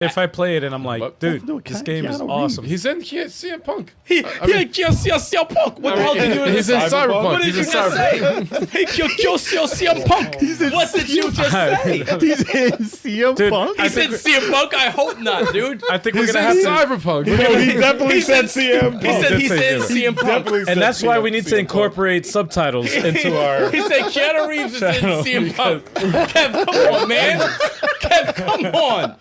If I play it and I'm like, What? dude, No, this game is Keanu awesome. He's in CM Punk. He CM Punk. What the hell did you do? He's in Cyberpunk. What did you just say? Hey, CM Punk. What did you just say? He's in CM Dude, Punk. He said CM Punk. I hope not, dude. I think we're He's gonna in have to. Cyberpunk. No, he definitely said CM Punk. He said did he say said CM CM Punk. And that's why we need to incorporate subtitles into our. He said Keanu Reeves is in Channel, CM Punk. Kev, come on, man. Kev, come on.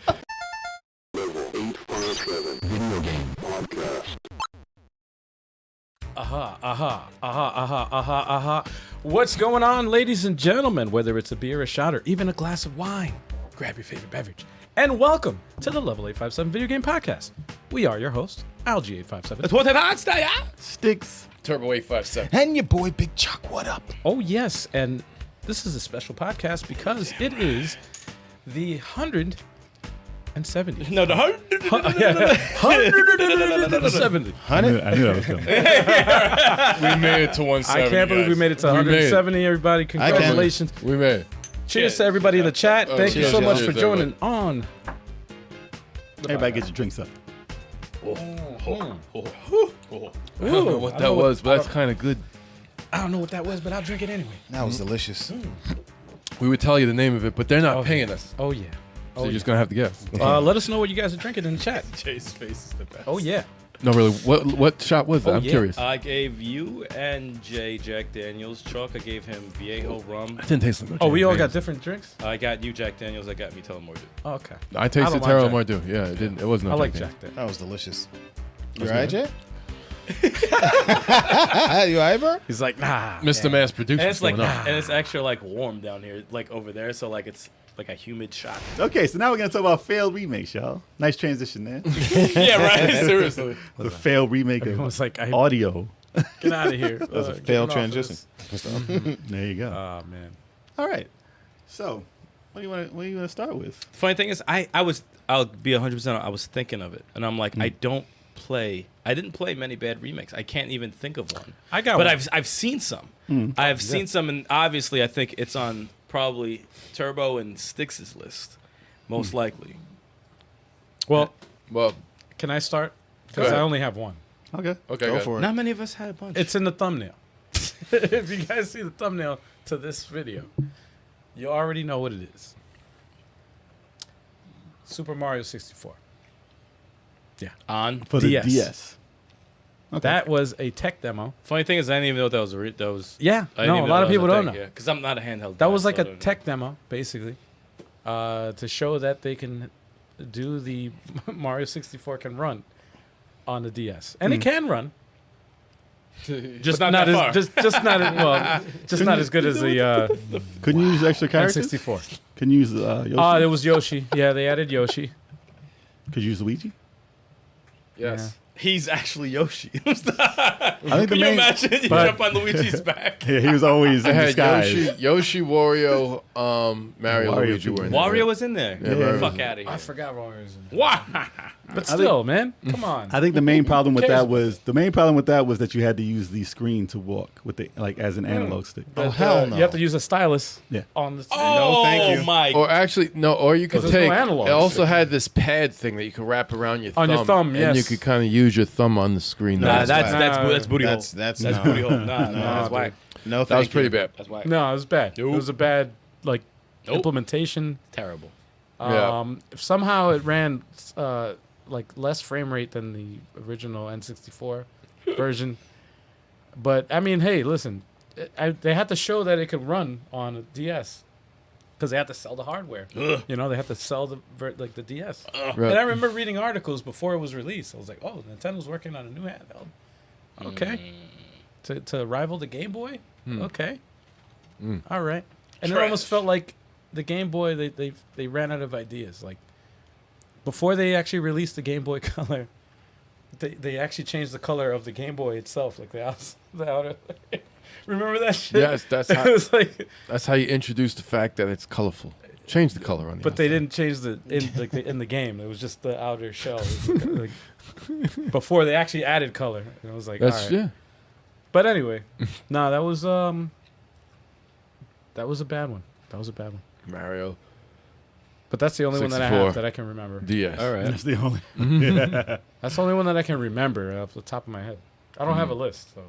What's going on, ladies and gentlemen? Whether it's a beer, a shot, or even a glass of wine, grab your favorite beverage. And welcome to the Level 857 Video Game Podcast. We are your hosts, Algie857. That's what it hot style. Sticks. Turbo 857. And your boy Big Chuck, what up? Oh, yes, and this is a special podcast because it is the 170th. No, the heart. 170. I knew that was coming. We made it to 170. I can't believe we made it to We made it. 170, everybody. Congratulations. We made it. Cheers to everybody in the chat. Thank you cheers, so much cheers, for joining on. Everybody get your drinks up. I don't know what that was, but that's kind of good. I don't know what that was, but I'll drink it anyway. That was delicious. We would tell you the name of it, but they're not paying us. Oh, yeah. So you're just going to have to guess. Let us know what you guys are drinking in the chat. Jay's face is the best. Oh, yeah. No, really. What shot was that? I'm yeah. curious. I gave you and Jay Jack Daniels. Chuck, I gave him Viejo rum. It didn't taste like much. Oh, we all got different drinks? I got you Jack Daniels. I got me Telemordu. Oh, okay. I tasted don't Terra mind Mardu. Yeah, it didn't. It wasn't. I like Jack then. That was delicious. You Was alright, it? Jay? You alright, bro? He's like, nah. Mr. Mass Producer. And it's like, going and it's actually like warm down here, like over there. So like it's like a humid shot. Okay, so now we're gonna talk about failed remakes, y'all. Nice transition there. Yeah, right. Seriously. The failed remake I of was like, audio. get out of here. That was a failed transition. There you go. Oh, man. All right. So, what do you want to start with? Funny thing is, I'll be 100%. I was thinking of it, and I'm like, I didn't play many bad remakes. I can't even think of one. I got but one. I've seen some. I've seen some, and obviously, I think it's on probably Turbo and Styx's list, most likely. Well, Well, can I start? Go Because I ahead. only have one. Okay. okay. Go good. for it. Not many of us had a bunch. It's in the thumbnail. If you guys see the thumbnail to this video, you already know what it is. Super Mario 64. on. For the DS. DS. Okay. That was a tech demo. Funny thing is, I didn't even know what that was. That was. Yeah, I didn't no, a even lot of that was people don't thing, know. Yeah, because I'm not a handheld. That guy, was like so I a don't know. tech demo, basically, to show that they can do the Mario 64 can run on the DS, and it can run. Just not that far. as just not as, well, just not as good as the Couldn't you use extra characters? N64. Can you use Yoshi? There was Yoshi. Yeah, they added Yoshi. Could you use Luigi? Yes. He's actually Yoshi. I think Can the you main. imagine you but- jump on Luigi's back? Yeah, he was always I in had disguise. Yoshi, Wario, Mario, Wario Luigi were in Wario there. was in there. Yeah, Get the Mario fuck was out of here. I forgot Wario was in. Why? But still, man, come on. I think the main problem with cares that was that you had to use the screen to walk with the as an analog stick. Oh, hell no. You have to use a stylus Yeah. on the. Oh, thank you. my. Or actually, no. Or you could Because there's take. no analog It also stick. had this pad thing that you could wrap around your On thumb. your thumb, and yes. you could kind of use your thumb on the screen. Nah, that's that's booty hole. That's That's no. booty hole. Nah, that's whack. No, that was thank pretty you. bad. That's whack. No, it was bad. Nope. It was a bad Nope. implementation. Terrible. Yeah. If somehow it ran less frame rate than the original N64 version. But I mean, hey, listen, they had to show that it could run on a DS because they had to sell the hardware. Ugh. You know, they had to sell the DS. Right. And I remember reading articles before it was released. I was like, oh, Nintendo's working on a new handheld. Okay. To rival the Game Boy? Okay. All right. And it almost Trash. felt like the Game Boy, they ran out of ideas. Like, before they actually released the Game Boy Color, they actually changed the color of the Game Boy itself. Like, the outer. Remember that shit? Yes, that's It how. was like, That's how you introduce the fact that it's colorful. Change the color on the but they outside. didn't change in the game. It was just the outer shell. It was like, before they actually added color. And I was like, That's all right. yeah. But anyway, no, that was a bad one. That was a bad one. Mario. But that's the only one that I 64. have that I can remember. DS. All right. That's the only. That's the only one that I can remember off the top of my head. I don't have a list, so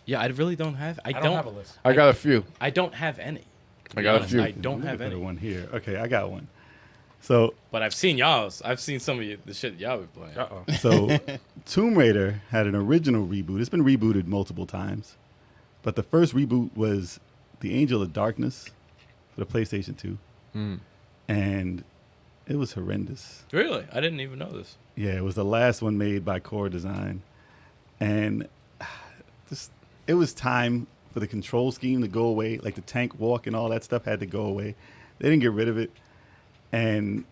Yeah, I really don't have. I don't have a list. I got a few. I don't have any. to I be got a honest. few. I don't have Got any. one here. Okay, I got one. So But I've seen y'all's. I've seen some of the shit y'all be playing. Uh-oh. So Tomb Raider had an original reboot. It's been rebooted multiple times, but the first reboot was The Angel of Darkness for the PlayStation 2, and it was horrendous. Really? I didn't even know this. Yeah, it was the last one made by Core Design, and it was time for the control scheme to go away. Like the tank walk and all that stuff had to go away. They didn't get rid of it, and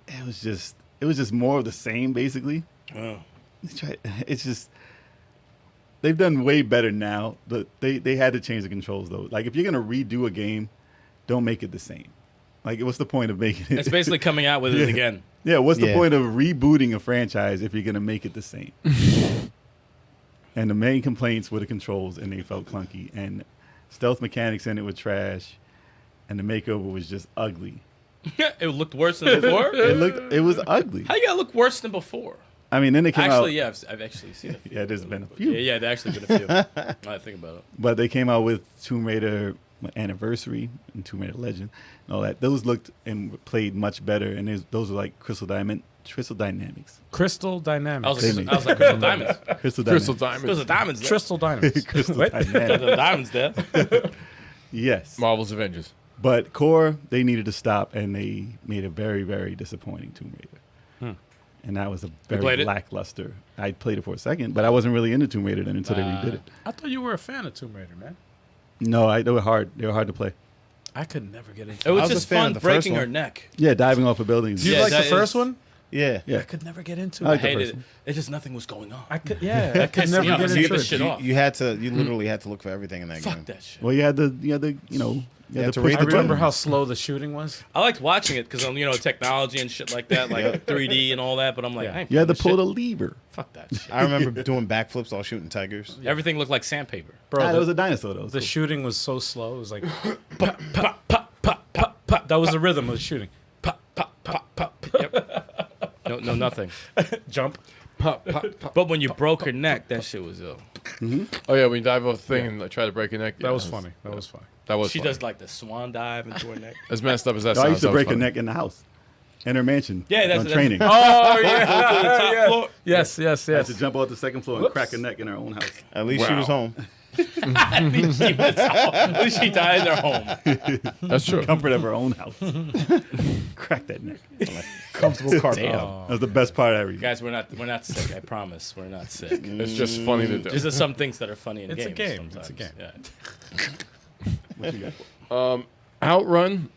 it was just more of the same basically. Oh. It's just they've done way better now. But they had to change the controls though. Like if you're gonna redo a game, don't make it the same. Like what's the point of making it? It's basically coming out with it again. Yeah, what's the Yeah. point of rebooting a franchise if you're gonna make it the same? And the main complaints were the controls, and they felt clunky, and stealth mechanics in it were trash, and the makeover was just ugly. It looked worse than before. It was ugly. How you gotta look worse than before? I mean, then they came out. Actually, yeah, I've actually seen a few. Yeah, there's been a few. Yeah, there's actually been a few. Now that I think about it. But they came out with Tomb Raider Anniversary and Tomb Raider Legend and all that. Those looked and played much better, and those were like Crystal Dynamics. Crystal I Dynamics. was They like Crystal Diamonds. Crystal Crystal Dynamics. Diamonds. Crystal Diamonds. There. Crystal Dynamics. Crystal What? Dynamics. Crystal Diamonds there. Yes. Marvel's Avengers. But Core, they needed to stop, and they made a very, very disappointing Tomb Raider. And that was a played very it? lackluster. I played it for a second, but I wasn't really into Tomb Raider then until they redid it. I thought you were a fan of Tomb Raider, man. No, they were hard. They were hard to play. I could never get into It it. was I was just a fan fun of the first breaking her one. neck. Yeah, diving off of buildings. Do you Yeah, like the that first is- one? Yeah. Yeah. I could never get into I it. like I the hated first it. one. It's just nothing was going on. I could never pissed me get off. into Get this it. shit off. You had to. You literally had to look for everything in that Fuck game. that shit. Well, you had to had to push read I the remember button. how slow the shooting was. I liked watching it because technology and shit like that, like 3D and all that. But I'm like, Yeah. I ain't You had to playing pull this the shit. lever. Fuck that shit. I remember doing backflips while shooting tigers. Everything looked like sandpaper. Bro, That the, was a dinosaur, though. the shooting was so slow. It was like pop, pop, pop, pop, pop, pop. That was the rhythm of the shooting. Pop, pop, pop, pop. Yep. No, nothing. Jump. Pop, pop, pop. But when you broke her neck, that shit was ill. Oh yeah, when you dive off the thing and try to break your neck. That yeah, was funny. That was funny. That was. She funny. does like the swan dive into her neck. As messed up as that I sounds. used to that was break her funny. neck in the house, in her mansion. Yeah, that's- on that's- training. Oh To the top yeah. floor. Yes, yes, I had to yes. jump off the second floor and crack her neck in her own house. At least she was home. At least she was home. At least she died in her home. That's true. Comfort of her own house. Crack that neck. Comfortable carpet. Damn. Oh. That was the best part of everything. Guys, we're not sick. I promise, we're not sick. It's just funny to do. These are some things that are funny in It's a games. game. Sometimes. It's a game. Yeah. What you got? Outrun.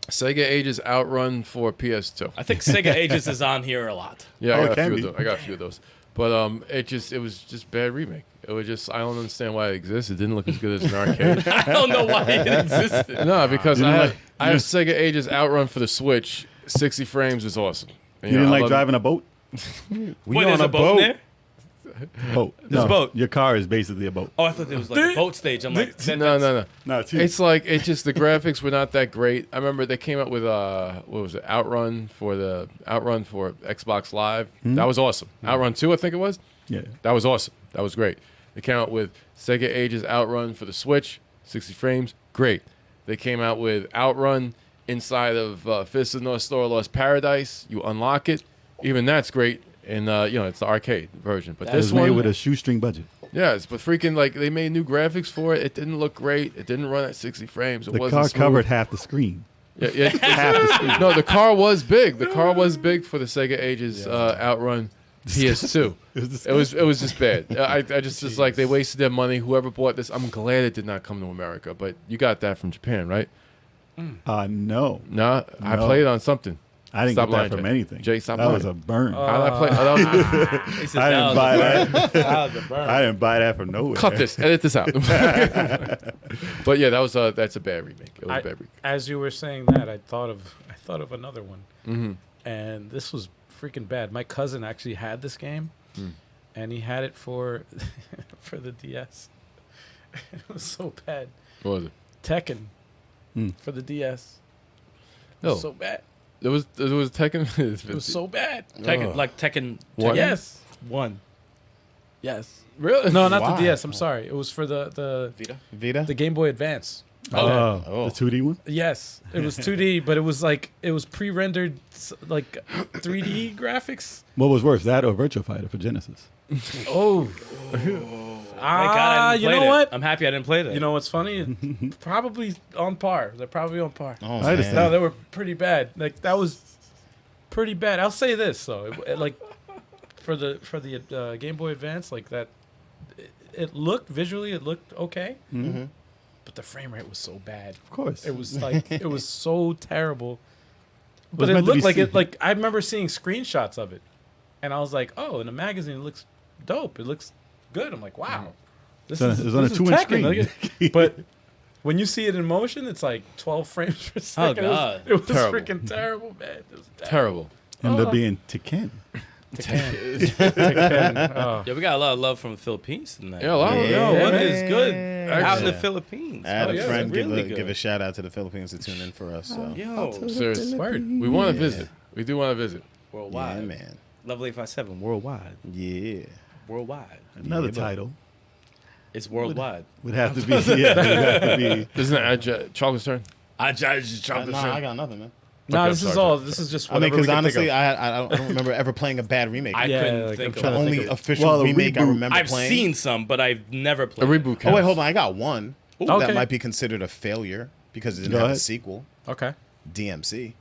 Sega Ages Outrun for PS2. I think Sega Ages is on here a lot. Yeah, Oh, I it got a can few be. of those. I got a few of those. But it was just bad remake. It was just I don't understand why it exists. It didn't look as good as an arcade. I don't know why it existed. No, because You I didn't have, like- I have Sega Ages Outrun for the Switch. 60 frames is awesome. You didn't like driving a boat? We Wait, on there's a a boat boat. there? Boat. There's a boat. Your car is basically a boat. Oh, I thought it was like a boat stage. I'm like, No. No, it's huge. It's like it's just the graphics were not that great. I remember they came out with what was it? Outrun for Xbox Live. That was awesome. Outrun 2, I think it was. Yeah. That was awesome. That was great. They came out with Sega Ages Outrun for the Switch, 60 frames, great. They came out with Outrun inside of Fist of North Star Lost Paradise. You unlock it, even that's great. And it's the arcade version. But It was this made one, with a shoestring budget. yes, but freaking like they made new graphics for it. It didn't look great. It didn't run at 60 frames. It The wasn't car smooth. covered half the screen. Yeah. Half the screen. No, the car was big. The car was big for the Sega Ages Outrun PS2. It It was just bad. I just like they wasted their money. Whoever bought this, I'm glad it did not come to America. But you got that from Japan, right? No. Nah, I No. played it on something. I didn't Stop get that lying, from Jay. anything. Jay, stop that lying. was a burn. How did I play? He said, I that didn't was buy a that. That was a burn. I didn't buy that from nowhere. Cut this. Edit this out. But yeah, that's a bad remake. It was a bad remake. As you were saying that, I thought of another one, Mm-hmm. and this was freaking bad. My cousin actually had this game, and he had it for for the DS. It was so bad. What was it? Tekken Mm. for the DS. It was Oh. so bad. There was Tekken. It was so bad. Tekken, like Tekken. What? Tekken Yes. 1. Yes. Really? No, not Why? the DS. I'm sorry. It was for the Vita? Game Boy Advance. Oh, Oh. the 2D one. Yes, it was 2D, but it was pre-rendered like 3D graphics. What was worse, that or Virtua Fighter for Genesis? Oh, Thank God I didn't you play know that. what? I'm happy I didn't play that. You know what's funny? Probably on par. They're probably on par. Oh, I man. understand. No, they were pretty bad. Like that was pretty bad. I'll say this though, like for the Game Boy Advance, like that, it looked visually, it looked okay, Mhm. but the frame rate was so bad. Of course. It was like it was so terrible. But was it meant to looked be like seen. it. Like I remember seeing screenshots of it, and I was like, "Oh, in a magazine, it looks dope. It looks good." I'm like, "Wow, this It's on a this 2-inch Tekken. Look screen. at- but when you see it in motion, it's like 12 frames per second. God. It was Terrible. freaking terrible, man. It was Terrible. Ended Oh. up being Tekken. Oh. Yeah, we got a lot of love from the Philippines tonight. Yeah, a lot of Yo, it. what Yeah. is good out in the Excellent. Philippines? I had Oh, a yeah, friend really give good. a shout out to the Philippines to tune in for us. So. Yo, Serious. Word. We want to Yeah. visit. We do want to visit. Yeah, worldwide. man. Level 857, worldwide. Yeah. Worldwide. Another Yeah, but- title It's worldwide. would have to be. Yeah, would have to be. Isn't it Chocolate's turn? Nah, I got nothing, man. No, Okay, this is sorry, all. sorry. This is just. I mean, whatever we because can think honestly, of. I don't remember ever playing a bad remake. I Yeah, couldn't like, think I'm of trying the to one. only think of- official Well, a remake I reboot. remember I've playing. seen some, but I've never A played. reboot Oh counts. wait, hold on. I got one Okay. that might be considered a failure because it didn't Go have a ahead. sequel. Okay. DMC.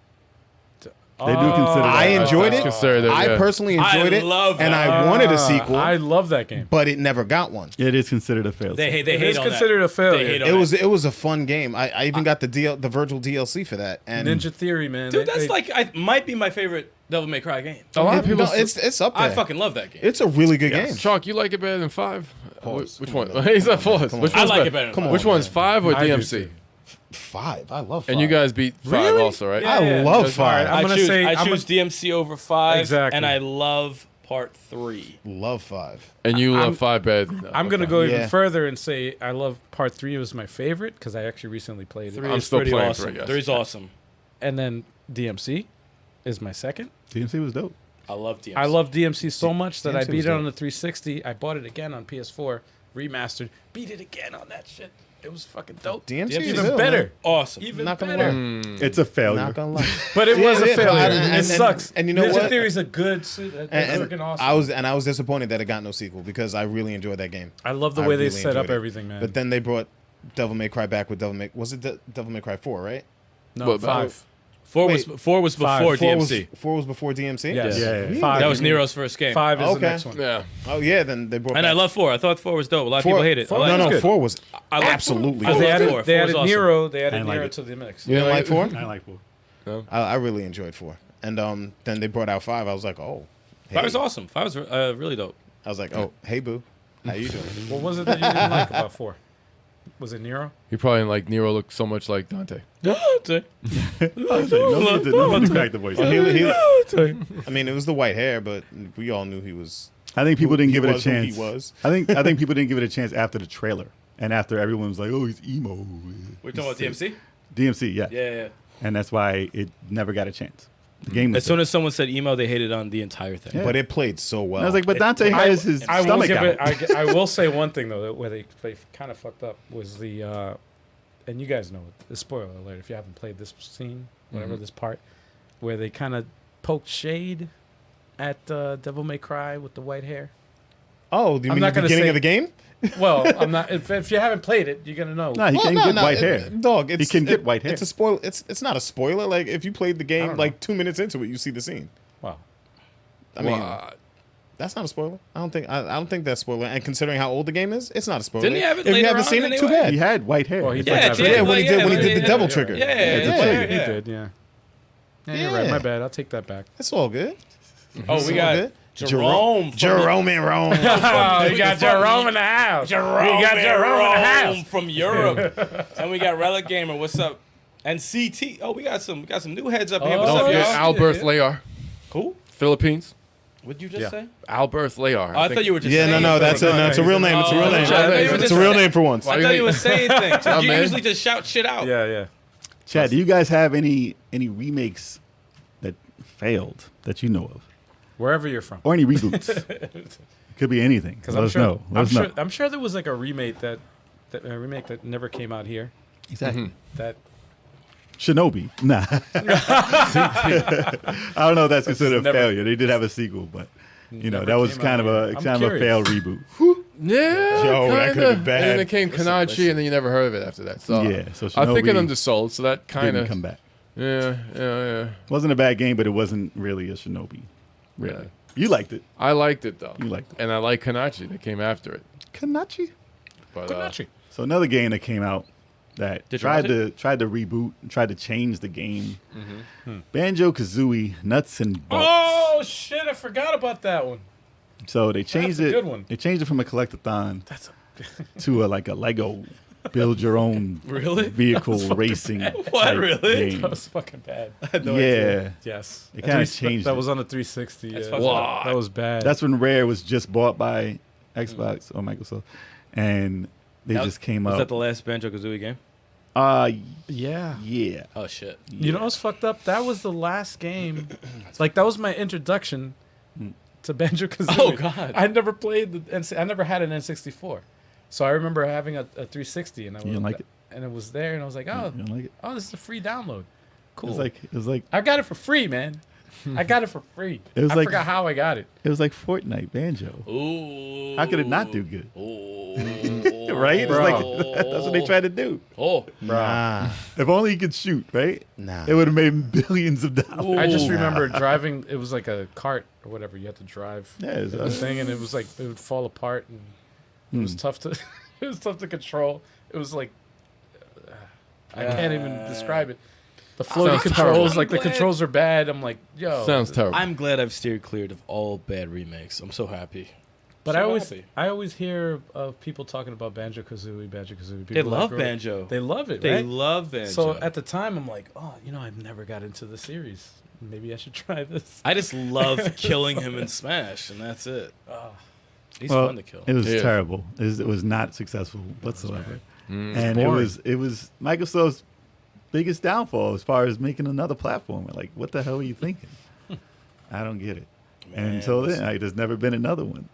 They do consider that. I enjoyed That's it. considered, I yeah. personally enjoyed I it, love and that. I wanted a sequel, I love that game. but it never got one. It is considered a failure. They It hate is on considered that. a failure. They hate on It was a fun game. I even got the virtual DLC for that. And Ninja Theory, man. Dude, that's like might be my favorite Devil May Cry game. A lot of people. no, it's up there. I fucking love that game. It's a really good game. Chalk, you like it better than 5? Pause. Which Come one? on, man. He's not Come on, pause. come Which on. I one's like better? it better. Come Than on. Which one's 5 or I do DMC? too. 5. I love 5. And you guys beat 5 Really? also, right? Yeah. I love That's 5. I'm gonna say- I I'm choose DMC over 5, Exactly. and I love Part 3. Love 5. And you I'm- love 5 better than I'm gonna go even Yeah. further and say I love Part 3 was my favorite because I actually recently played it. 3 I'm is still pretty playing awesome. 3, yes. 3 is awesome. And then DMC is my second. DMC was dope. I love DMC. I love DMC so much that I DMC beat was it dope. on the 360. I bought it again on PS4, remastered. Beat it again on that shit. It was fucking dope. DMC is even ill, better. man. awesome. Even Not gonna better. lie. It's a failure. Not gonna lie. But it was a Yeah, but failure. and- It sucks. and you know Ninja what? Theory's a good. It's And freaking awesome. I was disappointed that it got no sequel because I really enjoyed that game. I love the I way they really set up enjoyed it. everything, man. But then they brought Devil May Cry back with was it Devil May Cry 4, right? no, What, 5. 4 Wait. was 4 was Five. before 4 DMC. was before DMC? Yes. Yeah, yeah. 5 That was is- Nero's first game. 5 is the Okay. next one. Yeah. Oh yeah, then they brought And back I love 4. I thought 4 was dope. A lot of 4. people hate it. I like No, it. no, good. 4 was I like absolutely. 4. Because they Four added, was they added awesome. Nero, they I added didn't like Nero it. to the mix. You didn't like 4? I don't like 4. I really enjoyed 4. And then they brought out 5. I was like, oh. 5 was hey. awesome. 5 was really dope. I was like, oh, hey boo, how you doing? What was it that you didn't like about 4? Was it Nero? He probably didn't like Nero look so much like Dante. Nobody cracked the voice. I mean, it was the white hair, but we all knew he was. I think people didn't he give it a was who chance. He was. I think people didn't give it a chance after the trailer and after everyone was like, "Oh, he's emo." We're talking about DMC? DMC, yeah. Yeah. And that's why it never got a chance. The game was As soon as someone said emo, they hated on the entire thing. Yeah. But it played so well. I was like, but Dante has his I will stomach give out. it. I will say one thing though, that where they kind of fucked up was the, and you guys know it. The spoiler alert if you haven't played this scene, whatever this part, where they kind of poked shade at Devil May Cry with the white hair. oh, do you I'm mean not the gonna beginning say- of the game? Well, I'm not. If you haven't played it, you're gonna know. No, he can get white hair. Dog. It's, can get white hair. It's a spoil. It's not a spoiler. Like if you played the I game don't like 2 minutes into it, you see the scene. Wow. I mean, What? that's not a spoiler. I don't think that's spoiler. And considering how old the game is, it's not a spoiler. Didn't he have it if you later haven't on seen it, too anyway? bad. He had white hair. Well, he It's did like have that. it. Yeah, when he did the devil trigger. Yeah, It's a yeah, trigger. He yeah. did. Yeah. Yeah, you're right. Yeah. My bad. I'll take that back. It's all good. Oh, It's we all got good. Jerome. Jerome and Rome. Oh, you got Jerome in the house. Jerome, We got Jerome in the house. from Europe. And we got Relic Gamer. What's up? And CT. Oh, we got some new heads up here. What's Oh, up, Don't forget yeah. y'all? Albert Layar, Cool. Philippines. What'd you just Yeah. say? Albert Layar. Oh, I thought you were just Yeah, saying no, that's something. it's a real name. It's a real Oh, name. I thought you were It's just a real saying- name for once. I thought you were saying things. Oh, You man. usually just shout shit out. Yeah, yeah. Chad, do you guys have any remakes failed that you know of, Wherever you're from. or any reboots. It could be anything. Because Let I'm us sure, know. Let I'm us sure, know. I'm sure there was like a remake that never came out here. Exactly. That Shinobi. Nah. I don't know if that's considered a never- failure. They did have a sequel, but you know Never that was came kind out of here. a I'm curious. failed reboot. Yeah, Yo, that kinda. could've been bad. And then it came Kanachi, and then you never heard of it after that. So Yeah, so I think it Shinobi undersold. So that kind Didn't of come back. yeah. Wasn't a bad game, but it wasn't really a Shinobi. Really. Yeah. You liked it. I liked it though. You liked it. And I like Kanachi that came after it. Kanachi. But Konachi. So another game that came out that Did you tried watch to reboot, tried to change the game. Banjo Kazooie Nuts and Bolts. Oh shit! I forgot about that one. So they changed a it. good one. They changed it from a collectathon That's to like a Lego build your own Really? vehicle racing. What, type really? game. that was fucking bad. Yeah. Yes, They kinda changed That it. was on the 360. That's Yeah. fucking What? That was bad. That's when Rare was just bought by Xbox or Microsoft, and they just came Was up. that the last Banjo Kazooie game? yeah. Yeah. Oh shit. You know what's fucked up? That was the last game. Like that was my introduction to Banjo Kazooie. Oh, God. I never played I never had an N64, so I remember having a 360, and I was didn't like it? and it was there, and I was like, oh, You don't like it? oh, this is a free download. Cool. It was like I got it for free, man. I got it for free. It was I like- forgot how I got it. Fortnite Banjo. Ooh. How could it not do good? Ooh. Right? It's Bro. like that's what they tried to do. Oh. Nah. If only you could shoot, right? Nah. It would have made billions of dollars. I just Ooh. remember driving. It was like a cart or whatever. You had to drive Yeah, it's, the thing, and it was like it would fall apart, and it was tough to. It was tough to control. It was like I can't even describe it. The floating Sounds controls, terrible. like the I'm glad- controls are bad. I'm like, yo. Sounds terrible. I'm glad I've steered clear of all bad remakes. I'm so happy. But So I happy. always hear of people talking about Banjo Kazooie. They love Banjo. They love it. They right? love Banjo. So at the time, I'm like, oh, I've never got into the series. Maybe I should try this. I just love killing him in Smash, and that's it. He's well, fun to kill. It was Yeah. terrible. It was not successful whatsoever. Mm. And boring. it was Microsoft's biggest downfall as far as making another platform. Like, what the hell are you thinking? I don't get it. Man, and until listen. then, like, there's never been another one.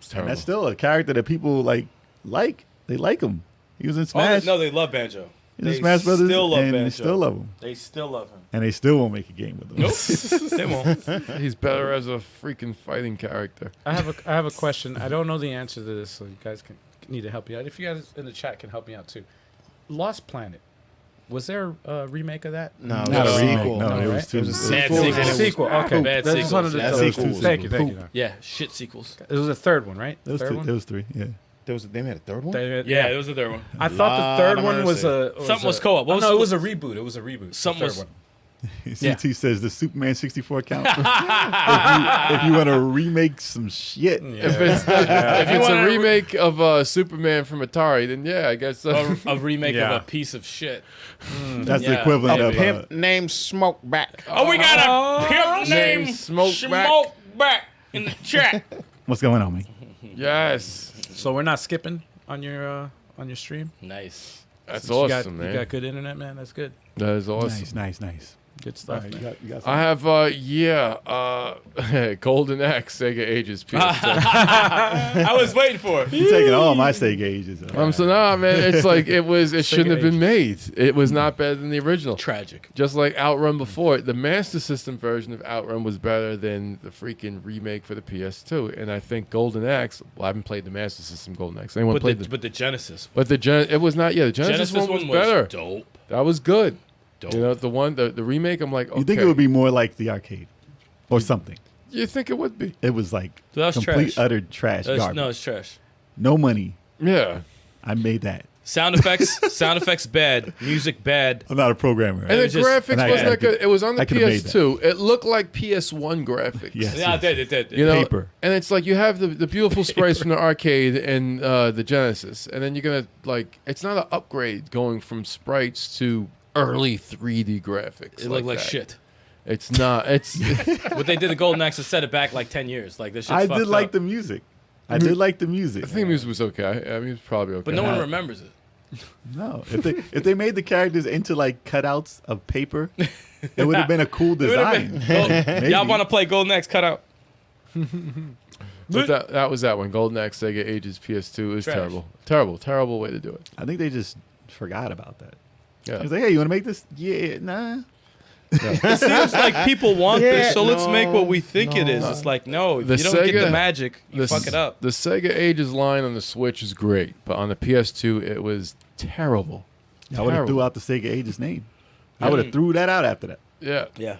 It's And terrible. that's still a character that people like. They like him. He was in Oh, Smash. no, they love Banjo. He was They in Smash Brothers, still love and Banjo. they still love him. They still love him. And they still won't make a game with him. Nope. They won't. He's better as a freaking fighting character. I have a question. I don't know the answer to this, so you guys need to help me out. If you guys in the chat can help me out too. Lost Planet. Was there a remake of that? No, Not it was a remake. sequel. No, it was right? two. It was a Bad sequel. sequel. and it was Sequel. Okay. Bad That's just wanted sequels. to- Bad sequels. Thank you. Thank you. Yeah, shit sequels. It was a third one, right? There was Third two. one? There was three. Yeah. They made a third one? Yeah, it was the third one. I thought the Lot third of one was mercy. Something was co-op. What Oh, was- no, it was a reboot. It was a reboot. Something the was- third one. CT says the Superman 64 count. if you want to remake some shit, If it's a remake of Superman from Atari, then yeah, I guess. A remake Yeah. of a piece of shit. that's the Yeah, equivalent maybe. of Pimp named Smokeback. Oh, we got a pimp Name named Smokeback. Smokeback in the chat. what's going on, man? yes, So we're not skipping on your stream. Nice. that's Since you got- awesome, man. You got good internet, man. That's good. That is awesome. Nice. Good All stuff. right, man. you got I have Golden Axe, Sega Ages PS2. I was waiting for it. you taking all my Sega ages. So nah, man, it's like it shouldn't have been made. It was not better than the original. Tragic. Just like Outrun before, the Master System version of Outrun was better than the freaking remake for the PS2. And I think Golden Axe. Well, I haven't played the Master System Golden Axe. Anyone played But the Genesis. But it was not. Yeah, the Genesis one was better. dope. That was good. Dope. You know, the remake. I'm like, okay. You think it would be more like the arcade, or something? You think it would be? It was like So that was complete, trash. utter trash garbage. No, it's trash. No money. Yeah. I made that. Sound effects bad. Music bad. I'm not a programmer. And the was just- graphics and I- wasn't I that good. It was on the I could've made PS2. It looked like PS1 graphics. Yes. Yeah, it did. You know, Paper. and it's like you have the beautiful sprites from the arcade and the Genesis, and then you're gonna like it's not an upgrade going from sprites to early 3D graphics. It looked like that. shit. It's not. It's What they did to Golden Axe is set it back like 10 years. Like this shit's I fucked did like up. the music. I did like the music. I think music was okay. I mean, it was probably okay. But no one remembers it. No, if they made the characters into like cutouts of paper, it would have been a cool design. Maybe. Y'all want to play Golden Axe cutout? But that was that one. Golden Axe, Sega Ages, PS2 is Trash. terrible way to do it. I think they just forgot about that. Yeah. He's like, hey, you want to make this? Yeah, nah. It seems like people want this, so let's make what we think it is. no. It's like, no, if The you don't get the Sega- magic, you fuck it up. The Sega Ages line on the Switch is great, but on the PS2 it was terrible. I would have Terrible. threw out the Sega Ages name. I would have threw that out after that. Yeah. Yeah.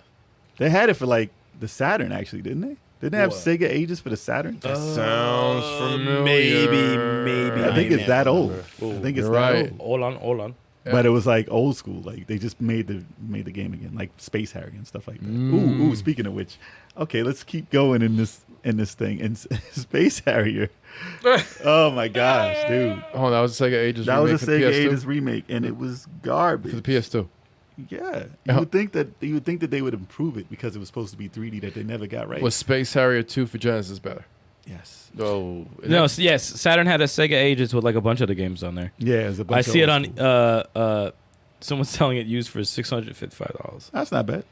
They had it for like the Saturn, actually, didn't they? Didn't they have What? Sega Ages for the Saturn? Sounds familiar. Maybe. I think it's that old. Ooh. I think it's You're that right. old. Hold on. Yeah. But it was like old school. Like they just made the game again, like Space Harry and stuff like that. Ooh. Speaking of which, okay, let's keep going in this thing. And Space Harrier. Oh my gosh, dude, Oh, that was a Sega Ages that was remake a for the Sega PS2? Ages remake, and it was For garbage. the PS2. Yeah, Yeah. you would think that they would improve it because it was supposed to be 3D that they never got right. Was Space Harrier 2 for Genesis better? Yes. Oh. No, yes, Saturn had a Sega Ages with like a bunch of the games on there. Yeah, it was a bunch I of see it old on school. someone's selling it used for $655. That's not bad.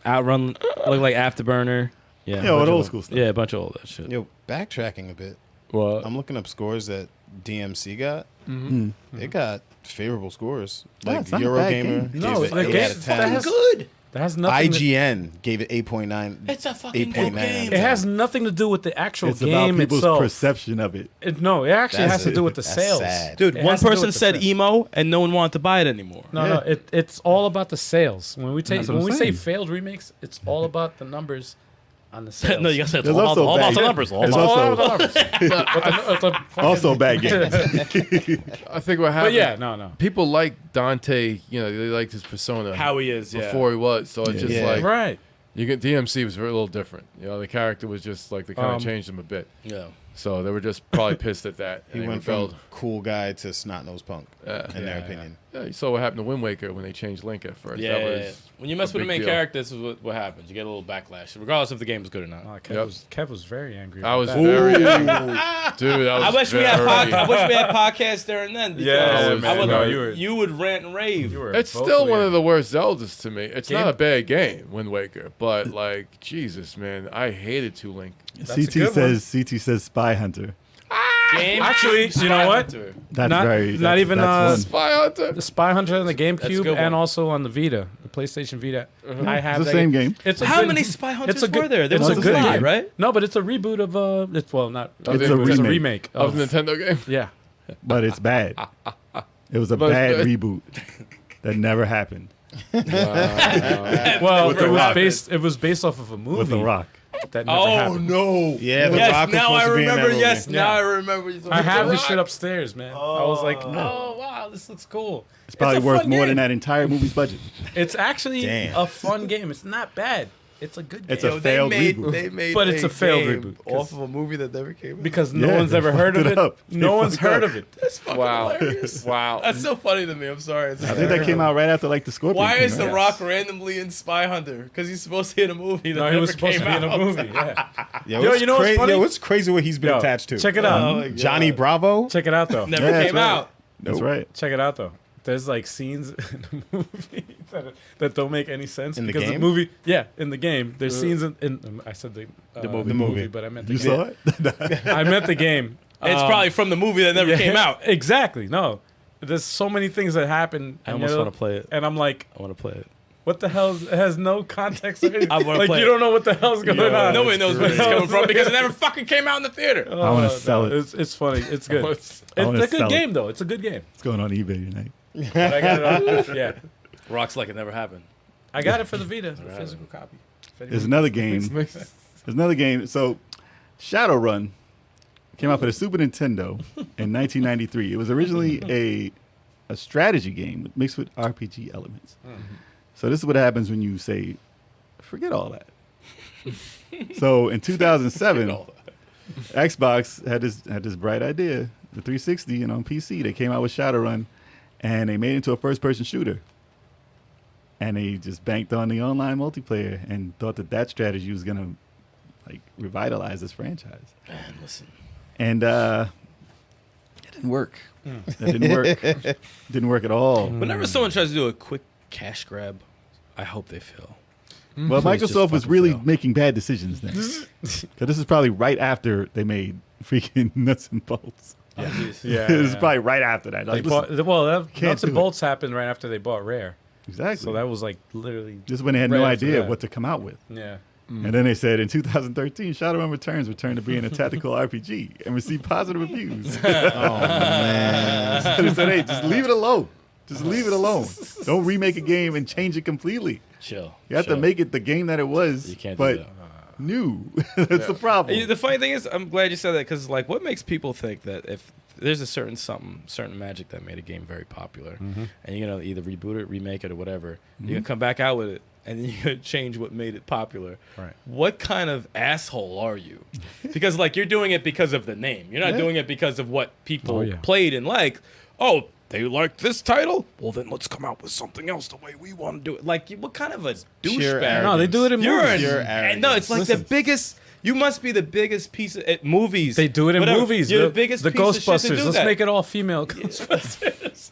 Outrun look like Afterburner. Yeah, Yeah, a bunch with of old school stuff. Yeah, a bunch of old that shit. Yo, backtracking a bit. What? I'm looking up scores that DMC got. Mm. They got favorable scores. Yeah, Like it's not a bad Eurogamer game. No, gave the it 8 game- out of 10. that has- good. That has nothing. IGN gave it 8.9. It's a fucking 8.9 good game. It has nothing to do with the actual It's about game people's itself. perception of it. No, it actually That's has to do with the that's sales. sad. Dude, It one has to do person with the said sales. emo, and no one wanted to buy it anymore. No, it's all about the sales. When we That's what I'm say saying. failed remakes, it's all about the numbers on the sales. no, you gotta say it's There's all about, also all about bad- the numbers. All there's about also- all about the numbers. Also bad games. I think what happened. But yeah, no. People like Dante. You know, they liked his persona how he is. Yeah. before he was. So it's just Yeah. like Right. you get DMC was a little different. You know, the character was just like they kind of changed him a bit. Yeah. So they were just probably pissed at that. He and went rebelled. from cool guy to snot-nosed punk, Yeah. in their Yeah, opinion. Yeah, you saw what happened to Wind Waker when they changed Link at first. Yeah, that was when you mess a with the big main deal. character, this is what happens. You get a little backlash, regardless if the game is good or not. Oh, Yep. Kev was very angry. I about was that. very dude. I was I wish we had very- I wish we had podcasts there and then. Because Yeah, man, I would, no, you would rant and rave. You were It's still vocally one of the worst Zeldas to me. It's Game- not a bad game, Wind Waker, but like Jesus, man, I hated 2 Link. That's a CT good says Spy Hunter. Game Actually, you know what? That's Not- very not that's- even, that's one. Spy Hunter. The Spy Hunter on the That's a GameCube good and one. also on the Vita, the PlayStation Vita. I have It's the that same game. It's a How good- many Spy Hunters it's a good- were there? There it's was a a good good game. right? No, but it's a reboot of it's well not. It's a It's a remake. remake Of the Nintendo game. Yeah. But it's bad. It was a But it's bad good. reboot that never happened Well, With it The was Rock. based. It was based off of a movie with The Rock. that never Oh happened. no! Yeah, The Yes, Rock was now I supposed to be in that remember. movie. Yes, Yeah. now I remember. I have this Rock. shit upstairs, man. I was like, oh wow, this looks cool. It's probably a worth fun more game. than that entire movie's budget. It's actually Damn. a fun game. It's not bad. It's a good game. It's a failed reboot. made But it's a failed reboot, 'cause- off of a movie that never came out. because no Yeah, one's they ever heard of fucked it. it up. They No one's fucked heard up. of it. That's fucking Wow. hilarious. Wow. That's so funny to me. I'm sorry. It's I think that came out right after like the Scorpion. Why King, is The right? Rock randomly in Spy Hunter? Because he's supposed to be in a movie that No, he never was supposed to came be in a out. movie. Yeah. Yo, you know what's funny? Yo, it's crazy what he's been Yo, attached to. check it out. Oh my Johnny God. Bravo. Check it out though. Never Yeah, that's came right. out. That's right. Check it out though. There's like scenes in the movie that don't make any sense In the because game? movie, yeah, in the game. There's scenes in I said the movie. The movie. but I meant the You game. saw it? I meant the game. It's probably from the movie that never yeah, came out. Exactly. No, there's so many things that happen. I and almost you know, want to play it. and I'm like, I want to play it. what the hell? It has no context. Or anything. I wanna like play you it. don't know what the hell's going on. Nobody knows where it's great. coming from because it never fucking came out in the theater. I wanna sell it. It's funny. It's good. It's I wanna a good sell it. game though. It's a good game. It's going on eBay tonight. But I got it on, yeah, Rock's like it never happened. I got it for the Vita, the physical copy. There's another game. There's another game. So, Shadowrun came out for the Super Nintendo in 1993. It was originally a strategy game mixed with RPG elements. So this is what happens when you say, forget all that. So in 2007, Xbox had this bright idea, the 360 and on PC. They came out with Shadowrun, and they made it into a first-person shooter. And they just banked on the online multiplayer and thought that strategy was gonna like revitalize this franchise. Man, listen. And it Didn't work. That didn't work. Didn't work at all. Whenever someone tries to do a quick cash grab, I hope they fail. Well, Please just Microsoft was fucking really fail. making bad decisions then. Because this is probably right after they made freaking Nuts and Bolts. Yeah. Yeah, This is yeah. probably right after that. They Like, bought, listen, well, that, can't Nuts and do it. Bolts happened right after they bought Rare. exactly. So that was like literally. just when they had right no after idea that. what to come out with. Yeah. And then they said in 2013, Shadowrun Returns returned to being a tactical RPG and received positive reviews. Oh man. So they said, hey, just leave it alone. Just leave it alone. Don't remake a game and change it completely. Chill. You have to chill. make it the game that it was, You can't do but that. new. That's the problem. The funny thing is, I'm glad you said that because, like, what makes people think that if there's a certain magic that made a game very popular, and you're gonna either reboot it, remake it, or whatever, you're gonna come back out with it, and then you're gonna change what made it popular. Right. What kind of asshole are you? Because, like, you're doing it because of the name. You're not Yeah. doing it because of what people Oh, yeah. played and liked. Oh, they like this title? Well, then let's come out with something else the way we want to do it. Like, what kind of a Pure douchebag? No, they do it in You're movies. Pure and no, it's like the arrogance. biggest. You must be the biggest piece of movies. They do it in Whatever. movies. You're the biggest the piece of shit to Ghostbusters. do Let's that. make it all female Ghostbusters.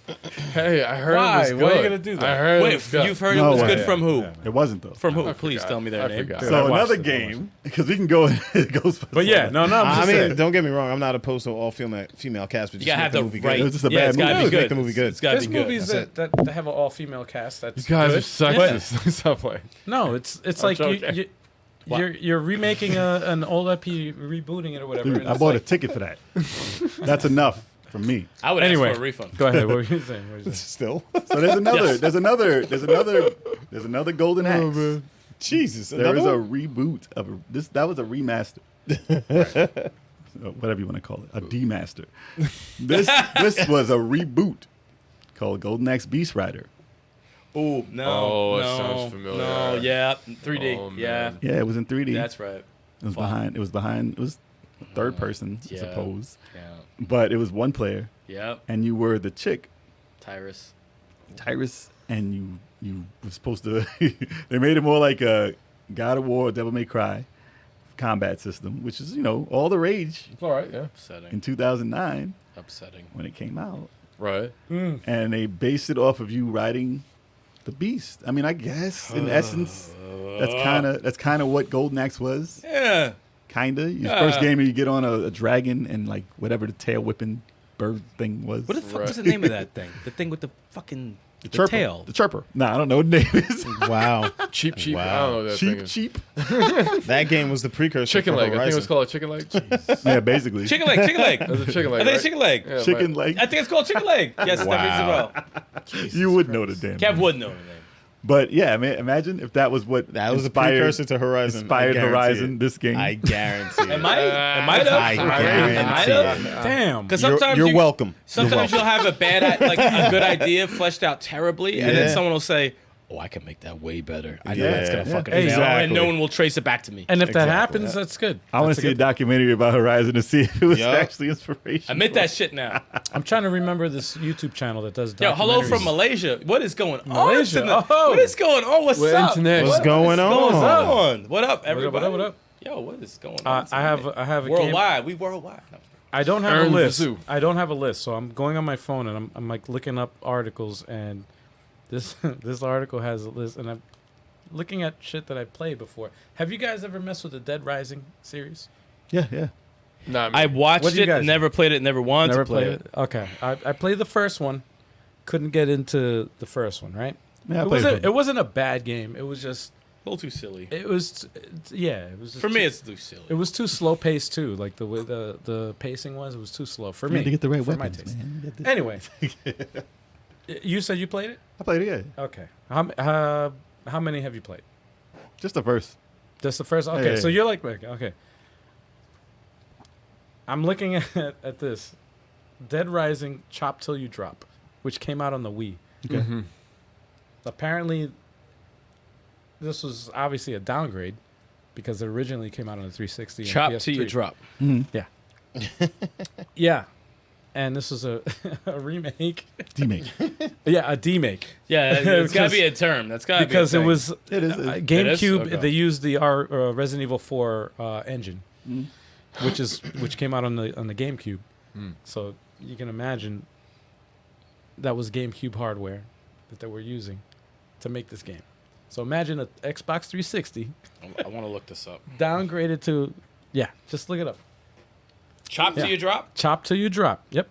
Hey, I heard Why? it was good. Why are you gonna do that? I heard it Wait, was good. you've heard No it was way. good from who? It wasn't, though. From who? I Please forgot. tell me their I name. forgot. Dude, I So watched another it, I game, because we can go into Ghostbusters. But yeah, no, I'm just I mean, saying. don't get me wrong. I'm not opposed to all female cast, but You just gotta make have the the movie right. good. It was just a yeah, bad it's gotta movie. be good. Make the movie good. It's gotta There's be good. movies That's that have an all-female cast. That's You guys good. are sexist. Stop playing. No, it's I'm like joking. you're remaking an old IP, rebooting it or whatever. Dude, and I it's bought like, a ticket for that. That's enough for me. I would Anyway. ask for a refund. Go ahead. What were you saying? What were you saying? Still, So there's another, Yes. there's another Golden Axe. Jesus. There another is a one? reboot of this. That was a remaster. Whatever you want to call it, a demaster. This was a reboot called Golden Axe Beast Rider. Oh no! Oh, that no, sounds familiar. No, yeah, 3D. Oh, yeah, man. Yeah, it was in 3D. that's right. It was behind. It was behind. It was third person, I Yeah. suppose, Yeah, but it was one player, yep. and you were the chick, Tyrus. Tyrus, and you were supposed to. They made it more like a God of War, Devil May Cry combat system, which is all the rage It's all right, yeah. Upsetting. in 2009 Upsetting. when it came out, Right. and they based it off of you riding the beast. I mean, I guess in essence, that's kind of what Golden Axe was. Yeah. Kinda. Your Yeah. first game, and you get on a dragon and like whatever the tail whipping bird thing was. What the fuck Right. was the name of that thing? The thing with the fucking the Chirper. tail. The chirper. Nah, I don't know what the name is. Wow. Cheap. I Wow. don't know what that thing is. cheap. That game was the precursor. Chicken for leg. I think it Horizon. was called a chicken leg. Yeah, basically. Chicken leg. Chicken leg. It was a chicken leg. I think right? it's chicken leg. Yeah, Chicken but- leg. I think it's called chicken leg. Yes, that rings a Wow. bell. You would know the damn. Kev name. would know the name. But yeah, I mean, imagine if that was what That was the inspired- precursor to Horizon. Inspired I guarantee Horizon. it. This game. I guarantee it. Am I? Am I? I Uh, guarantee it. Damn. Because You're, sometimes you're welcome. Sometimes you'll have a like a good idea fleshed out terribly, and then Yeah. someone will say, "Oh, I can make that way better. I know Yeah. that's gonna Yeah. fucking Hey, fail," and exactly. no one will trace it back to me. And if that Exactly. happens, that's good. I want That's to see a good- documentary about Horizon to see if it was Yup. actually inspiration. Admit that shit now. I'm trying to remember this YouTube channel that does. Yo, hello from documentaries. Malaysia. What is going on? Malaysia. tonight? Oh. What is going on? What's We're up? international. What's going on? What's on? What up, What up, everybody? what up? Yo, what is going on? I have a game. worldwide. We worldwide. No. I don't have Earn a the list. zoo. I don't have a list, so I'm going on my phone and I'm like looking up articles, and this this article has a list, and I'm looking at shit that I played before. Have you guys ever messed with the Dead Rising series? Yeah, yeah. Nah, I man. watched What do you it, guys never played it, never wanted Never to play played it. Okay, I played the first one. Couldn't get into the first one. Right. Yeah, I It played wasn't. It wasn't a bad game. It was just. A little too silly. It was. Yeah. It was. Just For me, too- it's too silly. It was too slow paced too. Like the way the pacing was, it was too slow for You me. had to get the right for my weapons, taste. man. You got to- Anyway, you said you played it. I played it, yeah. Okay. How many have you played? Just the verse. Just the first. Okay, Yeah. so you're like okay. I'm looking at this, Dead Rising: Chop Till You Drop, which came out on the Wii. Okay. Mm-hmm. Apparently, this was obviously a downgrade because it originally came out on the 360. and Chop till you PS3. drop. Yeah, and this was a remake. D-Make. Yeah, a demake. Yeah, it's got to Because- be a term. That's got to be a Because it thing. was It is. GameCube. Okay. They used the Resident Evil 4 engine, which came out on the GameCube. So you can imagine that was GameCube hardware that they were using to make this game. So imagine an Xbox 360 I want to look this up. downgraded to, just look it up. Chop till you drop? Chop till you drop. Yep.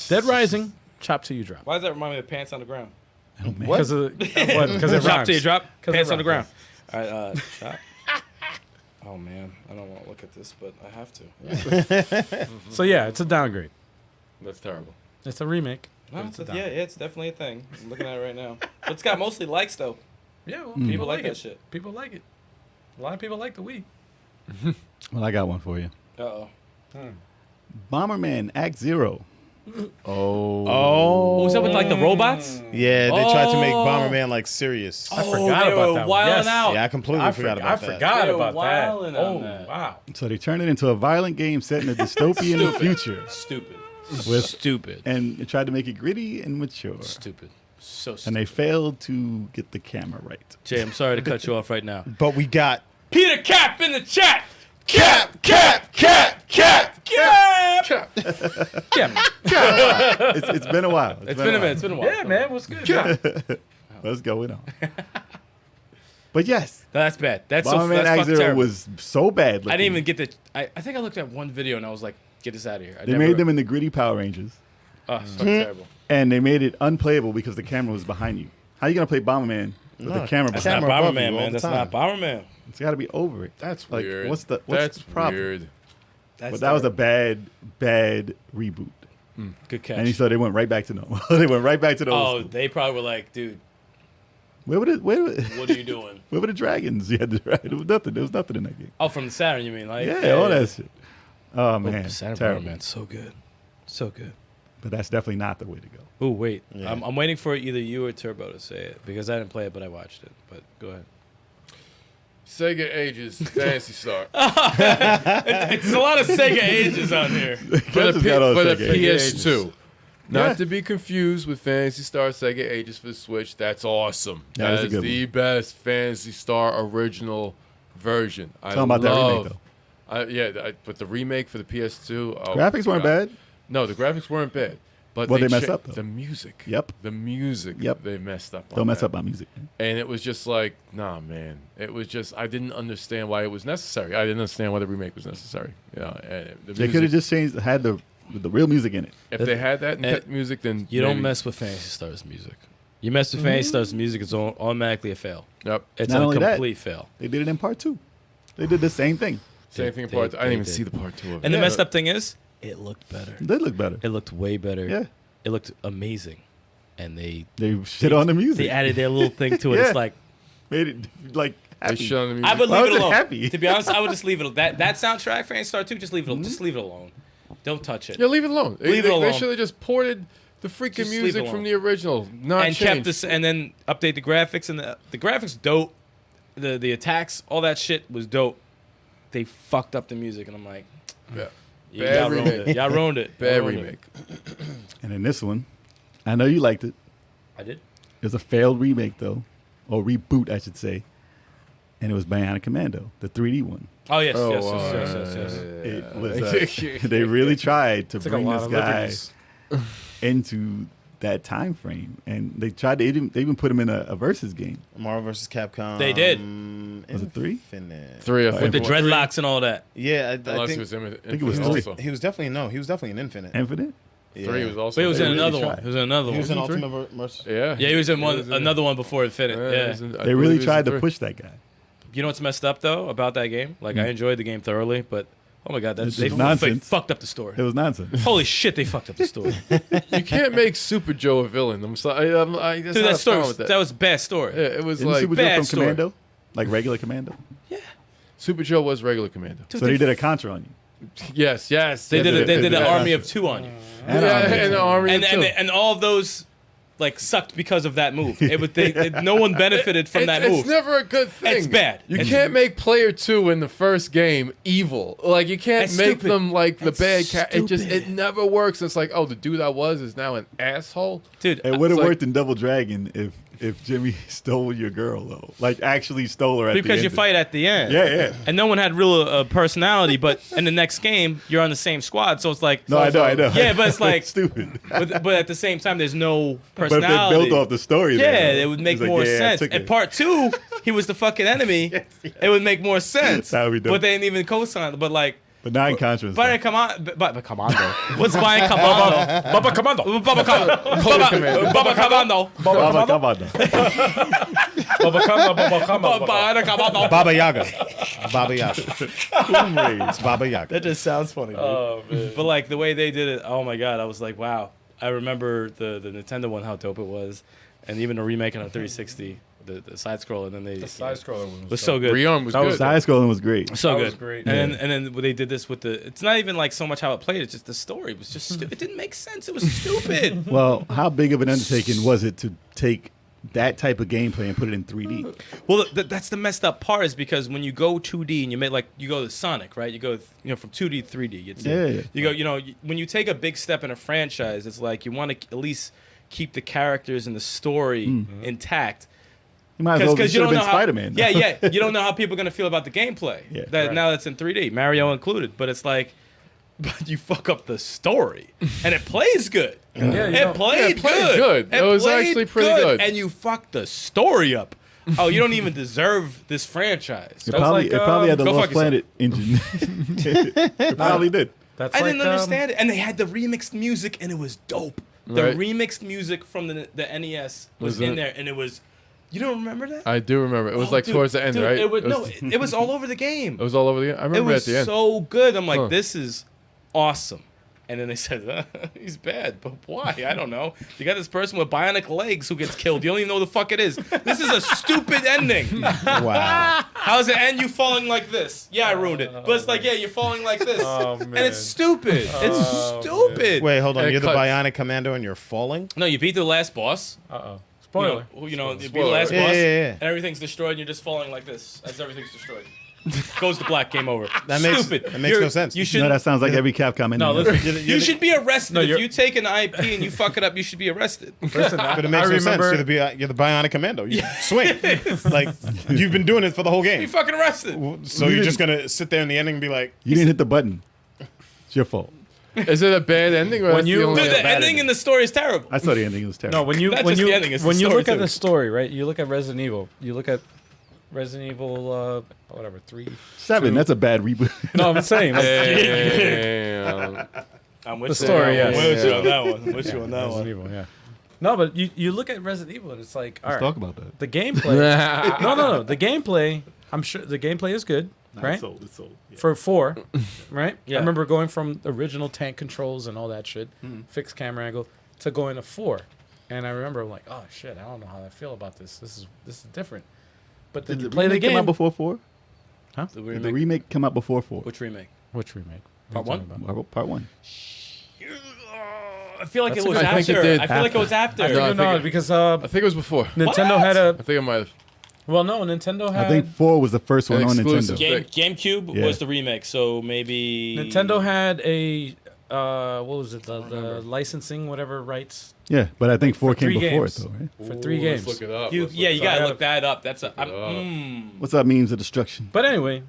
Dead Rising, chop till you drop. Why does that remind me of Pants on the Ground? Oh, man. Because of what? Because it Chop rhymes. till you drop, 'Cause it Pants on the ground. rhymes. All right, chop. Oh, man. I don't want to look at this, but I have to. So yeah, it's a downgrade. That's terrible. It's a remake. No, but yeah, it's definitely a thing. I'm looking at it right now. But it's got mostly likes, though. Yeah, well, People like that it. shit. People like it. A lot of people like the Wii. Well, I got one for you. Uh-oh. Bomberman Act Zero. Oh. Was that with, like, the robots? Yeah, they tried to make Oh. Bomberman like serious. I Oh, forgot they about were that one. wilding Yes. out. Yeah, I completely forgot about that. I forgot They were about that. wilding on Oh, that. wow. So they turned it into a violent game set in a dystopian future, Stupid. With- Stupid. and they tried to make it gritty and mature. Stupid. So stupid. And they failed to get the camera right. Jay, I'm sorry to cut you off right now. But we got Peter Cap in the chat. Cap. Yeah. It's been a while. It's been a minute. It's been a while. Yeah, man. What's good? man? What's going on? But yes, No, that's bad. That's Bomberman that's Act fucking Zero terrible. was so bad. I looking. didn't even get the. I think I looked at one video and I was like, "Get this out of here." They made them in the gritty Power Rangers, Oh, it's fucking terrible. and they made it unplayable because the camera was behind you. How you gonna play Bomberman with the camera That's behind? not Camera above Bomberman, you all man. the That's time. not Bomberman. It's got to be over it. That's Like, weird. what's the problem? weird. That's But that was a bad reboot. good catch. And so they went right back to normal. They went right back to the old Oh, school. they probably were like, "Dude, Where were what are you doing?" the dragons? You had to ride. There was nothing. There was nothing in that game. Oh, from the Saturn, you mean? Like, Yeah, all that shit. Oh man, Saturn terrible. Bomberman, so good, so good. But that's definitely not the way to go. Oh wait, Yeah. I'm waiting for either you or Turbo to say it because I didn't play it, but I watched it. But go ahead. Sega Ages Fantasy Star. It's a lot of Sega ages on here. for the, got all for the Sega Ages. PS2. Not Yeah. to be confused with Fantasy Star Sega Ages for the Switch. That's awesome. That is a is good the best Fantasy Star original version. Talking about that remake, though. But the remake for the PS2. Oh, Graphics weren't God. bad. No, the graphics weren't bad. But Well, they messed up, though. The music. Yep. The music. Yep. They messed up. Don't on mess that. up my music. And it was just like, nah, man. It was just, I didn't understand why it was necessary. I didn't understand why the remake was necessary. Yeah, and the They could have music- just had the real music in it. If they had that music, then You don't maybe- mess with Fantasy Star's music. You mess with Fantasy Star's music, it's automatically a fail. Yep. It's Not a only that, complete fail. They did it in part 2. They did the same thing. Same thing in They- part. I didn't they even did. see the part 2 of it. And the Yeah. messed up thing is, it looked better. They look better. It looked way better. Yeah. It looked amazing. And they Shit on the music. they added their little thing to it. Yeah. It's like Made it like They happy. shit on the music. I would Why leave was it it alone. happy? To be honest, I would just leave it. That soundtrack, Fantasy Star 2, just leave it. Just leave it alone. Don't touch it. Yeah, leave it alone. Leave it They alone. should have just ported the freaking Just leave it music alone. from the original. Not And changed. kept this, and then update the graphics, and the graphics dope. The attacks, all that shit was dope. They fucked up the music, and I'm like, Yeah. y'all ruined remake. it. Y'all ruined it. Bad Y'all ruined it. remake. And in this one, I know you liked it. I did. It was a failed remake though, or reboot, I should say. And it was Bionic Commando, the 3D one. Oh yes, Oh, yes. It was. They really tried to Took a bring lot this of guy liberties. into that time frame, and they tried. They even put him in a versus game. Marvel vs. Capcom. They did. Was it 3? Infinite. 3 or With the 4. dreadlocks and all that. Yeah, I Unless think it was think it was also. he was definitely in Infinite. Infinite. Yeah. 3 was also. But he was They in really another tried. one. He was in another He was in one. Ultimate Merc. Yeah. Yeah, he was in He another one before Infinite. he Yeah. was in- I They believe really he was tried in to 3. push that guy. You know what's messed up though about that game? Like I enjoyed the game thoroughly, but oh my god, It's they just nonsense. fucked up the story. It was nonsense. Holy shit, they fucked up the story. You can't make Super Joe a villain. I'm sorry. I just Dude, had that a story problem was, with that was a bad story. Yeah, it was Isn't like Super Joe bad from story. Commando, like regular Commando. Super Joe was regular Commando. Dude, So they did a Contra on you. Yes. They yes, did yes, they yes, did yes. an army of 2 on you, And Yeah, Army and the too. army and too. and all of those like sucked because of that move. It was no one benefited from that move. It's never a good thing. It's bad. You It's- can't make player 2 in the first game evil. Like you can't That's make stupid. them like the That's bad cat. It stupid. never works. It's like, oh, the dude I was is now an asshole. Dude, It would have like- worked in Double Dragon if if Jimmy stole your girl though, like actually stole her at Because the you end. fight at the end. Yeah. And no one had real personality, but in the next game, you're on the same squad. So it's like. No, I know. Yeah, but it's like. stupid. But at the same time, there's no But personality. if they built off the story, Yeah, then, it would make he's like, more yeah, I sense. took And it. part 2, he was the fucking enemy. It would make more sense. That would be dope. But they didn't even co-sign. But like. But Nine Contras. Bayern Commando. But Commando. What's Bayern Commando? Baba Commando. Baba Commando. Baba Commando. Baba Commando. Baba Commando. Bayern Commando. Baba Yaga. Baba Yaga. Tomb Raider. It's Baba Yaga. That just sounds funny, dude. Oh man. But like the way they did it, oh my god, I was like, wow. I remember the Nintendo one, how dope it was, and even the remake on a 360, the side scroller, and then they The side scroller one was so good. Rearm was That was good. Side scrolling was great. So That good. was great. And then when they did this with the, it's not even like so much how it played. It's just the story. It was just it didn't make sense. It was stupid. Well, how big of an undertaking was it to take that type of gameplay and put it in 3D? Well, that's the messed up part is because when you go 2D and you make like you go to Sonic, right? You go from 2D to 3D. It's, Yeah. You go when you take a big step in a franchise, it's like you want to at least keep the characters and the story intact. You might as well Because should you have don't been know how Spider-Man. yeah you don't know how people are gonna feel about the gameplay. Yeah. That now that's in 3D, Mario included. But it's like, but you fuck up the story and it plays good. Yeah, It played good. It was played actually pretty good. and you fucked the story up. Oh, you don't even deserve this franchise. It probably had the go Lost fuck yourself. Planet engine. it probably did. That's I like, didn't understand it, and they had the remixed music, and it was dope. The Right. remixed music from the NES was Was in it? there, and it was. You don't remember that? I do remember. It was Oh, like dude, towards the end, dude, right? It was, it was all over the game. It was all over the end. I It remember was at the end. so good. I'm like, Huh. this is awesome. And then they said, he's bad. But why? I don't know. You got this person with bionic legs who gets killed. You don't even know what the fuck it is. This is a stupid ending. Wow. How's it end? You falling like this? Yeah, I ruined it. But it's like, yeah, you're falling like this. Oh, And man. it's stupid. It's stupid. Wait, hold on. And it You're the cuts. Bionic Commando and you're falling? No, you beat the last boss. Uh-oh. Spoiler. You beat the Spoiler. last Yeah, boss, yeah, yeah. and everything's destroyed, and you're just falling like this as everything's destroyed. Goes to black, game over. That makes- Stupid. that makes no sense. You No, should. that sounds like every Capcom ending. No, ever. listen. You should be arrested. No, if you're- you take an IP and you fuck it up, you should be arrested. Listen, But it makes no sense. You're the Bionic Commando. You swing. Like, you've been doing it for the whole You game. fucking arrested. So you're just going to sit there in the ending and be like, You didn't hit the button. It's your fault. Is it a bad ending? Or When that's you- the only Dude, the bad ending ending. in the story is terrible. I saw the ending. It was terrible. No, when you Not when just you the ending, it's the when you story, look at too. the story, right? You look at Resident Evil. You look at Resident Evil, whatever 3. 7. That's a bad reboot. No, I'm saying like, Damn. I'm with The story, you. I'm yes. with you on that one. I'm with you on that Resident one. Evil, yeah. No, but you look at Resident Evil and it's like, all Let's right, talk about that. the gameplay. no, the gameplay. I'm sure the gameplay is good, right? It's sold. It's sold. Yeah. For 4, right? Yeah. I remember going from original tank controls and all that shit, fixed camera angle, to going to 4, and I remember like, oh shit, I don't know how I feel about this. This is different. But then Did you the play the remake come game. out before 4? The Did remake. the remake come out before 4? Which remake? Which remake? Part What are you one? talking about? Part 1. I feel like That's it a was good- I think it after. did I feel like it was after. I No, think I no, think it- because I think it was before. Nintendo What? had I a think it might have. well, no, Nintendo I had think 4 was the first one An on exclusive. Nintendo. GameCube Yeah. was the remake, so maybe Nintendo had a what was it, the licensing whatever rights Yeah, but I think 4 came 3 before games. it, though, right? for 3 Ooh, games. Let's look it up. You Let's yeah, look you it up. gotta look that up. That's a. Look it up. What's up, memes of destruction? But anyway,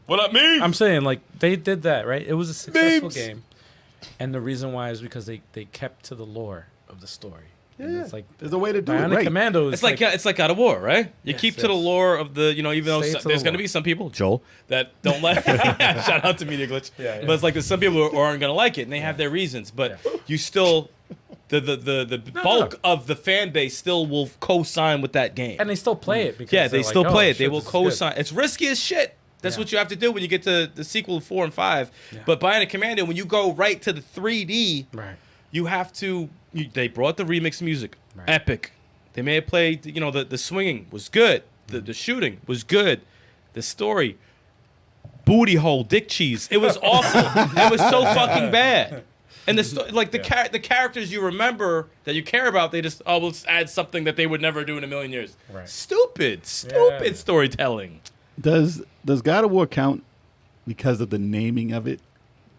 What up, me? I'm saying like they did that, right? It was a successful Memes. game, and the reason why is because they kept to the lore of the story. And Yeah. it's like There's a way to do Bionic it right. Commando. Is It's like God of War, right? You Yes, keep to the yes. lore of the, even though Stay to there's the going to lore. be some people, Joel, that don't like. Shout out to Media Glitch. Yeah, yeah. But it's like there's some people who aren't going to like it, and they have their reasons. But you still, the bulk of the fan base still will co-sign with that game. and they still play it because Yeah, they're they like, still oh, play it. They shit, will this is good. co-sign. It's risky as shit. That's Yeah. what you have to do when you get to the sequel of 4 and 5. Yeah. But Bionic Commando, when you go right to the 3D, Right. you have to. They brought the remix music, Right. epic. They may have played. The swinging was good. The shooting was good. The story, booty hole, dick cheese. It was awful. It was so fucking bad. And the characters you remember that you care about, they just let's add something that they would never do in a million years. Right. Stupid Yeah. storytelling. Does God of War count because of the naming of it?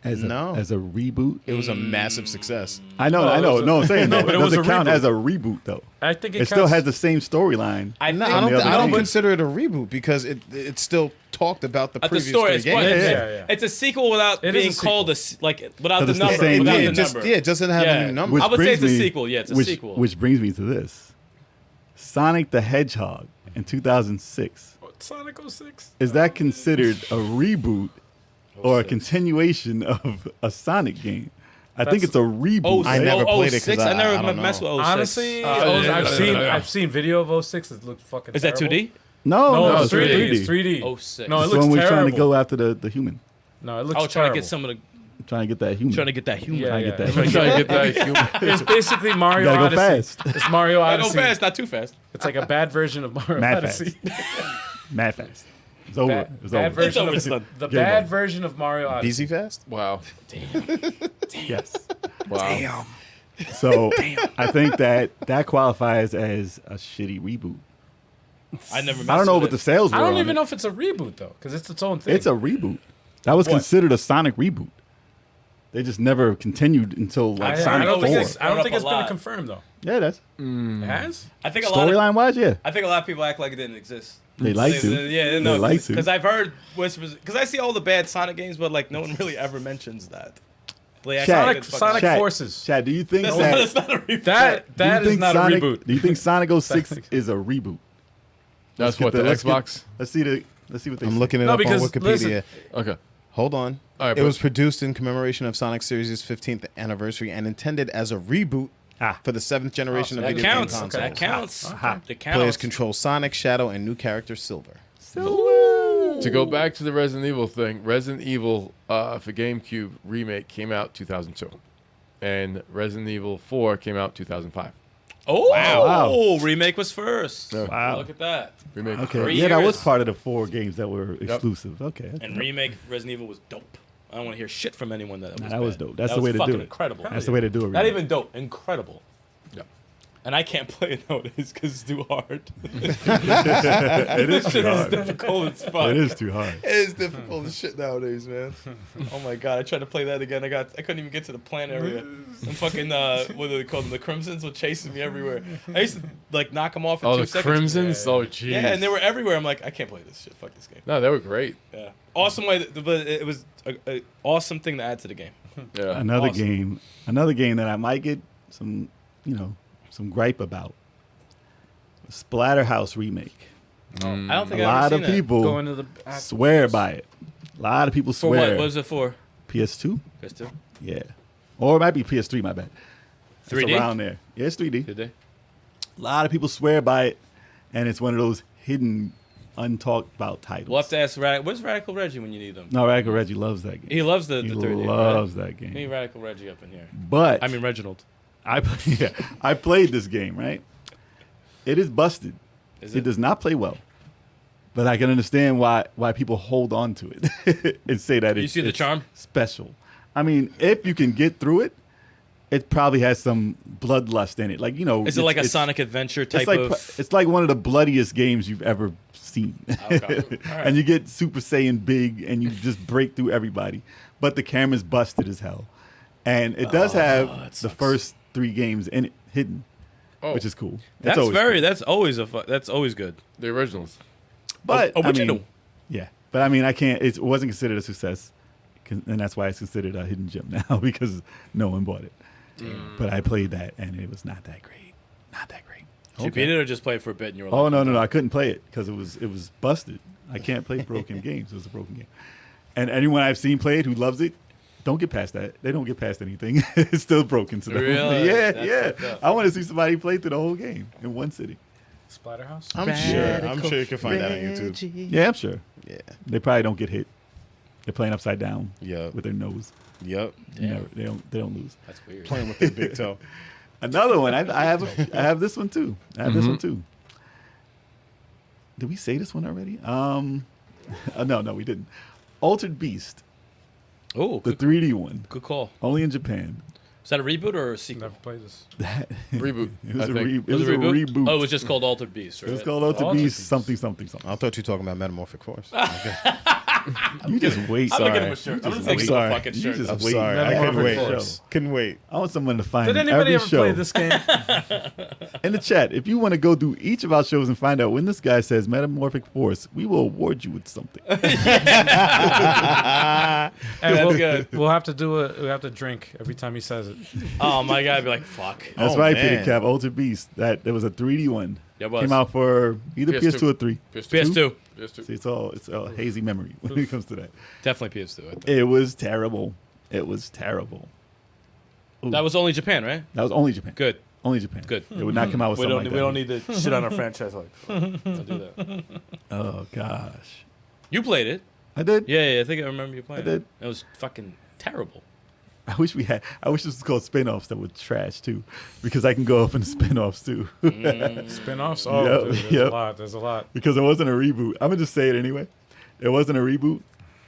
as No. a reboot? It was a massive success. I know. it No, I'm saying No, that. but it Does was it a count reboot. as a reboot though? I think It still has the same storyline. I on the don't other game. consider it a reboot because it still talked about the The previous story. three It's, games. what- it's, Yeah. it's a sequel without It is being a sequel. called without 'Cause the it's the number. same Without game. the just number. it doesn't have Yeah. a new number. Which I would say brings it's a me- sequel. Yeah, it's a sequel. Which brings me to this: Sonic the Hedgehog in 2006. Sonic 06. Is that considered a reboot or a 06. continuation of a Sonic game? I think That's- it's a reboot. Oh, I right? never played it 'cause 06? I I never don't know. messed with 06. Honestly, yeah, I've seen video of 06. It looked fucking. Is that terrible. 2D? No, No, it's it's 3D. 3D. It's 3D. 06. No, it It's looks when we're terrible. trying to go after the human. No, it looks I was trying to get some of the. Trying to get that human. Trying to get that human. Yeah, Trying to yeah. get that I'm human. trying to get that human. It's basically Mario You gotta go Odyssey. fast. It's Mario I go Odyssey. fast, not too fast. It's like a bad version of Mario Mad Odyssey. Mad fast. It's over. Bad, It's bad over. version It's of over. the Game bad over. version of Mario Odyssey. BZ Fast? Wow. Yes. Wow. So I think that qualifies as a shitty reboot. I never. I don't know messed what the with sales were. I don't on even it. know if it's a reboot though, because it's its own thing. It's a reboot. That was considered a Sonic reboot. They just never continued until like I Sonic don't think 4. it's, I don't think it's Up a been lot. confirmed though. Yeah, that's It has. I think a lot. storyline wise. Yeah, I think a lot of people act like it didn't exist. they like to. Yeah, They no, like to. because I've heard whispers. Because I see all the bad Sonic games, but like no one really ever mentions that. They act Chad, like it's fucking- Sonic Chad, Forces. Chad, do you think That's that? not a reboot. That do you is think not Sonic, a reboot. Do you think Sonic 06 is a reboot? That's Let's what get the let's get- Xbox. Let's see what they. I'm say. looking it No, up on because, Wikipedia. listen- Okay. Hold on. All right, It but- was produced in commemoration of Sonic Series' 15th anniversary and intended as a reboot for the 7th generation of That video game counts. consoles. That counts. Aha. That counts. Players control Sonic, Shadow, and new character Silver. To go back to the Resident Evil thing, Resident Evil for GameCube remake came out 2002, and Resident Evil 4 came out 2005. Oh, Wow. remake was first. Yeah. Wow. Look at that. Remake. Okay, 3 yeah, that was years. part of the 4 games that were exclusive. Okay, And remake Resident Evil was dope. I don't want to hear shit from anyone that was that was bad. dope. That's That the was way to do fucking it. Incredible. that's the way to do it. Not remake. even dope. Incredible. Yeah. And I can't play it nowadays because it's too hard. It is too It's hard. difficult as fuck. It is too hard. It is difficult as shit nowadays, man. Oh my god, I tried to play that again. I couldn't even get to the plant area. And fucking what do they call them? The Crimsons were chasing me everywhere. I used to like knock them off in Oh, 2 the seconds. Crimsons? Yeah, Oh, jeez. yeah, and they were everywhere. I'm like, I can't play this shit. Fuck this game. No, they were great. Yeah, awesome way, but it was a awesome thing to add to the game. Yeah. Another Awesome. game that I might get some, some gripe about. Splatterhouse remake. I don't A think lot I've of ever seen people Going to the swear by it. A lot of people that. For what? swear. What was it for? PS2? PS2. Yeah. Or it might be PS3, my bad. It's 3D? around there. Yeah, it's 3D. Did they? A lot of people swear by it, and it's one of those hidden, untalked about titles. We'll have to ask where's Radical Reggie when you need him? No, Radical Reggie loves that game. He loves the He 3D. loves that Right? game. Me Radical Reggie up in here. But I mean Reginald. I played this game, right? It is busted. Is It does not play well. But I can understand why people hold on to it and say that You it's, see the it's charm? special. I mean, if you can get through it, it probably has some bloodlust in it. Like, Is it like a Sonic Adventure type it's like one of the bloodiest games you've ever seen. Okay. All right. And you get Super Saiyan big and you just break through everybody. But the camera's busted as hell. And it does have that the sucks. first 3 games in it hidden, Oh, which is cool. That's always cool. that's always good. the originals. But I original. mean, yeah. But I mean, I can't. It wasn't considered a success, and that's why it's considered a hidden gem now because no one bought it. But I played that, and it was not that great. Not that great. Did you beat it or just play it for a bit and you were Oh like, no, I couldn't play it because it was busted. I can't play broken games. It was a broken game. And anyone I've seen play it who loves it, don't get past that. They don't get past anything. It's still broken to them. Really? Yeah, That's fucked up. I want to see somebody play through the whole game in one sitting. Splatterhouse. I'm sure you can find that on YouTube. Yeah, I'm sure. Yeah. They probably don't get hit. They're playing upside down Yup. with their nose. Yep. Never, they don't lose. That's weird. Playing with their big toe. Another one. I have this one too. I have this one too. Did we say this one already? No, we didn't. Altered Beast, Oh, the good, 3D one, good call. only in Japan. Is that a reboot or a sequel? Never played this. Reboot. It was, I a, think. it was a reboot. Oh, it was just called Altered Beast, right? It was called Altered Altered Beast Beast. something. I thought you were talking about Metamorphic Force. You just wait. I'm gonna get him Sorry. a shirt. You I'm just gonna take wait. some Sorry. fucking You shirt. just I'm wait. sorry. I couldn't Metamorphic wait. Force. Couldn't wait. I want someone to find Did anybody every ever show play this game? in the chat. If you want to go through each of our shows and find out when this guy says Metamorphic Force, we will award you with something. And That's we'll, good. we'll have to do we have to drink every time he says it. Oh my god, I'd be like, fuck. That's Oh, right, man. Peter Cap, Ultra Beast. That there was a 3D one. There was. Came out for either PS2. PS2 or 3. PS2. See, it's all hazy memory when it comes to that. Definitely PS2. I think. It was terrible. It was terrible. Ooh. That was only Japan, right? That was only Japan. Good. Only Japan. Good. It would not come out with We something don't, like we that. don't need to shit on our franchise like don't do that. Oh gosh, You played it. I did. Yeah, I think I remember you playing I did. it. It was fucking terrible. I wish this was called spin-offs that were trash too, because I can go off into spin-offs too. Spin-offs? Oh, Yep, dude, there's yep. a lot. There's a lot. Because it wasn't a reboot. I'm gonna just say it anyway. It wasn't a reboot,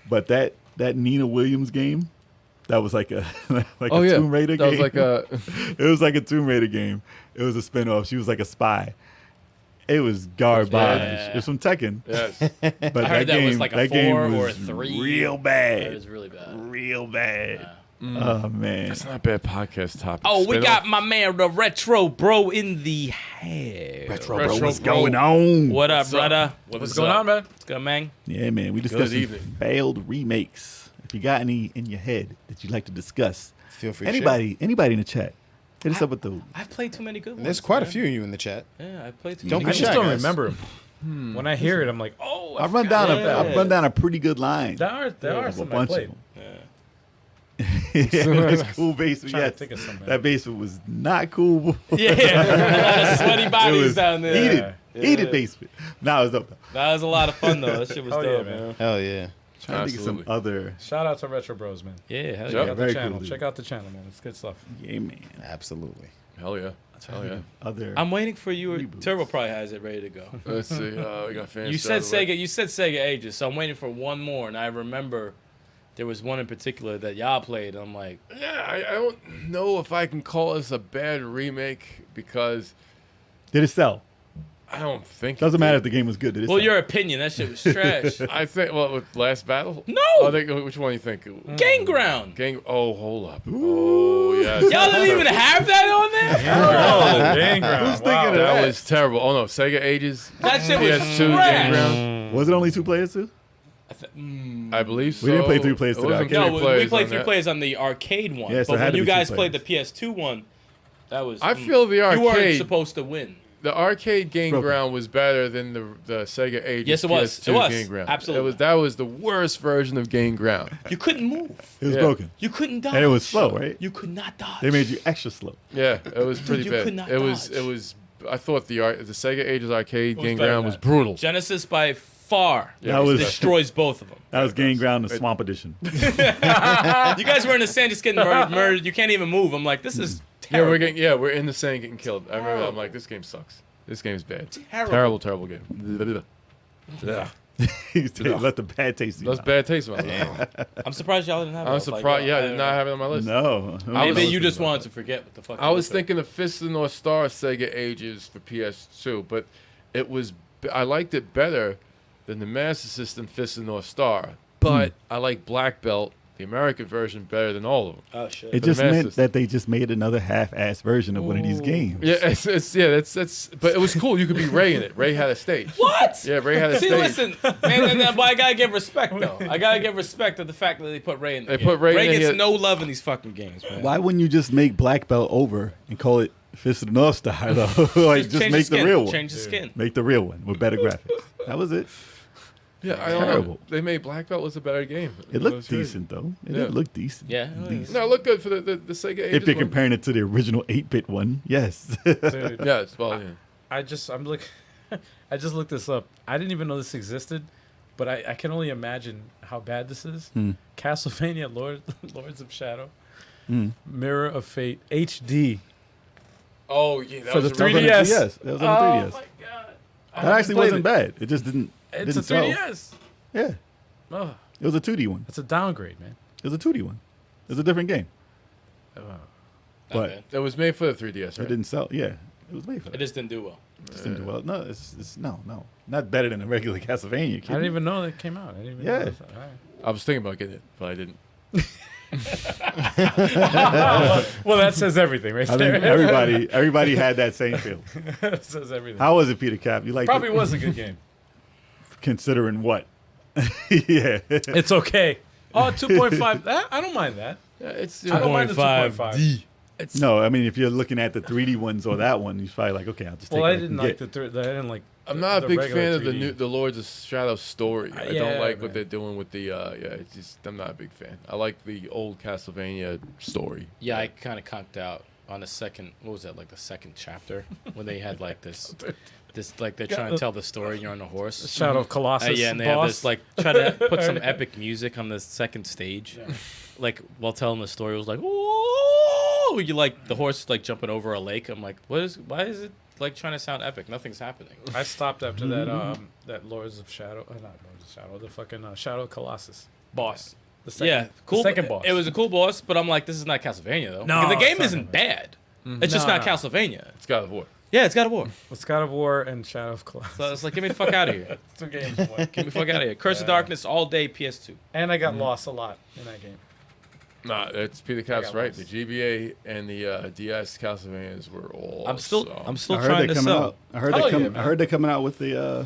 but that Nina Williams game, that was like a Oh yeah, Tomb Raider that game. was like a. It was like a Tomb Raider game. It was a spin-off. She was like a spy. It was garbage. Yeah. It was from Tekken. Yes. But I heard that game, was like a that game 4 or a was 3. Real bad. It was really bad. Real bad. Yeah. Oh man. That's not a bad podcast topic. Oh, we Spin-off. got my man, the Retro Bro, in the house. Retro Retro bro, what's bro. going on? What up, What's up? brother? What's going on, man? What's good, man? Yeah, man. We discussing evening. failed remakes. If you got any in your head that you'd like to discuss, Feel free. anybody in the chat, hit us up with those. I've played too many good ones. There's quite a man. few of you in the chat. Yeah, I played too Don't many. be I good just shy, don't guys. remember them. When I hear it, I'm like, oh, I've run down Yeah. I've run down a pretty good line. There are of a some I bunch of played. them. Yeah. Yeah, it's cool basement. Trying to Yes, think of some, man. that basement was not cool. Yeah, sweaty It bodies was down there. heated, Yeah. heated basement. Nah, it was dope. That was a lot of fun though. That shit was Oh, yeah, dope, man. man. Hell yeah. Trying to think of some Absolutely. other. Shout out to Retro Bros, man. Yeah, hell Yep. Check out the Very channel. cool, Check dude. out the channel, man. It's good stuff. Yeah, man. Absolutely. Hell yeah. Hell yeah. Other. I'm waiting for you. Reboots. Turbo probably has it ready to go. Let's see. We got fans. You said Sega. You said Sega Ages, so I'm waiting for one more. And I remember there was one in particular that y'all played. I'm like, Yeah, I don't know if I can call this a bad remake because Did it sell? I don't think. Doesn't it matter did. if the game was good. Did it well, sell? your opinion. That shit was trash. I think. Well, with Last Battle. No! I think, which one do you think? Gang Ground. Gang. Oh, hold up. Oh, yeah. Y'all didn't even have that on there. Oh, dang, Who's thinking of That that? was terrible. Oh no, Sega Ages. That shit was PS2 Game trash. Ground. Was it only 2 players too? I believe so. We didn't play 3 players It to the wasn't arcade. No, three we players played on 3 that. players on the arcade one. Yeah, so but it had when to you be two guys played the players. PS2 one, that was. I feel the you weren't arcade. supposed to win. The arcade Game Broken. Ground was better than the Sega Ages. Yes, it was. PS2 It was. Game Ground. Absolutely. That was the worst version of Game Ground. You couldn't move. It was Yeah. broken. You couldn't dodge. And it was slow, right? You could not dodge. They made you extra slow. Yeah, it was pretty you bad. could not It was. dodge. It was. I thought the Sega Ages arcade was Game better Ground than was that. brutal. Genesis by far Yeah, That was- destroys both of them. That was Game Ground, the Swamp Edition. You guys were in the sand just getting murdered. You can't even move. I'm like, this is Yeah, terrible. we're in the sand getting killed. I remember that. I'm like, this game sucks. This game's bad. Terrible game. Yeah. Let the bad taste in your That's mouth. bad taste in my mouth. I'm surprised y'all didn't have it. I I'm was like, surprised. Yeah, I don't did know. not have it on my list. No. Maybe you just wanted to forget what the fuck. I you was looked thinking of Fist of the North Star Sega Ages for PS2, but it was I liked it better than the Master System Fist of the North Star. But I like Black Belt, the American version, better than all of them. at. Oh shit. It the just Master meant System. that they just made another half-ass version of one of these games. Yeah, that's. But it was cool. You could be Ray in it. Ray had a stage. What? Yeah, Ray had a See, stage. listen, man, but I gotta give respect though. I gotta give respect to the fact that they put Ray in there. They put Ray in there, gets he- no love in these fucking games, man. Why wouldn't you just make Black Belt over and call it Fist of the North Star, though? Like, just change make the skin. real one. Change the skin. Make the real one with better graphics. That was it. Yeah, I don't know. Terrible. They made Black Belt was a better game. It was looked really- decent, though. It Yeah. did look decent. Yeah. Decent. No, it looked good for the Sega Ages. If you're one. comparing it to the original 8-bit one, yes. Dude, Yeah, it's well, yeah. I just looked this up. I didn't even know this existed, but I can only imagine how bad this is. Castlevania Lords of Shadow, Mirror of Fate HD Oh yeah, that for was the a really- 3DS. Yes, that was on the 3DS. my god! That actually wasn't bad. It just didn't. It's didn't a sell. 3DS. Yeah, Oh, it was a 2D one. that's a downgrade, man. It was a 2D one. It was a different game, but Okay. It was made for the 3DS, it right? didn't sell. Yeah, it was made for It that. just didn't do well. Just didn't do well. No, it's no, not better than a regular Castlevania. I didn't even know that came out. I didn't even Yeah. know that. All right. I was thinking about getting it, but I didn't. Well, that says everything, right I there. think everybody had that same feeling. That says everything. How was it, Peter Cap? You like Probably was a good game. considering what? Yeah. It's okay. Oh, 2.5. I don't mind that. Yeah, it's I don't mind the 2.5. it's No, I mean if you're looking at the 3D ones or that one, you're probably like, okay, I'll just take Well, what I didn't can like get. I didn't like. I'm not a the big regular fan of 3D. the Lords of Shadow story. I Yeah, don't like man. what they're doing with the it's just I'm not a big fan. I like the old Castlevania story. Yeah, I kind of conked out on the second. What was that? Like the second chapter when they had like this like they're trying to tell the story. You're on a horse. Shadow of Colossus. Yeah, and they boss. have this like try to put some epic music on the second stage, like while telling the story. It was like, whoa! You like the horse like jumping over a lake. I'm like, why is it like trying to sound epic? Nothing's happening. I stopped after that Lords of Shadow. Not Lords of Shadow. The fucking Shadow of Colossus boss. The second, Yeah, cool. The second boss. It was a cool boss, but I'm like, this is not Castlevania though. No, Because the it's game not isn't bad. It's just No, not no. Castlevania. It's God of War. Yeah, it's God of War. It's God of War and Shadow of Colossus. So it's like, get me the fuck out of here. 2 games. in one. Get me the fuck out of here. Curse of Darkness all day, PS2. And I got lost a lot in that game. Nah, it's Peter Cap's got right. lost. The GBA and the DS Castlevanias were all. I'm still I trying heard to they're coming sell. out. I heard Hell they yeah, I man. heard they're coming out with the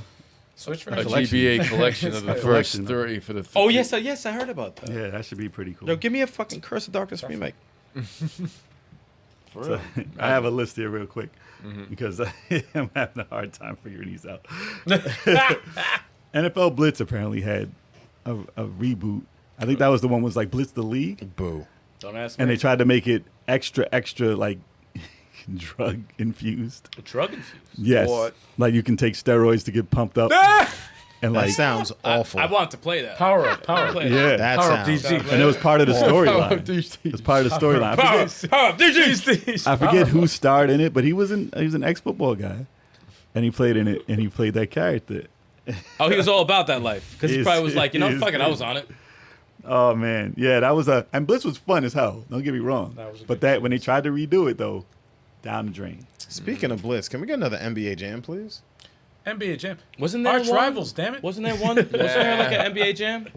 Switch a version. collection. GBA collection of the A first collection. 30 for the. Oh yes, I heard about that. yeah, that should be pretty cool. Yo, give me a fucking Curse of Darkness remake. For real. So, I have a list here real quick Mm-hmm. because I'm having a hard time figuring these out. NFL Blitz apparently had a reboot. I think that was the one was like Blitz the League, Boo. Don't ask me. and they tried to make it extra like drug infused. Drug infused. Yes, What? like you can take steroids to get pumped up, and That like sounds awful. I want to play that. Power up. Power up. Play yeah, that Power up sounds. DG. and it was part of the storyline. DG. It was part of the storyline. Power up, DG. I forget who starred in it, but he was an ex-football guy, and he played in it, and he played that character. Oh, he was all about that life because he He's- probably was like, you know, he's- fuck it, I was on it. Oh man, yeah, that was and Blitz was fun as hell. Don't get me wrong, That was a but good that when they tried to redo it though, down the drain. Speaking of Blitz, can we get another NBA Jam, please? NBA Jam. Wasn't there Arch one? rivals, damn it. Wasn't there one? Wasn't there like an NBA Jam?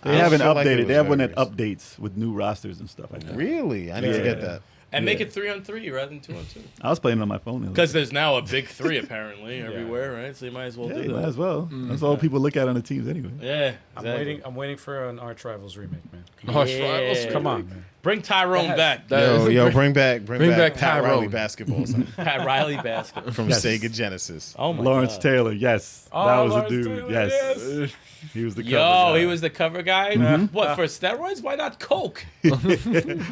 They haven't feel like it updated. was They have one very that updates with new rosters and stuff like that. Really? I need to Yeah. get that. And make Yeah. it 3-on-3 rather than 2-on-2. I was playing it on my phone. Because there's now a big 3 apparently everywhere, right? So you might as well yeah, do you might that. as well. That's all people look at on the teams anyway. Yeah, I'm waiting for an Arch Rivals remake, man. Arch Rivals? Come on, man. Bring Tyrone back. Yo, bring back bring back Pat Riley Tyrone. basketball son, Pat Riley basketball. from Yes. Sega Genesis. Oh my Lawrence God. Taylor, yes, Oh, that was Lawrence a dude. Taylor, Yes. He was the cover Yo, guy. he was the cover guy. What for steroids? Why not coke?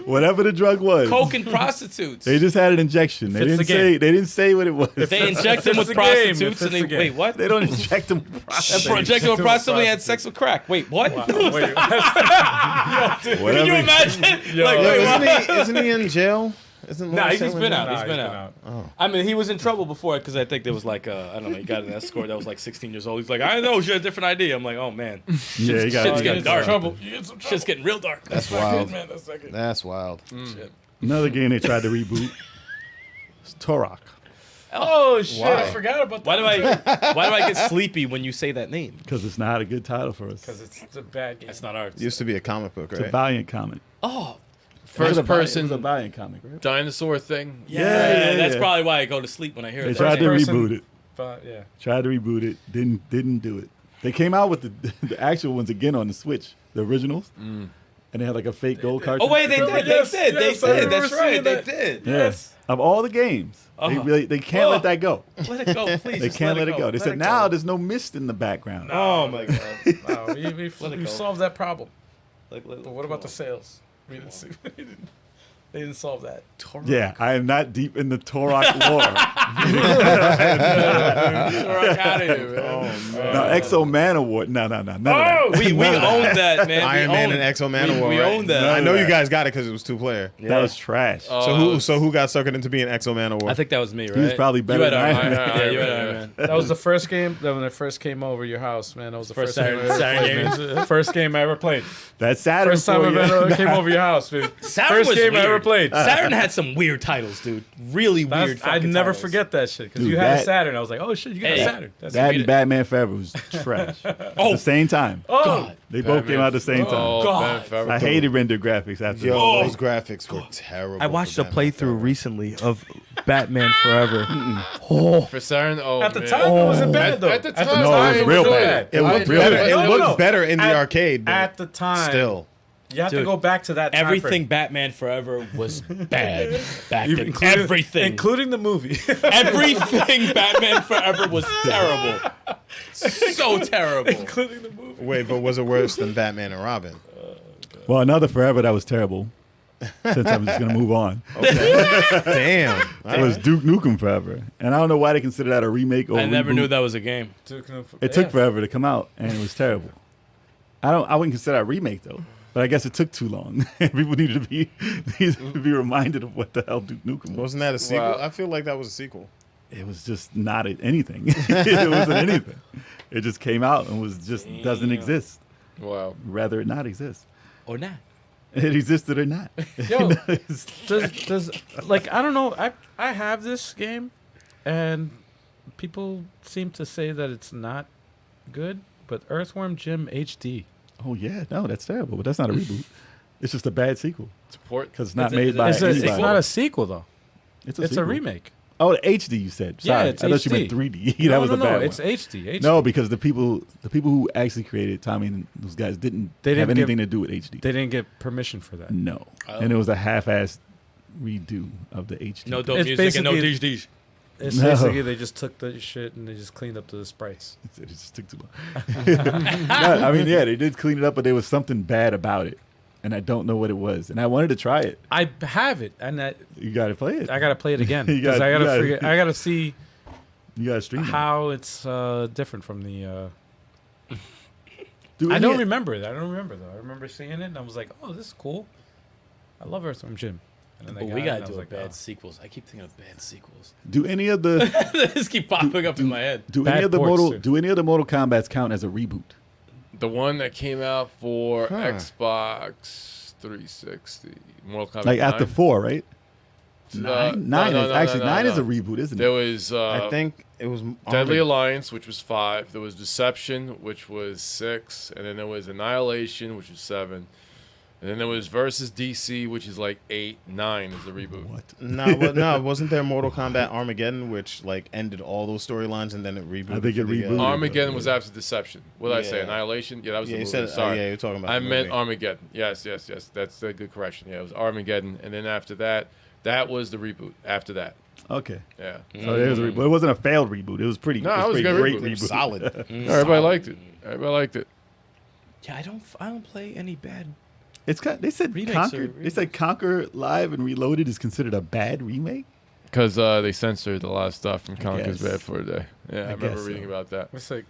Whatever the drug was. Coke and prostitutes. They just had an injection. They Fits the didn't say. game. They didn't say what it was. They inject them It's with the game. It prostitutes fits and they the game. wait. What? They don't inject them. Inject them with prostitutes and they had sex with crack. Wait, what? Wait, Can you imagine? Like, Yo, wait, what? isn't he in jail? Isn't Nah, Lawrence he's Taylor been in out. jail? He's been out. I mean, he was in trouble before because I think there was like, I don't know, he got an escort that was like 16 years old. He's like, I know, she had a different idea. I'm like, oh man, Yeah, he got. shit's he getting got dark. trouble. You get some trouble. Shit's getting real dark. That's wild. Man, that's not good. That's wild. Another game they tried to reboot. It's Turok. Oh shit! Why? I forgot about that. Why do I get sleepy when you say that name? Because it's not a good title for us. Because it's a bad game. That's not ours. It used to be a comic book, It's a right? Valiant comic. Oh, It was First a person Valiant comic, right? dinosaur thing. Yeah, That's yeah. probably why I go to sleep when I hear They it. tried to person. reboot it. But yeah. Tried to reboot it. Didn't do it. They came out with the actual ones again on the Switch, the originals, and they had like a fake gold card. Oh wait, they did. Yes, They did. They yes, I did. remember That's right. seeing They that. did. Yes. Of all the games, they can't Oh. let that go. Let it go, please. They Just can't let it go. They Let said it now go. there's no mist in the background. Oh my god. No, Let it we go. solved that problem. Like, But what about the sales? We didn't see. They didn't solve that. Yeah, I am not deep in the Turok lore. out of here, man. No, Exo Man Award. No. None of that. We owned that, man. Iron we Man owned, and Exo Man we, Award. We right? owned that. No. I know you that. guys got it because it was 2-player. That was trash. So who got suckered into being Exo Man Award? I think that was me, right? He was probably better You had than Iron Iron Man. Man. Yeah, you had Iron Man. That was the first game that when I first came over your house, man. That was the First first, game I Saturday ever played, game. man. First game I ever played. That's Saturn First time for I you. ever came over your house, man. Saturn First was game I ever played. Saturn had some weird titles, dude. Really weird. I fucking never titles. forget that shit because Dude, you had a that- Saturn. I was like, oh shit, you got Hey. a Saturn. That's That weird. and Batman Forever was trash. At Oh. the same time. Oh, God. They both came out at the same time. Oh, God. Batman Forever. I hated rendered graphics after Yo, that. those graphics were terrible. I watched for a Batman playthrough Forever. recently of Batman Forever. For Saturn, oh at the man. time it wasn't bad though. At the At time, No, it was real bad. It was real Better. bad. It No, no, looked no. better in the At- arcade, but At the time, still. you have to Dude, go back to that. time Everything frame. Batman Forever was bad back then. Including- Everything. including the movie. Everything Batman Forever was terrible. So terrible. including the movie. Wait, but was it worse than Batman and Robin? Well, another Forever that was terrible. Since I'm just gonna move on. Damn. It was Duke Nukem Forever, and I don't know why they consider that a remake or I never reboot. knew that was a game. It took forever to come out, and it was terrible. I wouldn't consider that a remake though, but I guess it took too long. People needed to be reminded of what the hell Duke Nukem was. Wasn't that a sequel? Wow. I feel like that was a sequel. It was just not anything. It wasn't anything. It just came out and was just doesn't exist. Wow. Rather it not exist. Or not. It existed or not. Yo, does like I don't know. I have this game, and people seem to say that it's not good. But Earthworm Jim HD. Oh yeah, no, that's terrible. But that's not a reboot. It's just a bad sequel Support. because it's not It's a- made by It's anybody. not a sequel though. It's It's a sequel. remake. Oh, HD. You said. Yeah, Sorry, it's I thought you HD. meant 3D. that No, was no, a no. bad It's one. HD. No, because the people who actually created Tommy and those guys didn't They didn't have anything give- to do with HD. They didn't get permission for that. No, Oh. and it was a half-assed redo of the HD. No dope It's music and no basically- DJs. It's No. basically they just took the shit and they just cleaned up the sprites. It just took too long. No, I mean, yeah, they did clean it up, but there was something bad about it, and I don't know what it was. And I wanted to try it. I have it, and You got to play it. I gotta play it again You because gotta- I you gotta gotta- figure. I gotta see You got to stream it. how it's different from the. Do I any- don't remember it. I don't remember though. I remember seeing it and I was like, "Oh, this is cool. I love Earthworm Jim." And then I But got we it, gotta and I do was a like, bad "Oh." sequels. I keep thinking of bad sequels. Do any of the They just keep popping up in my head. do Bad any of the ports, Mortal too. do any of the Mortal Kombats count as a reboot? The one that came out for Huh. Xbox 360. Mortal Kombat Like after 9. 4, right? No, Nine no, is no, actually no, nine no. is a reboot, isn't There it? was I think it was Deadly Armag- Alliance, which was 5. There was Deception, which was 6. And then there was Annihilation, which was 7. And then there was Versus DC, which is like 8. 9 is the reboot. What? No, wasn't there Mortal Kombat Armageddon, which like ended all those storylines and then it rebooted? I think it for the, rebooted. Armageddon was after Deception. What did I say? Yeah. Annihilation? Yeah, that was Yeah, the you movie. said. Sorry. Yeah, you're talking about. I the meant movie. Armageddon. Yes. That's a good correction. Yeah, it was Armageddon. And then after that, that was the reboot. After that. Okay. Yeah. So there was a reboot. It wasn't a failed reboot. It was pretty. No, it it was a pretty good great reboot. reboot. It was solid. Everybody liked it. Everybody liked it. Yeah, I don't play any bad. It's they said Remakes Conquer. are They said Conquer Live and Reloaded is considered a bad remake. Because they censored a lot of stuff from Conker's guess. Bad for a Day. Yeah, I remember guess reading so. about that. It's like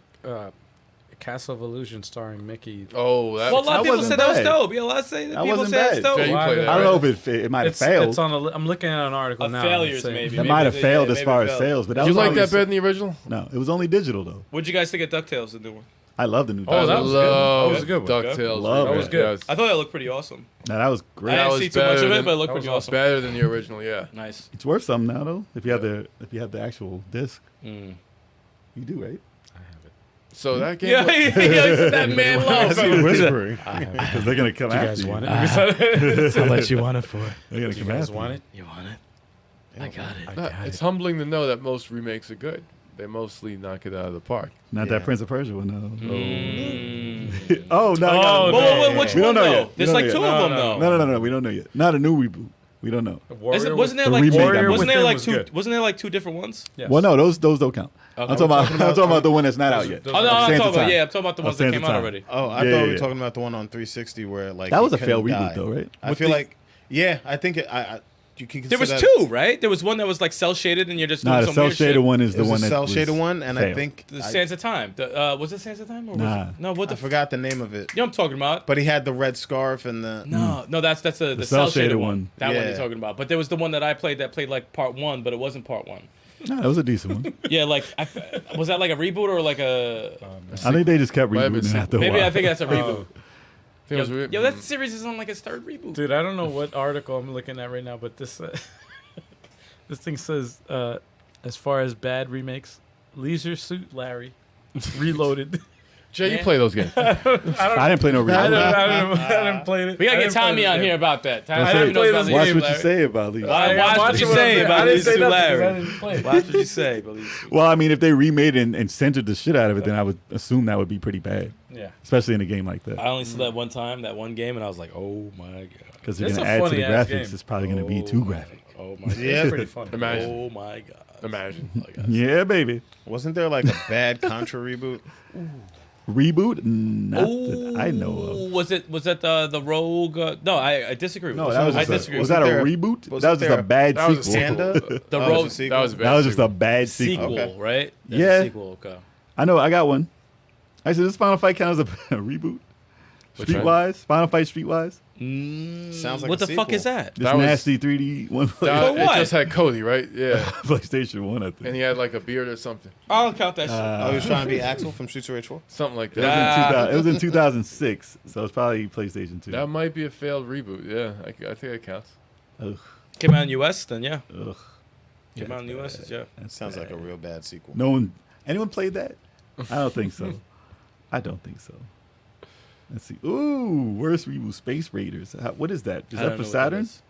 Castle of Illusion starring Mickey. Oh, that. Well, a lot of people wasn't said that was bad. dope. Yeah, a lot of say that That people wasn't say it's bad. dope. Jay, you Why played did- that, I don't right? know if it might have failed. It's on. I'm looking at an article Of now. failures, It's saying- maybe. That might have they- failed as maybe far as failed. sales, but that Did you was like only- that better than the original? No, it was only digital though. What'd you guys think of DuckTales, the new one? I love the new. Oh, that DuckTales. was good. That was a good one. DuckTales. Love remake, it. was good. yes. I thought that looked pretty awesome. No, that was great. I That didn't was see too much better of it, than- but it looked that pretty was awesome. Better than the original, yeah. Nice. It's worth something now though. If you have the actual disc, Mm. you do right. So that game. Yeah, that man loves. That's you whispering. Because they're gonna come Do you after guys you. want it? How much you want it for? They're gonna Do you come guys after want you. it? You want it? I got it. I No, got it's it. humbling to know that most remakes are good. They mostly knock it out of the park. Not Yeah. that Prince of Persia one though. Mm. Oh no! I Oh, gotta- no. Whoa, which We one don't know though? yet. We There's don't like know two yet. of them No, though. No. We don't know yet. Not a new reboot. We don't know. Warrior Wasn't there the like remake, Warrior wasn't Within like was two? good. Wasn't there like two different ones? Yes. Well, no, those don't count. Okay. I'm talking about the one that's not out yet. those- Oh no, Of I'm Sands talking of about Time. I'm talking about the Of ones that Sands came of out Time. already. Oh, I Yeah, thought yeah, we were yeah. talking about the one on 360 where like That you was a couldn't failed die. reboot though, right? I feel like, yeah, I think you can. There was consider that- two, right? There was one that was like cell shaded, and you're just Nah, doing the some cell weird shit. shaded one is It the was one a that cell was shaded one, and I failed. think The Sands of Time. Was it Sands of Time? Or Nah. was it? No, what I the? forgot the name of it. You know what I'm talking about? But he had the red scarf and the. No, that's the The cell shaded cell-shaded one. one. That one Yeah. you're talking about. But there was the one that I played that played like part one, but it wasn't part one. No, that was a decent one. Yeah, like was that like a reboot or like a? I think they just kept Might have been rebooting sequel. after a Maybe while. I think that's a reboot. think it was Yo, that series is on like its third reboot. Dude, I don't know what article I'm looking at right now, but this this thing says as far as bad remakes, Leisure Suit Larry, Reloaded. Jay, you play those games. I didn't play no I real. didn't play it. We gotta I get didn't play Tommy this on game. here about that. Don't I say- didn't know about Watch Watch Leisure what you Larry. say about these. Watch what watching you say I'm about I didn't say Leisure nothing 'cause I Larry. didn't play it. Watch what you say, believe. Well, I mean, if they remade it and centered the shit out of it, then I would assume that would be pretty bad, Yeah. especially in a game like I that. only saw that one time, that one game, and I was like, oh my god. Because you're It's going a to add to the funny-ass graphics, game. it's probably going to be Oh too my- graphic. Oh my god. Yeah. It's pretty funny. Imagine. Oh my god. Imagine. Yeah, baby. Wasn't there like a bad Contra reboot? Reboot? Not that I know of. Was that the Rogue? No, I disagree. No, that was I just disagree. was that a there- reboot? was That was there just a a- bad that was a sequel. Panda? The Oh, Rogue it was a sequel? That was a bad That was just sequel. a bad sequel. sequel, Okay. right? There's Yeah. a sequel. Okay. I know. I got one. I said, does Final Fight count as a reboot? Which one? Streetwise? Final Fight Streetwise? Sounds like what a the fuck sequel. is that? This That was- nasty 3D one. That- For what? It just had Cody, right? Yeah. PlayStation 1, I And think. he had like a beard or something. I'll count that shit. Oh, he was trying to be Axel from Streets of Rage 4? Something like It was, that. in 2000, it was in 2006, so it's probably PlayStation 2. That might be a failed reboot. Yeah, I think it counts. Ugh, Came out in US, then yeah. ugh. Came out in US, yeah. That's Sounds bad. like a real bad sequel. No one, anyone played that? I don't think so. I don't think so. Let's see. Ooh, worst reboot, Space Raiders. What is that? Is I that don't for know what Saturn? is.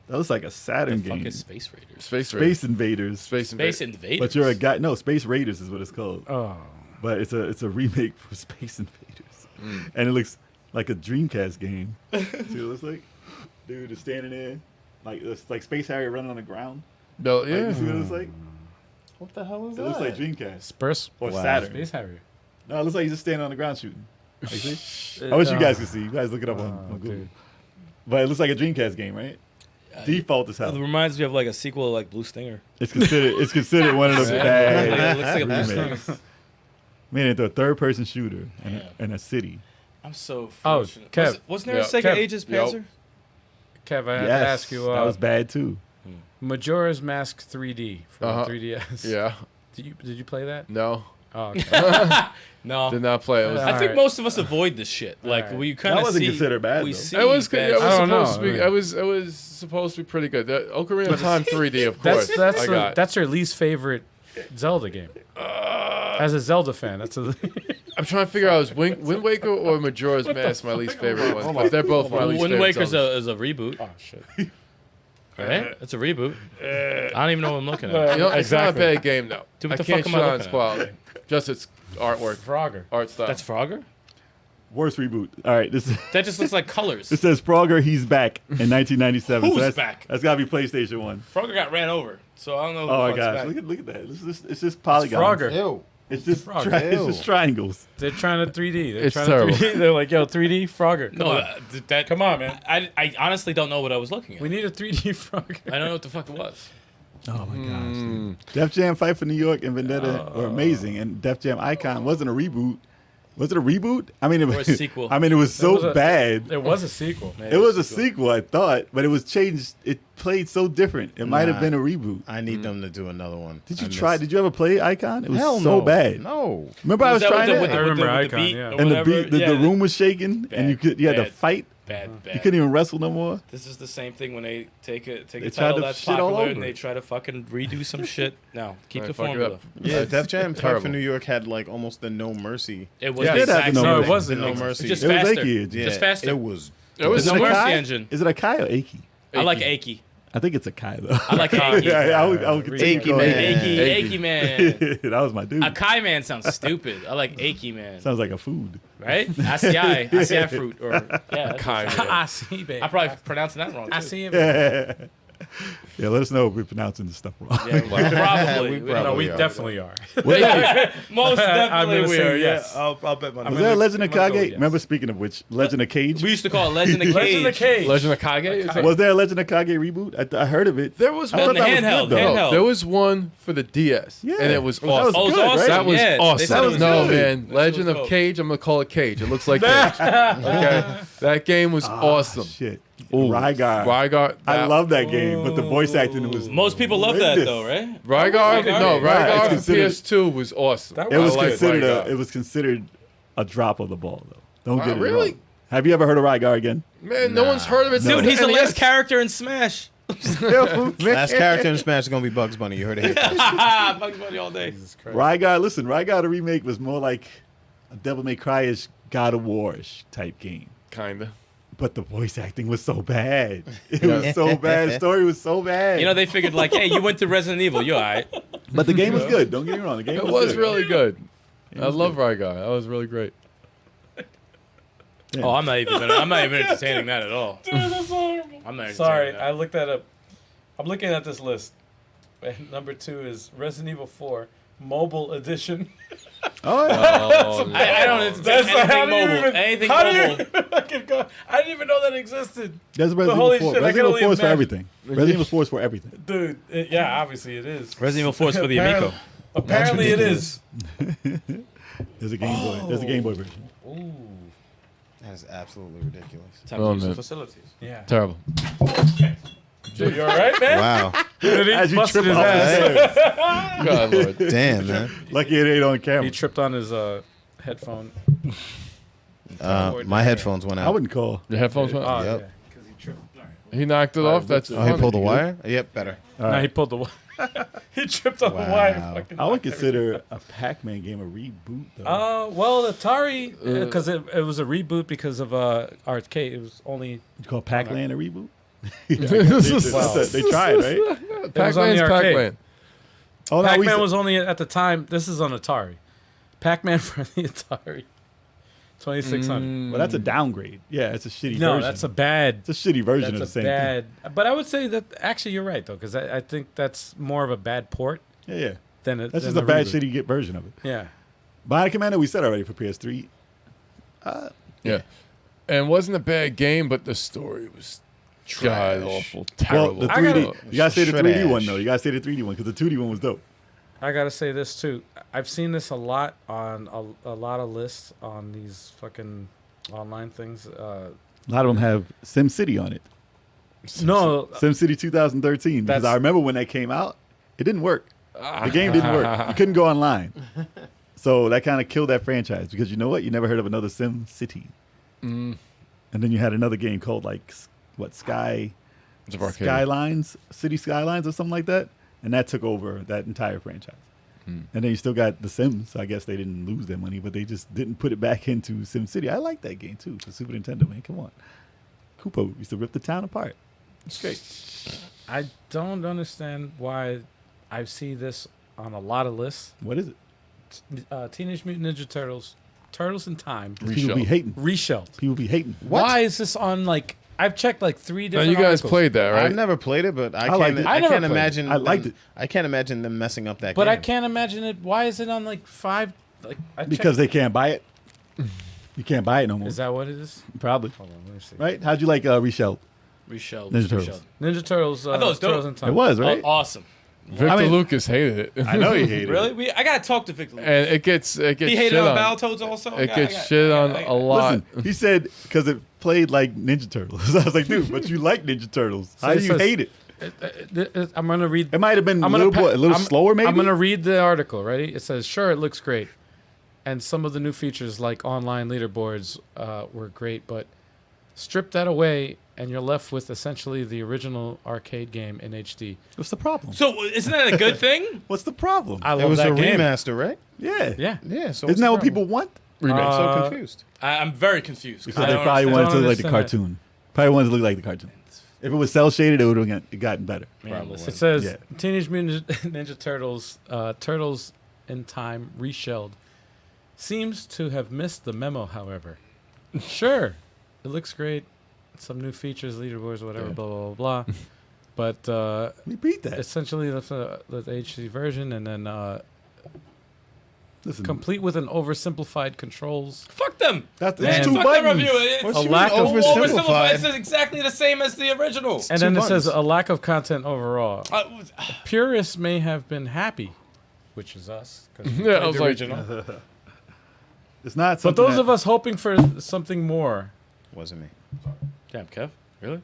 That looks like a Saturn The fuck game. is Space Raiders? Space Raiders. Space Invaders. Space Space Invaders. Invaders. But you're a guy. No, Space Raiders is what it's called. Oh. But it's a remake for Space Invaders, and it looks like a Dreamcast game. See what it looks like? Dude is standing there, like it's like Space Harrier running on the ground. No, Like, yeah. you see what it looks like? What the hell is It looks like Dreamcast Spurs. or Wow. Saturn. Space Harrier. No, it looks like he's just standing on the ground shooting. Like, see? I wish you guys could see. You guys look it up on Google. dude. But it looks like a Dreamcast game, right? Default is It hell. reminds me of like a sequel to like Blue Stinger. It's considered one of the It bad looks like a Blue Stinger. remakes. Man, it's a third-person shooter in a city. I'm so Oh, fortunate. Kev. Wasn't there a Yeah. Sega Kev. Ages Yep. Panzer? Kev, I have Yes, to ask you. that was bad too. Majora's Mask 3D for Uh-huh. 3DS. Yeah. Did you play that? No. Oh, okay. No. Did not play. It was. I think Alright. most of us avoid this shit. Like Alright. we kind That of wasn't see. considered bad, We though. see It was. bad It was I don't supposed know. to be. It was supposed to be pretty good. The Ocarina of Time 3D, of course. that's I got. that's your least favorite Zelda game. As a Zelda fan, that's a. I'm trying to figure out is Wind Waker or Majora's Mask my least favorite one. But they're both my least Wind favorite. Waker's Zeldas. is a reboot, Oh shit. right? It's a reboot. I don't even know what I'm looking You at. know, it's not a Exactly. bad game though. Dude, what I the fuck can't am I shit on looking its at? quality. Just its artwork, Frogger. art style. That's Frogger. Worst reboot. All right, this That just looks like colors. it says Frogger. He's back in 1997. Who's so that's, back? That's got to be PlayStation 1. Frogger got ran over, so I don't know. Who Oh the my fuck's gosh, back. look at that. It's just polygons. Frogger. Ew. It's just Frogger. it's Ew. just triangles. They're trying to 3D. They're It's trying terrible. To 3D. They're like, yo, 3D Frogger. Come No, on. that. Come on, man. I honestly don't know what I was looking at. We need a 3D Frogger. I don't know what the fuck it was. Oh my gosh. dude. Def Jam Fight for New York and Vendetta were amazing, and Def Jam Icon wasn't a reboot. Was it a reboot? I mean, it Or a was sequel. I mean, it was so was a- bad. There was a sequel. It was a sequel, I thought, but it was changed. It played so different. It might have Nah. been a reboot. I need them to do another one. Did you I try? miss- Did you ever play Icon? It was Hell so no. bad. No. Remember, I was that trying with it, the, I remember with the Icon, beat yeah. or and the whatever? beat, the Yeah. room was shaking, and you had to Bad. fight. Bad. You couldn't even wrestle no more. This is the same thing when they take a They tried title to that's shit all popular over and they it. try to fucking redo some shit. No, keep Right, the fuck it formula. up. Yeah, Def Jam Fight terrible. for New York had like almost the No Mercy. It was Yeah, the it did have exact the same No, thing. it wasn't. The No It's Mercy. just It was faster. achy. Yeah, Just faster. It was. It was Is it No a Mercy Kai? engine. Is it a Kai or Aki? I like Achy. I think it's a Kai though. I like Achy. yeah, I would continue Achy calling man. it Achy, Achy. Achy man. that was my dude. A Kai man sounds stupid. I like Achy man. Sounds like a food. Right? ACI fruit. Or, yeah, that's Kai. what- I see, baby. I'm probably pronouncing that wrong. I too. see him. Yeah, let us know if we're pronouncing this stuff wrong. Yeah, probably. We No, probably we are. definitely are. Was that, Most definitely gonna we say are. yes. Yeah, I'll bet my was that Legend of I'm gonna go Kage? yes. Remember, speaking of which, Legend of Cage? We used to call it Legend of Cage. Legend of Cage. Legend of Kage. Is that- Was there a Legend of Kage reboot? I heard of it. There was I one. thought that was handheld, good, though. handheld. There was one for the DS, Yeah. and it was That was awesome. Oh, it was good, awesome. right? That was Yeah, they awesome. said it was No, good. man. Legend was of dope. Cage. I'm gonna call it Cage. It looks like Cage. Okay, that game was awesome. Shit. Ooh, Rygar. Rygar. I love that game, but the voice acting was Most people love that horrendous. though, right? Rygar. No, Right, Rygar it's for considered- PS2 was awesome. That It was I like considered Rygar. it was considered a drop of the ball though. Don't get it really? wrong. Have you ever heard of Rygar again? Man, no one's heard of it. No. Dude, he's the NES. last character in Smash. Last character in Smash is gonna be Bugs Bunny. You heard it here. first. Bugs Bunny all day. Jesus Christ. Rygar the remake was more like a Devil May Cry-ish, God of War-ish type game. Kinda. But the voice acting was so bad. It was so bad. The story was so bad. You know, they figured like, hey, you went to Resident Evil, you all right? but the game was good. Don't get me wrong. The game It was was good. really good. It I was love good. Rygar. That was really great. Yeah. Oh, I'm not even entertaining that at all. Dude, that's horrible. I'm not entertaining Sorry, that. I looked that up. I'm looking at this list. And number 2 is Resident Evil 4 Mobile Edition. Oh, yeah. Oh, I don't entertain That's anything how do you mobile. even- Anything how do you mobile. even fucking go? I didn't even know that existed. That's Resident holy Evil 4. shit, I can Resident Evil only 4 is for imagine. everything. Resident Evil 4 is for everything. Dude, yeah, obviously it is. Resident Evil 4 is for the Amico. Apparently it is. There's a Game Boy. There's a Game Boy version. Ooh. That is absolutely ridiculous. Time Oh, to use the man. facilities. Yeah. terrible. You all right, man? Wow. Dude, he As you busted trip his off ass. the God, Lord. Damn, man. Lucky it ain't on He camera. tripped on his headphone. My headphones went I out. wouldn't call. Your headphones went? Oh, Yep. yeah. Because he tripped. All right. He knocked it off. That's Oh, he funny. pulled the wire? Yep, better. All No, right. he pulled the wire. He tripped on the Wow. wire. Fucking I would knocked consider a Pac-Man game a reboot, though. Well, Atari, because it was a reboot because of arcade. It was only you call Pac-Man a reboot? Wow. They tried, right? was on the Pac-Man's arcade. Pac-Man. Oh, no, Pac-Man was only at the time. This is on Atari. Pac-Man for the Atari 2600. Well, that's a downgrade. Yeah, it's a shitty No, version. that's a bad. It's a shitty version That's of a the same bad. But I would say that actually you're right though, because I think that's more of a bad port thing. Yeah, yeah. than a. That's than just a bad, reboot. shitty version of it. Yeah. Bionic Commando, we said already for PS3. Yeah. And it wasn't a bad game, but the story was god awful. Well, Terrible. the I 3D. gotta- You gotta say the Shred 3D ash. one though. You gotta say the 3D one because the 2D one was dope. I gotta say this too. I've seen this a lot on a lot of lists on these fucking online things. A lot of them have SimCity on it. No, SimCity 2013. Because That's- I remember when that came out, it didn't work. The game didn't work. You couldn't go online. So that kind of killed that franchise because you know what? You never heard of another SimCity. Mm. And then you had another game called Skylines, City Skylines or something like that. And that took over that entire franchise. And then you still got The Sims. So I guess they didn't lose their money, but they just didn't put it back into SimCity. I like that game too for Super Nintendo, man. Come on. Koopa used to rip the town apart. It's great. I don't understand why I see this on a lot of lists. What is it? Teenage Mutant Ninja Turtles, Turtles in Time, People be Reshelled. hating. reshelled. People be hating. Why is this on like? I've checked like 3 Now, different. you guys articles. played that, right? I've never played it, but I liked it. I I never can't played it. imagine. I liked them- it. I can't imagine them messing up that But game. I can't imagine it. Why is it on like 5? Like I Because they can't buy it. You can't buy it no more. is that what it is? Probably. Hold on, let me see. Right? How'd you like Reshelled? Reshelled. Ninja Turtles. Ninja Turtles. I thought it was dope. Turtles in Time. It was, right? Awesome. Victor I mean- Lucas hated it. I know you hated Really? I gotta talk to Victor. And it gets He hated shit on on. Battletoads also. It gets shit on a it. lot. Listen, he said because it played like Ninja Turtles. I was like, dude, but you like Ninja Turtles. How So do it you says- hate it? I'm gonna read. It might have been a I'm gonna little, I'm- slower, maybe. I'm gonna read the article. Ready? It says, "Sure, it looks great, and some of the new features like online leaderboards were great, but strip that away, and you're left with essentially the original arcade game in HD." What's the problem? So isn't that a good thing? What's the problem? I It love was that a game. remaster, right? Yeah. Yeah, Yeah. So Isn't that what people want? Remake. I'm so Uh, confused. I'm very confused. 'cause Because I they don't probably understand. wanted to look like the understand cartoon. Probably wanted to look like the cartoon. If it was cell shaded, it would have gotten better. Probably. it says Yeah. Teenage Mutant Ninja Turtles, Turtles in Time reshelled. Seems to have missed the memo, however. Sure, it looks great. Some new features, leaderboards, whatever, Yeah. blah blah blah. blah. But We beat that. essentially that's the HD version, and then Listen, complete with an oversimplified controls. Fuck them. that's Man, it's two Fuck that buttons. review. It's What's a you lack mean of- oversimplified. It's oversimplified? exactly the same as the original. And two then it says buttons. a lack of content overall. Uh, Purists may have been happy, which is us. 'cause we Yeah, I played was the like- original. It's not But something. those that- of us hoping for something more Wasn't me. Damn, Kev. Really?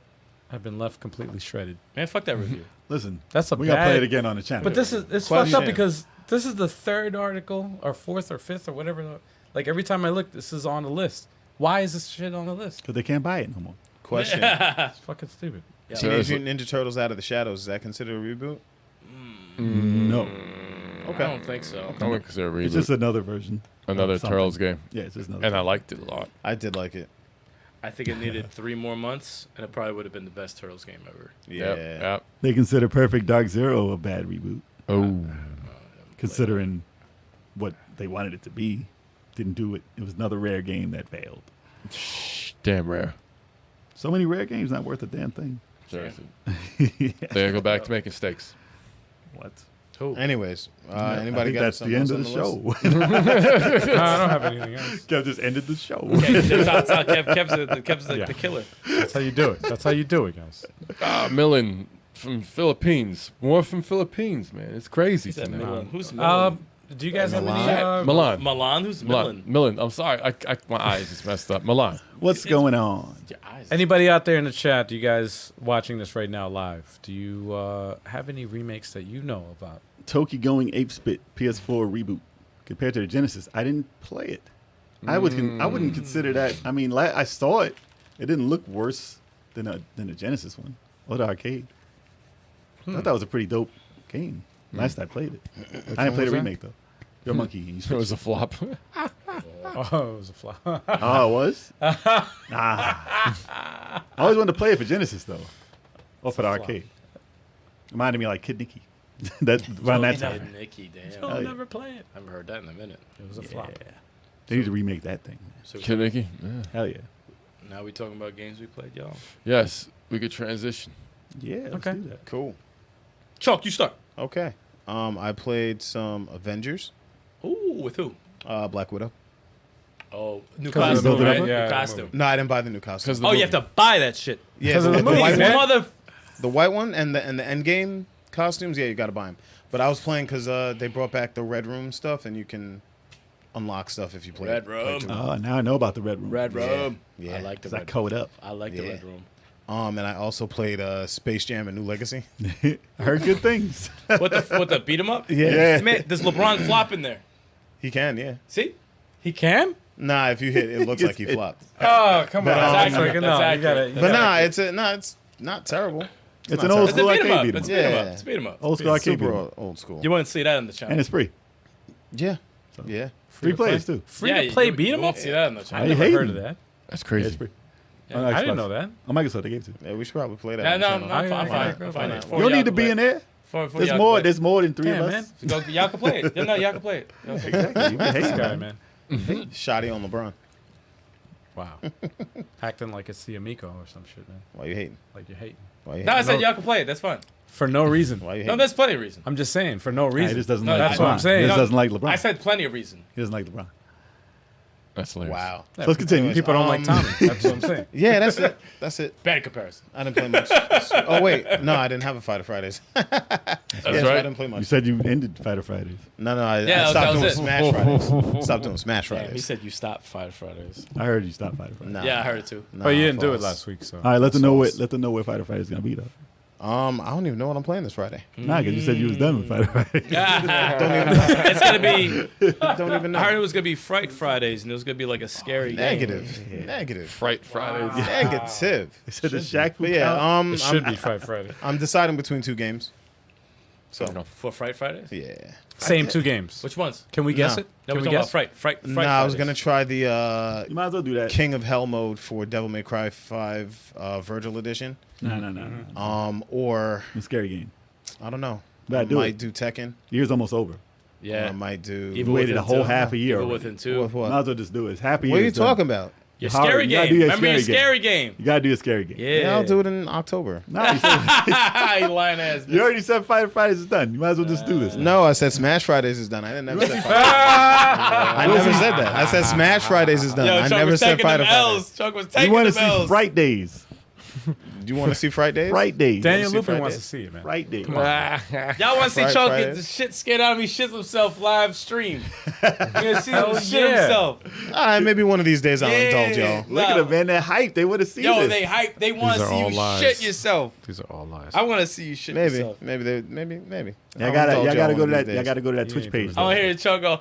have been left completely shredded. Man, fuck that review. Listen, That's a we're gonna play it bad. again on the channel. But this is it's fucked up Question. because this is the 3rd article or 4th or 5th or whatever. Like every time I look, this is on the list. Why is this shit on the list? Because they can't buy it no more. Question: It's fucking stupid. Teenage Mutant Ninja Turtles Out of the Shadows, is that considered a reboot? No. Okay. I don't think so. I wouldn't consider a It's reboot. just another version. Another of something. Turtles game. Yeah, it's just another. And I liked it a lot. I did like it. I think it needed 3 more months, and it probably would have been the best Turtles game ever. Yeah. Yep. They consider Perfect Dark Zero a bad reboot, Oh. considering what they wanted it to be. Didn't do it. It was another rare game that failed. Damn rare. So many rare games not worth a damn thing. Seriously. They go back to making steaks. What? Who? Anyways, I anybody think got that's something the end else of the on list? show. No, I don't have anything else. Kev just ended the show. Kev's the Yeah. killer. That's how you do it. That's how you do it, guys. Millen from Philippines. More from Philippines, man. It's crazy. Who's that tonight. Milan? Who's Milan? Do you guys have any? Milan? Milan. Milan? Who's Milan? Millen. I'm sorry. My eyes just messed up. Milan. What's going on? Your eyes. Anybody out there in the chat? Do you guys watching this right now live? Do you have any remakes that you know about? Toki Going Ape Spit PS4 reboot compared to the Genesis. I didn't play it. I wouldn't consider that. I mean, I saw it. It didn't look worse than the Genesis one or the arcade. I thought it was a pretty dope game. Last I played it. I didn't play the remake though. You're a monkey. And you It was a flop. Oh, it was a flop. Oh, it was? I always wanted to play it for Genesis, though. Or for the arcade. Reminded me of like Kid Nicky. That around that time. Nikki, damn. I'll yeah. never play it. I haven't heard that in a minute. It was a flop. They need to remake that thing. So Kid Nicky? Yeah. Hell yeah. now we talking about games we played, y'all. Yes, we could transition. Yeah, let's Okay. do that. Cool. Chuck, you start. Okay. I played some Avengers, Ooh, with who? Black Widow. Oh, new 'Cause costume, of the right? movie? Yeah, New costume. No, I didn't buy the new costume. 'Cause the Oh, you have to buy that shit. Yeah, 'Cause of the the movies, white man. one, Mother. the white one, and the Endgame costumes. Yeah, you got to buy them. But I was playing because they brought back the Red Room stuff, and you can unlock stuff if you play. Red play Room. too. Oh, now I know about the Red Room. Red Room. Yeah. I like the Because I Red Room. code up. I like the Yeah. Red Room. And I also played Space Jam: A New Legacy. I heard good things. What the beat 'em up? Yeah. Man, does LeBron flop in there? He can, yeah. See? He can? Nah, if you hit, it looks like he It- flopped. Oh, come on. That's That's accurate. like, no, That's you accurate. gotta. But nah, it's not terrible. It's not an old It's a school beat 'em arcade up. beat 'em It's up. a beat 'em Yeah. up. It's a beat 'em up. Old school arcade beat 'em Super up. old school. You want to see that in the channel? And it's free. Yeah, So- yeah. Free players, too. Free yeah, to play you beat 'em won't up? see that in the I channel. you never heard hating? of that. That's Yeah, crazy. it's free. Yeah. On I Xbox. didn't know that. On Microsoft, they gave it to you. Yeah, we should probably play that. No, on the no, channel. no, I'm I- fine. I- I'm fine. I- For You don't y'all need to can be play. in there. For There's y'all more. can There's more than three Damn, of man. us. play. Y'all can play it. No, y'all can play it. Y'all can play it. You can hate This it, guy, man. man. Shoddy on LeBron. Wow. Acting like it's the Amico or some shit, man. Why you hating? Like you're hating. Why you No, I hating? said y'all can play it. That's fine. For no reason. Why you No, hating? there's plenty of reason. I'm just saying, for no Nah, he reason. just doesn't No, like that's LeBron. what I'm saying. He just No, doesn't like LeBron. I said plenty of reason. He doesn't like LeBron. That's hilarious. Wow. So let's continue. People don't like Tommy. That's what I'm saying. Yeah, that's it. That's it. Bad comparison. I didn't play much. Oh wait, no, I didn't have a Fighter Fridays. That's I right. didn't play You much. said you ended Fighter Fridays. No, I Yeah, stopped that doing was it. Smash Fridays. Stopped doing Smash Damn, he Fridays. said you stopped Fighter Fridays. I heard you stopped Fighter Fridays. Nah, Yeah, I heard it too. nah, But you didn't do it false. last week, so. All right, let them know false. where Fighter Fridays is gonna be though. I don't even know what I'm playing this Friday. Nah, because you said you was done with Fighter Fridays. It's gonna be. Don't even I heard it know. was gonna be Fright Fridays, and it was gonna be like a scary game. Negative. Negative. Fright Fridays. Negative. They said the Shaq But food yeah, count? It should be Fight Friday. I'm deciding between two games. So For Fright Fridays. yeah. Same two games. Which ones? Can we guess No. it? No, Can we're we talking about guess? Fright. Fright. Nah, I was gonna Fridays. try the You might as well do that. King of Hell mode for Devil May Cry 5 Virgil Edition. No. Or It's a scary game. I don't know. Gotta I do might it. do Tekken. Year's almost over. Yeah. I might do. You waited a whole half a year. Evil already. Within 2. With what? Might as well just do it. It's half a year. What are you is done. talking about? Your Hard. scary You gotta game. do your Remember your scary scary game. You gotta do a scary game. Yeah. Yeah, I'll do it in October. Nah, you, said, You lying ass. you already said Fighter Fridays is done. You might as well just do this. No, I said Smash Fridays is done. I didn't never say I never said that. I said Smash Fridays is done. Yo, I Chuck never was said taking Fighter them Fridays. L's. Chuck was You taking want to them see L's. Fright Days? Do you want to see Fridays? Fright Days. Daniel see Lupin Friday? wants to see it, man. Fright Days. Y'all want to see Fright Chuck get Fridays? the shit scared out of me, shit himself live stream. You gonna see him Hell shit yeah. himself. All right, maybe one of these days I'll indulge y'all. Look at them, man. They're hyped. They want to see Yo, this. they hype. They want These to are see all you lies. shit yourself. These are all lies. I want to see you shit Maybe, yourself. maybe. Y'all gotta go to that. Y'all gotta go to that Twitch page. I want to hear Chuck go,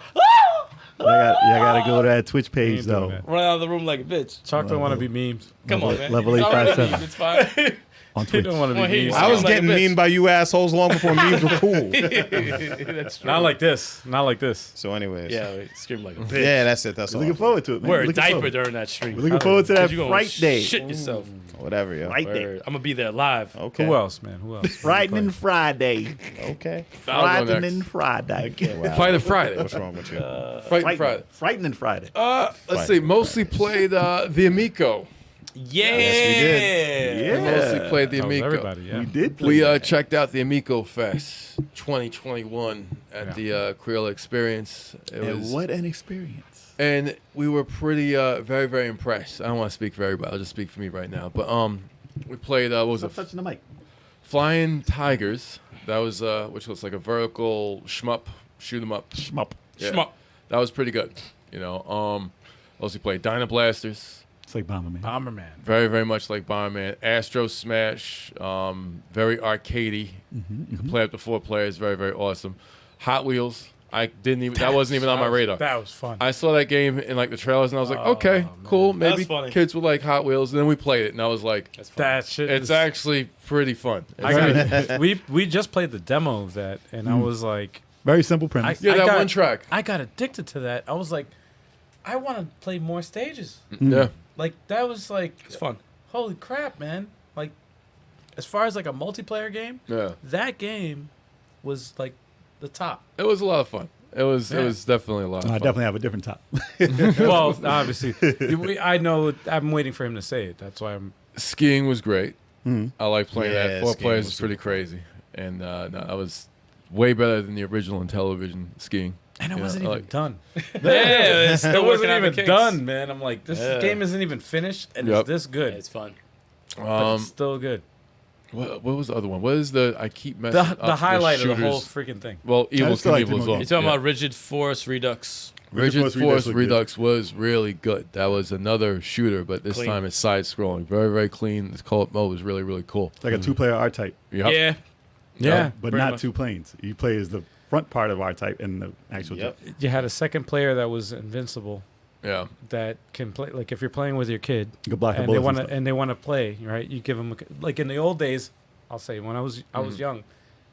Y'all gotta go to that Twitch We page ain't doing though. that. Run out of the room like a bitch. Chalk don't want to be memes. Come on, man. Level It's already 857 memes, It's fine. on He Twitch. don't want to Come on, be here you memes. go. I was Like a getting bitch. memed by you assholes long before memes were cool. That's true. Not like this. Not like this. So, anyways, Yeah, we scream like a bitch. yeah, that's it. That's all. Looking forward to it, man. Wear a Looking diaper forward. during that stream. We're looking forward to that 'Cause you gonna Fright Day. Shit yourself. Whatever, yo. Fright Day. I'm gonna be there live. Okay. Who else, man? Who else? Frightening Friday. Okay. I'll go Frightening next. Friday. Wow. Fight of Friday. What's wrong with you? Fighting Friday. Frightening Friday. Let's see. Mostly played the Amico. Yeah. Yes, We mostly played the That was Amico. everybody, yeah. We did play We that. checked out the Amico Fest 2021 at the Creole Experience. It And was, what an experience. and we were pretty, very, very impressed. I don't want to speak for everybody. I'll just speak for me right now. But we played, what was Stop it? touching the mic. Flying Tigers. That was, which was like a vertical shmup, shoot 'em up. Shmup. Yeah. Shmup. That was pretty good. You know, also played Dyna Blasters. It's like Bomberman. Bomberman. Very, very much like Bomberman. Astro Smash, very arcadey. You can play up to 4 players. Very, very awesome. Hot Wheels. I didn't even. That wasn't even on my radar. That was fun. I saw that game in like the trailers, and I was like, okay, cool. That's Maybe funny. kids will like Hot Wheels. And then we played it, and I was like, That shit. it's is- actually pretty fun. I got we just played the demo of that, and I was like, Very simple premise. Yeah, I that got- one track. I got addicted to that. I was like, I want to play more stages. Yeah. Like that was like, It's fun. holy crap, man! Like, as far as like a multiplayer game, Yeah. that game was like the top. It was a lot of fun. It was Yeah. definitely a lot of I fun. definitely have a different top. Well, obviously, I know. I'm waiting for him to say it. That's why I'm. Skiing was great. I like playing Yeah, that. 4 skiing players was is pretty super fun. crazy. And no, that was way better than the original Intellivision skiing. And it Yeah, wasn't I even like- done. Yeah, it's still It wasn't working out the even kinks. done, man. I'm like, this Yeah. game isn't even finished, and Yep. it's this good. It's fun. But it's still good. What was the other one? What is the? I keep messing The up highlight of the shooters. whole freaking thing. Well, Evil still like Knievel as the well. You're talking Yeah. about Rigid Force Redux. Rigid Force Force looked Redux was really good. That was another shooter, but this Clean. time it's side scrolling. Very, very clean. This co-op mode was really, really cool. It's like a 2-player R type, Yep. Yeah. Yeah, but pretty not much. 2 planes. You play as the front part of R type and the actual. Yep. You had a second player that was invincible Yeah. that can play. Like if you're playing with your kid You can block the and they bullets. want And to and they want to play, right? You give them like in the old days. I'll say when I was young,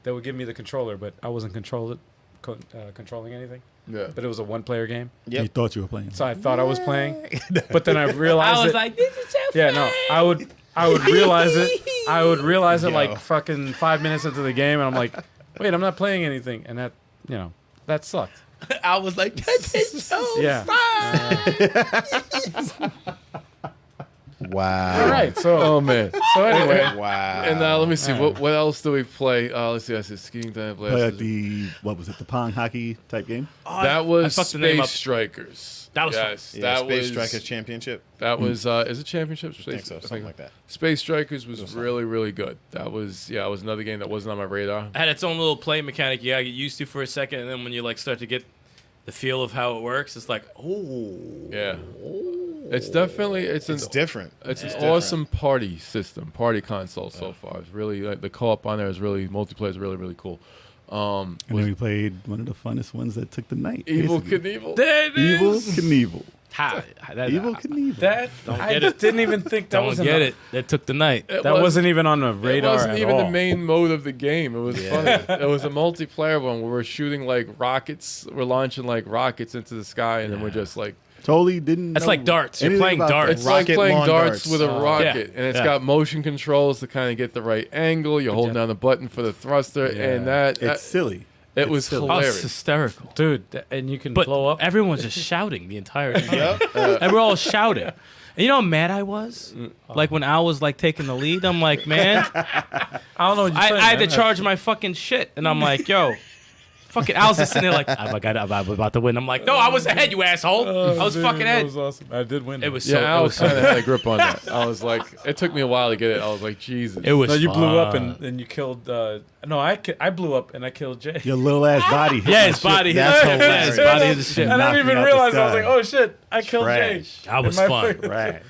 they would give me the controller, but I wasn't controlling anything. Yeah. But it was a 1-player game, stuff. You thought you were playing. so I thought I was playing. But then I realized I was it. like, this is so Yeah, no, I would realize it. I would realize it Yo. like fucking 5 minutes into the game, and I'm like, wait, I'm not playing anything, and that, that sucked. I was like, this is so Yeah. Wow. All right. So Oh man. anyway, Wow. And let me see. What else do we play? Let's see. I said skiing, Dyna Play like Blasters. what was it? The pong hockey type game. That was I fucked the name Space up. Strikers. That was fun. yes. Yeah, that Space was Strikers Championship. That was is it championships? I think so. Something like that. Space Strikers was really, really good. That was it was another game that wasn't on my radar. It had its own little play mechanic you gotta get used to for a second, and then when you like start to get the feel of how it works, it's like, oh, Yeah. It's definitely it's different. It's an different. awesome party system, party console so far. It's really like the co-op on there is really multiplayer is really, really cool. And then we played one of the funnest ones that took the night. Evil basically. Knievel. there it Evil is. Knievel. that, Evil Knievel. That I get it. didn't even think that don't was get it. That took the night. It That wasn't even on the It radar wasn't at even all. the main mode of the game. It was funny. It was a multiplayer one where we're shooting like rockets. We're launching like rockets into the sky, and then we're just like Totally didn't. That's know like darts. You're anything playing about darts. that. it's like Rocket playing lawn darts darts. with a rocket, Yeah. and it's Yeah. got motion controls to kind of get the right angle. You're holding down the button for the thruster, and that It's silly. it was silly. Oh, hilarious. it's hysterical. Dude, and you can But blow up. everyone was just shouting the entire time. Yep. And we're all shouting. And you know how mad I was? Like when Al was like taking the lead, I'm like, man, I don't know what you're I saying, had to man. charge my fucking shit. And I'm like, yo, fucking Al's just sitting there like, oh my God, I'm about to win. I'm like, no, I was ahead, you asshole. I was Dude, fucking that ahead. was awesome. I did win. It though. was so, Yeah, I it was was so kind of had a grip on that. I was like, it took me a while to get it. I was like, Jesus. It was No, you blew up fun. and you killed. No, I blew up and I killed Jay. Your little ass body. hit Yeah, my his shit. body. That's Yeah, hilarious. his body is the shit. And I knocked didn't me even out the realize. I was sky. like, oh shit, I killed Trash. Jay. That was In my fun. face. Trash.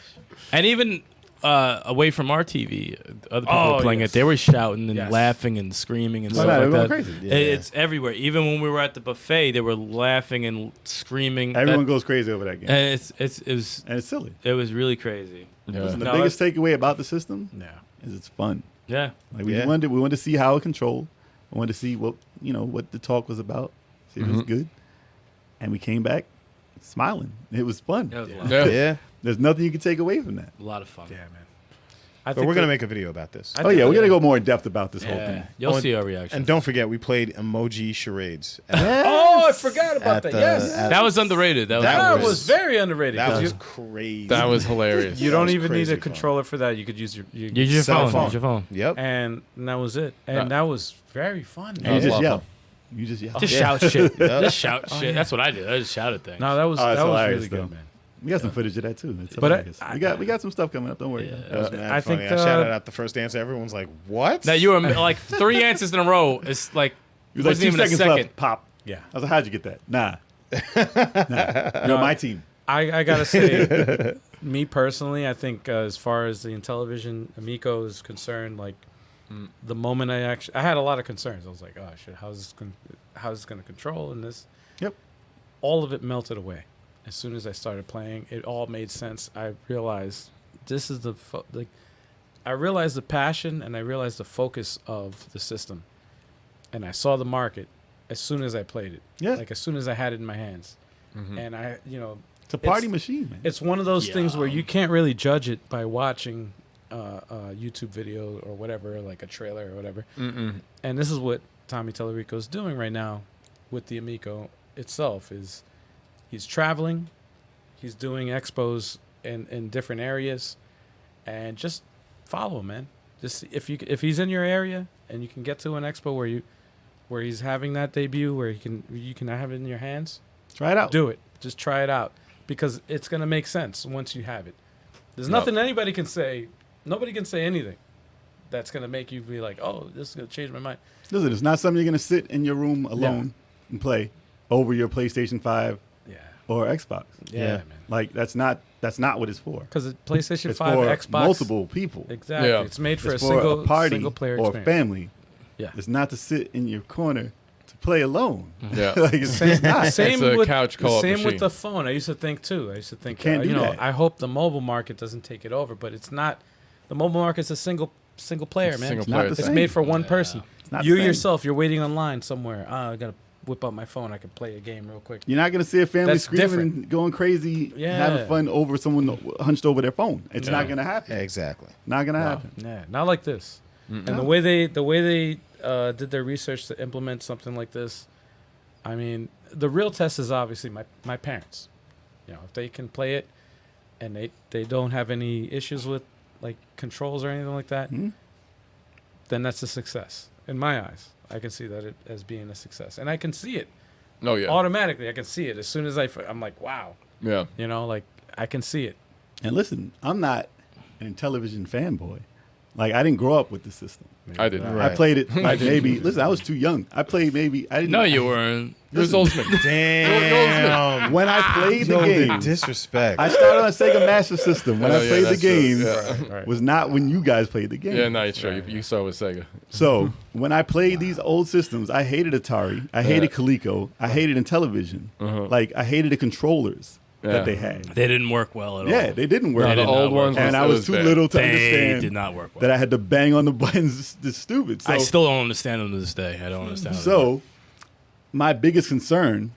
And even away from our TV, other people Oh, were playing yes. it. They were shouting and Yes. laughing and screaming and Why stuff not? like They're that. going crazy. Yeah. It's everywhere. Even when we were at the buffet, they were laughing and screaming. Everyone goes crazy over that game. And And it's silly. it was really crazy. Yeah. Listen, the No, biggest takeaway about the system Yeah. is it's fun. Yeah. Like we Yeah. wanted to see how it controlled. We wanted to see what the talk was about. See if it was good. And we came back smiling. It was fun. That was a lot, Yeah. Yeah. There's nothing you can take away from that. a lot of fun. Yeah, man. I But we're going to make a video about this. Oh yeah, we're gonna go more in depth about this whole Yeah. thing. You'll Oh, see our reaction. And don't forget, we played emoji charades. Oh, I forgot about At that. the- Yes. at- that was underrated. That That was- was very underrated. That 'cause was you, crazy. That was hilarious. you that don't was even need crazy a fun. controller for that. You could use your Use your Cell phone. phone. Use your phone. Yep. and that was it. And that was very fun. And man. you was a just lot yell. of You just yell. Just Yeah. shout shit. Yeah. Just shout shit. yeah. That's what I did. I just shouted things. No, that was Oh, that's that was hilarious, really though. good, man. We got some footage of that too. It's But hilarious. I- we got some stuff coming up. Don't worry. Yeah. That was mad I funny. think, I shouted out the first answer. Everyone's like, "What?" Now you were like 3 answers in a row. It's like It was like wasn't 2 even a seconds second. left. Pop. Yeah. I was like, how'd you get that? Nah. You're my team. I gotta say, me personally, I think as far as the Intellivision Amico is concerned, like the moment I had a lot of concerns. I was like, oh shit, how's this gonna control in this? Yep. All of it melted away as soon as I started playing. It all made sense. I realized this is I realized the passion and I realized the focus of the system, and I saw the market as soon as I played it. Yeah. Like as soon as I had it in my hands, Mm-hmm. and It's a party it's- machine, man. it's one of those things where Yeah. you can't really judge it by watching a YouTube video or whatever, like a trailer or whatever. Mm-mm. And this is what Tommy Tellerico is doing right now with the Amico itself. Is he's traveling, he's doing expos in different areas, and just follow him, man. Just if he's in your area and you can get to an expo where he's having that debut where you can have it in your hands. Try it out. Do it. Just try it out because it's going to make sense once you have it. There's No. nothing anybody can say. Nobody can say anything that's going to make you be like, oh, this is going to change my mind. Listen, it's not something you're gonna sit in your room alone and play over your PlayStation 5 Yeah. or Xbox. Yeah, man. Like that's not what it's for. Because PlayStation It's 5, for Xbox. multiple people. Exactly. Yeah. It's made for It's a for single a party single player or experience. family. Yeah. It's not to sit in your corner to play alone. Yeah. Like it's not. Same It's a with couch co-op same machine. with the phone. I used to think too. I used to think, can't do that. I hope the mobile market doesn't take it over, but it's not. The mobile market's a single player, It's man. single It's not player. the It's same. made for one person. It's not You the same. yourself, you're waiting online somewhere. I gotta whip out my phone. I can play a game real quick. You're not gonna see a family That's screaming different. and going crazy, Yeah. having fun over someone hunched over their phone. It's Yeah. not gonna happen. Exactly. Not gonna No, happen. yeah, not like this. Mm-mm. And the way they did their research to implement something like this, I mean, the real test is obviously my parents. You know, if they can play it, and they don't have any issues with like controls or anything like that, Mhm. then that's a success in my eyes. I can see that it as being a success, and I can see it No, yeah. automatically. I can see it as soon as I'm like, wow, Yeah. you know, like I can see it. And listen, I'm not an Intellivision fanboy. Like I didn't grow up with the system. I didn't. Right. I played it like maybe. Listen, I was too young. I played maybe. I didn't. No, you weren't. It was Ultimate. Damn. When I played the Yo, game, the disrespect. I started on Sega Master System. When Oh, I yeah, played the that's true. game, Yeah. Right. was not when you guys played the game. Yeah, no, it's true. You saw with Sega. So when I played these old systems, I hated Atari. I hated Yeah. Coleco. I hated Intellivision. Uh-huh. Like I hated the controllers Yeah. that they had. They didn't work well at all. Yeah, they didn't work. No, the did not old work. ones. and I it was too bad. little to They understand did not work well. that I had to bang on the buttons. It's stupid. So, I still don't understand them to this day. I don't understand them. so my biggest concern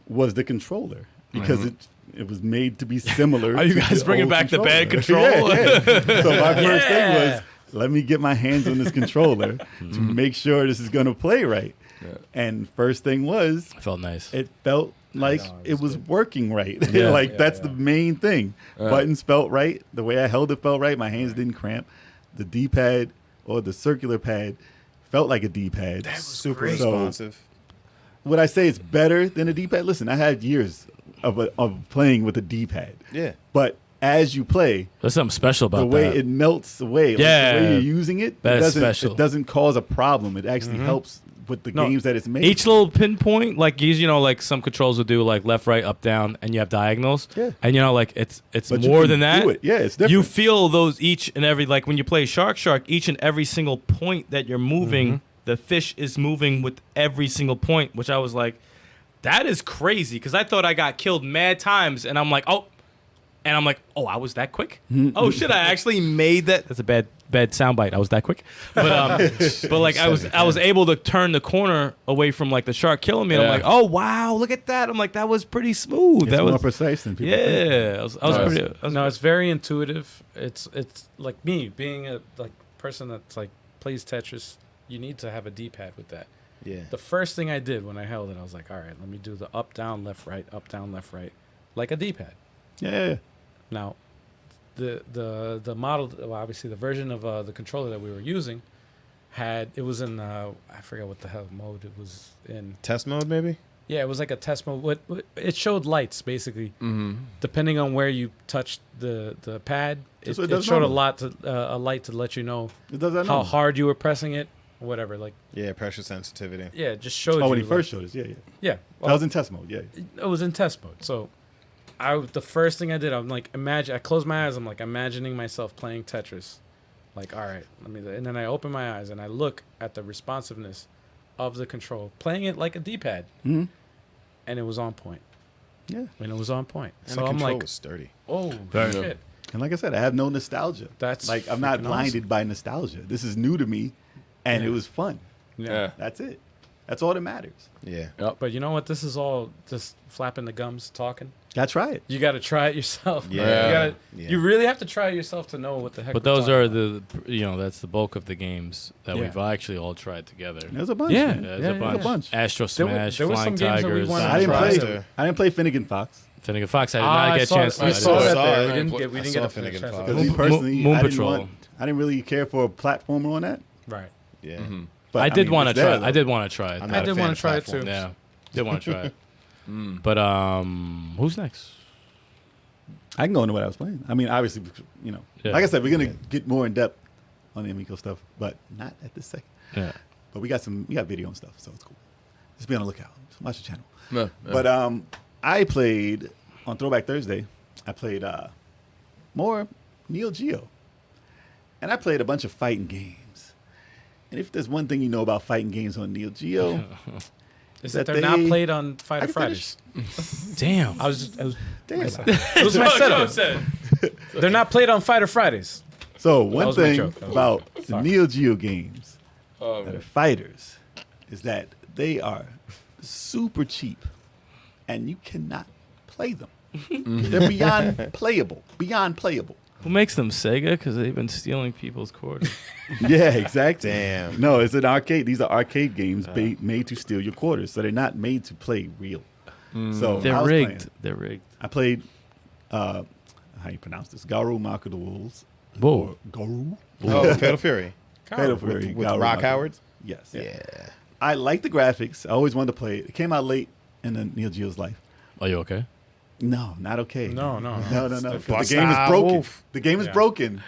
was the controller because it was made to be similar. Are you to guys the bringing old back the bad controller. control? Yeah. So my first thing Yeah. was, let me get my hands on this controller to make sure this is going to play right. Yeah. And first thing was, It felt nice. it felt like know, it was working right. Yeah. Like Yeah, that's yeah. the main thing. Buttons felt right. The way I held it felt right. My hands didn't cramp. The D-pad or the circular pad felt like a D-pad. Super So- responsive. Would I say it's better than a D-pad? Listen, I had years of playing with a D-pad. Yeah. But as you play, There's something special about the way that. it melts away, like Yeah. the way you're using it, That is it special. doesn't cause a problem. It actually helps with the No, games that it's made. Each little pinpoint, like like some controls will do like left, right, up, down, and you have diagonals. Yeah. And like it's But you more can than that. do it. Yeah, it's different. You feel those each and every, like when you play Shark, each and every single point that you're moving, the fish is moving with every single point, which I was like, that is crazy, because I thought I got killed mad times, and I'm like, oh, I was that quick? Oh shit, I actually made that. That's a bad soundbite. I was that quick, but like I was able to turn the corner away from like the shark killing me. And I'm like, oh wow, look at that. I'm like, that was pretty smooth. It's that more was precise than people think. yeah. It's very intuitive. It's like me being a person that's like plays Tetris. You need to have a D-pad with that. Yeah. The first thing I did when I held it, I was like, all right, let me do the up, down, left, right, up, down, left, right, like a D-pad. Yeah. Now, the model, well, obviously the version of the controller that we were using it was in I forget what the hell mode it was in. Test mode, maybe? Yeah, it was like a test mode. It showed lights basically, depending on where you touched the pad. That's It, what it it does showed normally. a light to let you know It does that how normally. hard you were pressing it, or whatever. Like Yeah, pressure sensitivity. yeah, it just showed. Oh, when you, he first showed us. Yeah. Yeah, That well, was in test mode. Yeah. it was in test mode. So, the first thing I did, I'm like, I closed my eyes. I'm like imagining myself playing Tetris. Like, all right, and then I open my eyes and I look at the responsiveness of the control, playing it like a D-pad, Mm-hmm. and it was on point. Yeah. And it was on point. And So the I'm control like, was sturdy. oh Fair enough. shit, And like I said, I have no nostalgia. that's Like, I'm not freaking blinded awesome. by nostalgia. This is new to me, and Yeah. it was fun. Yeah. That's it. That's all that matters. Yeah. But you know what? This is all just flapping the gums, talking. Gotta try it. You got to try it yourself. Yeah. You really have to try it yourself to know what the heck. But we're those talking are about. that's the bulk of the games that Yeah. we've actually all tried together. There's a bunch. Yeah. man. There's Yeah, a yeah, bunch. yeah. Bunch. Astro There were- Smash, there were some Flying games that we Tigers. wanted I didn't Try play. it. I didn't play Finnegan Fox. Finnegan Fox. I did Ah, not I get a saw chance it. to. We I saw did. that saw there. it. We I didn't saw get. We didn't get a Finnegan chance. Fox. to- Because me personally, Moon I didn't Patrol. want. I didn't really care for a platformer on that. Right. Yeah. But I did mean, want to it's try. there, I though. did want to try it. I'm I not a did fan wanna of try it, platforms. too. Yeah, did want to try it. But who's next? I can go into what I was playing. I mean, obviously, Yeah. like I said, we're gonna get more in depth on the Amico stuff, but not at this second. Yeah. But we got video and stuff, so it's cool. Just be on the lookout. Just watch the channel. No, no. But I played on Throwback Thursday. I played more Neo Geo, and I played a bunch of fighting games. And if there's one thing you know about fighting games on Neo Geo, Is that that they're not they- played on Fighter I can Fridays? Damn. I was damn. it was my setup. They're not played on Fighter Fridays. So one was my thing joke. That was about the Sorry. Neo Geo games Oh, that man. are fighters is that they are super cheap, and you cannot play them. They're beyond playable. Beyond playable. Who makes them? Sega? Because they've been stealing people's quarters. Yeah, exactly. Damn. No, it's an arcade. These are arcade games made to steal your quarters, so they're not made to play real. So I They're was rigged. playing. They're rigged. I played. How you pronounce this? Garu Mark of the Wolves. Whoa. Or Garu. Oh, Fatal Fury. Fatal Fury. With Garu Rock Mark- Howard? Yes. Yeah. I like the graphics. I always wanted to play it. It came out late in the Neo Geo's life. Are you okay? No, not okay. No. No. It's 'cause different. The game is Busta broken. Wolf. The game is Yeah. broken.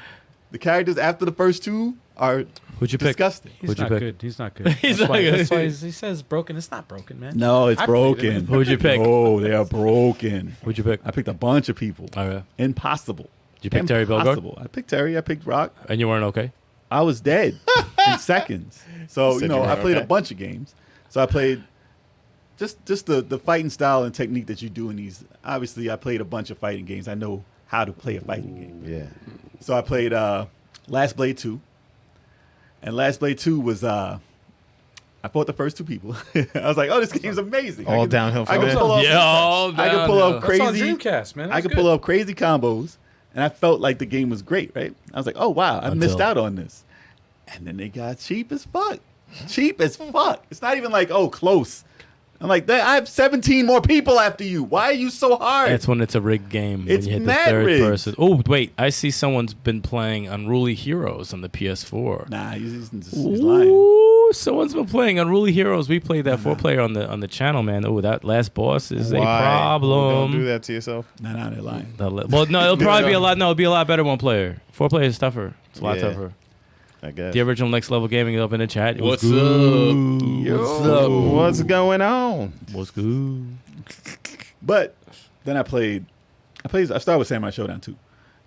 The characters after the first two are Who'd you pick? disgusting. He's Who'd you not pick? good. He's not good. He's That's not why, good. That's why he says broken. It's not broken, man. No, it's I played it. broken. Who'd you pick? Oh, they are broken. Who'd you pick? I picked a bunch of people. Oh, yeah. Impossible. Did you pick Terry Bellegarde? Impossible. I picked Terry. I picked Rock. And you weren't okay? I was dead in seconds. So, Said you you know, I weren't played okay. a bunch of games. So I played just the fighting style and technique that you do in these. Obviously, I played a bunch of fighting games. I know how to play a fighting game. Yeah. So I played Last Blade 2. And Last Blade 2 was I fought the first two people. I was like, oh, this game's amazing. All I can- downhill I from can there? pull off, I can pull off That's on crazy. Dreamcast, man. I could pull off crazy combos, and I felt like the game was great, right? I was like, oh, wow, I missed out on this. And then they got cheap as fuck. Cheap as fuck. It's not even like, oh, close. I'm like, I have 17 more people after you. Why are you so hard? That's when it's a rigged game. It's when you hit the mad third rigged. person. Oh, wait. I see someone's been playing Unruly Heroes on the PS4. Nah, he's lying. Ooh, someone's been playing Unruly Heroes. We played that 4-player on the channel, man. Oh, that last boss is a Why? problem. Don't do that to yourself. Nah, they're lying. Well, no, it'll probably be a lot. No, it'll be a lot better 1 player. 4 player is tougher. It's a lot Yeah. tougher. I guess. The original Next Level Gaming up in the chat. It was What's good. up? What's up? What's going on? What's good? But then I started with Samurai Showdown 2.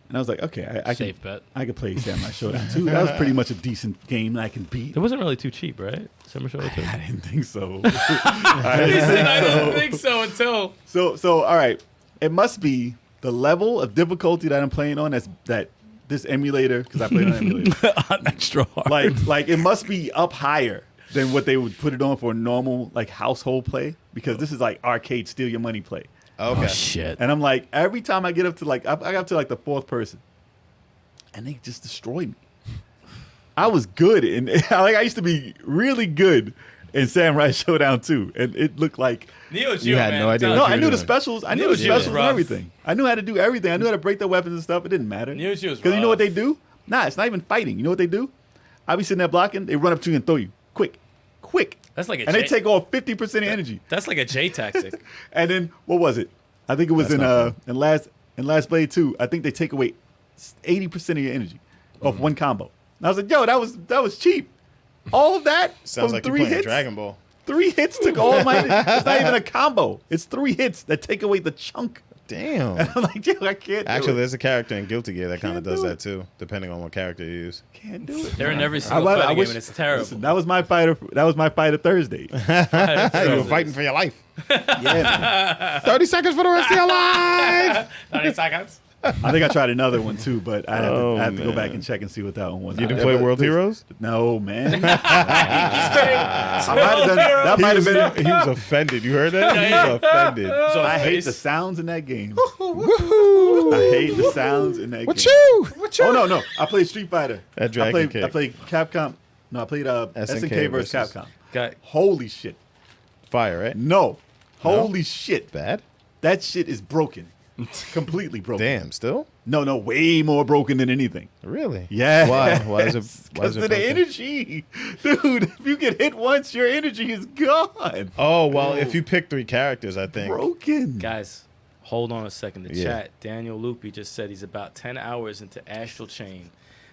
And I was like, okay, I Safe bet. could play Samurai Showdown 2. That was pretty much a decent game that I can beat. It wasn't really too cheap, right? Summer Show 2. I didn't think so. I didn't think so until. So all right. It must be the level of difficulty that I'm playing on that this emulator, because I played on emulator. Extra hard. Like it must be up higher than what they would put it on for normal like household play, because this is like arcade steal your money play. Okay. Oh, shit. And I'm like, every time I get up to like I got up to like the fourth person, and they just destroyed me. I was good, and like I used to be really good in Samurai Showdown 2, and it looked like Neo Geo, You had man. no idea Tell no, what you. I you knew were the doing. specials. I knew Neo the Geo was specials and rough. everything. I knew how to do everything. I knew how to break their weapons and stuff. It didn't matter. Neo Geo was Because you know what they rough. do? Nah, it's not even fighting. You know what they do? I be sitting there blocking. They run up to you and throw you. Quick. That's like a And they J- take off 50% of energy. That's like a J tactic. And then, what was it? I think it was That's in Last Blade 2. I think they take away 80% of your energy off one combo. And I was like, yo, that was cheap. All of that Sounds from like you're 3 playing hits? Dragon Ball. 3 hits took all my. It's not even a combo. It's 3 hits that take away the chunk. Damn. I'm like, yo, I can't do Actually, it. there's a character in Guilty Gear that kind of Can't does do that it. too, depending on what character you use. Can't do it. They're in every single I fighting wish- game, and it's terrible. Listen, that was my fighter. That was my fighter Thursday. You were fighting for your life. Yeah, 30 seconds for the rest of your life. 30 seconds. I think I tried another one too, but I have to go back man. and check and see what that one was. You didn't play World Heroes? No, man. That might have been. He was offended. You heard that? He was offended. So I hate face- the sounds in that game. I hate the sounds in that What game. you? Oh no! I played Street Fighter. That Dragon I Kick. played Capcom. No, I played SNK versus Capcom. Got- Holy shit! Fire, right? No, holy shit! Bad? That shit is broken. Completely broken. Damn, still? No, way more broken than anything. Really? Yeah. Why? Why is it? Why Because is it of the broken? energy. Dude, if you get hit once, your energy is gone. Oh, well, if you pick 3 characters, I think. Broken. Guys, hold on a second. The Yeah. chat, Daniel Loopy just said he's about 10 hours into Astral Chain,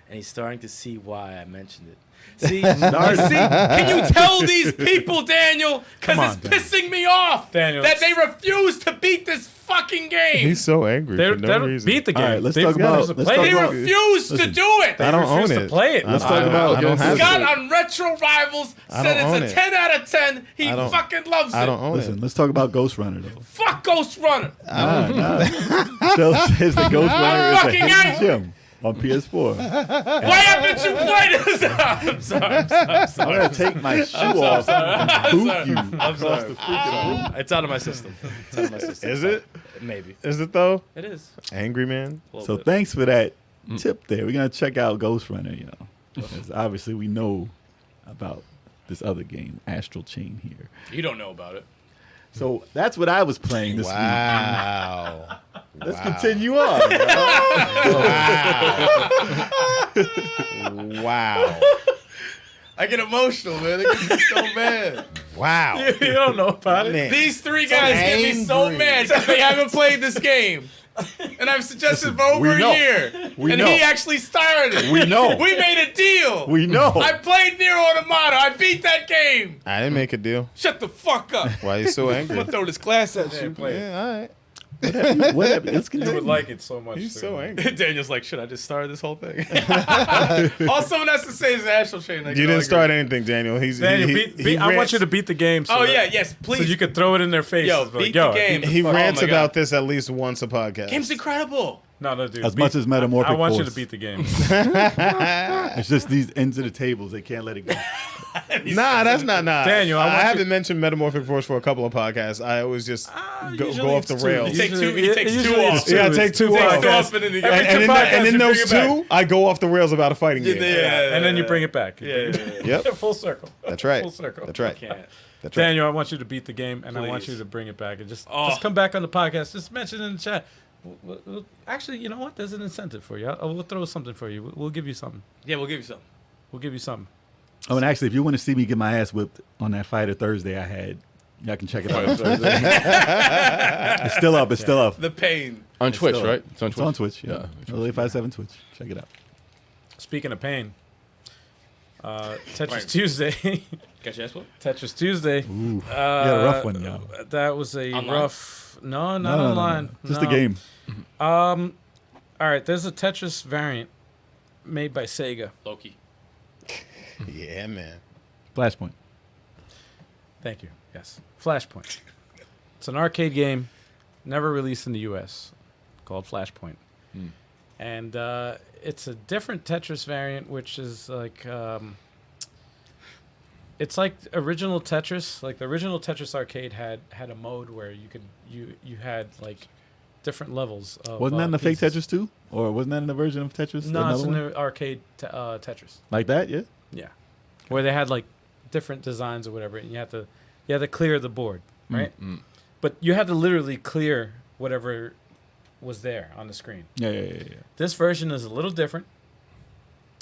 and he's starting to see why I mentioned it. See, can you tell these people, Daniel? Because Come on, it's Daniel. pissing me off Daniel, that they refuse to beat this fucking game. He's so angry They for no don't reason. beat the game. All right, let's They talk refuse about- to let's play talk it. They about- refuse to listen. do it. I don't own refuse to it. play it. Let's talk about- I don't have Scott it. on Retro Rivals I said don't own it's a it. 10 out of 10. He I don't- fucking loves it. I don't own Listen, it. let's talk about Ghost Runner though. Fuck Ghost Runner. Nah. Still says the Ghost Runner is a fucking hidden angry. gem on PS4. Why haven't you played this? I'm sorry. I'm gonna take my shoe off and boot you I'm across sorry. the freaking room. It's out of my system. It's out of my system. Is it? Maybe. Is it, though? It is. Angry man? A little So bit. thanks for that tip there. We're gonna check out Ghost Runner, you know. 'Cause obviously we know about this other game, Astral Chain here. You don't know about it. So that's what I was playing this week. Wow. Let's continue on. Wow. I get emotional, man. It gets me so mad. Wow. You don't know about it. Man. These 3 guys get me so angry. mad because they haven't played this game. And I've suggested for over we a know. year. We and know. he actually started it. We know. We made a deal. We know. I played Nier Automata. I beat that game. I didn't make a deal. Shut the fuck up. Why are you so I'm angry? gonna throw this glass at you. Yeah, all right. Whatever. Let's You continue. would like it so much. He's too. so angry. Daniel's like, should I just start this whole thing? All someone has to say is Astral Chain. Like, You no, I didn't start agree. anything, Daniel. Daniel, I want you to beat the game. So Oh that- yeah, yes, So please. you could throw it in their face. Yo, Like, beat yo, the game. He Oh rants my God. about this at least once a podcast. Game's incredible. No, dude. As much as Metamorphic I want you Force. to beat the game. It's just these ends of the tables. They can't let it go. Nah, that's not nah. Daniel, I I want you- haven't mentioned Metamorphic Force for a couple of podcasts. I always just usually go off the it's two. rails. He takes two- he Usually- takes usually two it's off. two. Yeah, I take two It's off. Takes two off and then you go And, back to in, the that- and podcast, in you those bring it back. two, I go off the rails about a fighting game. Yeah. And then you bring it back. Yeah. Yep, Full circle. that's right. Full circle. That's right. Can't. That's right. Daniel, I want you to beat the game, and I want Please. you to bring it back, and just Oh. come back on the podcast. Just mention in the chat. Actually, you know what? There's an incentive for you. We'll throw something for you. We'll give you something. Yeah, we'll give you some. We'll give you something. Oh, and actually, if you want to see me get my ass whipped on that Fighter Thursday I had, y'all can check it out. It's still up. It's still up. The pain. On Twitch, still- right? It's on It's Twitch. on Twitch. Yeah. Yeah. LA57 Twitch. Check it out. Speaking of pain, Tetris Right. Tuesday. Catch your ass Tetris Tuesday. Ooh, you got a rough one, yo. That was a Online? rough. No, not No. online. Just no. a game. All right. There's a Tetris variant made by Sega. Loki. Yeah, man. Flashpoint. Thank you. Yes. Flashpoint. It's an arcade game, never released in the U.S., called Flashpoint. And it's a different Tetris variant, which is like... it's like original Tetris. Like the original Tetris arcade had a mode where you had like different levels of Wasn't that in the fake pieces. Tetris 2? Or wasn't that in the version of Tetris? No, it's Another in one? the arcade Tetris. Like that, yeah? Yeah, where they had like different designs or whatever, and you had to clear the board, right? But you had to literally clear whatever was there on the screen. Yeah. This version is a little different.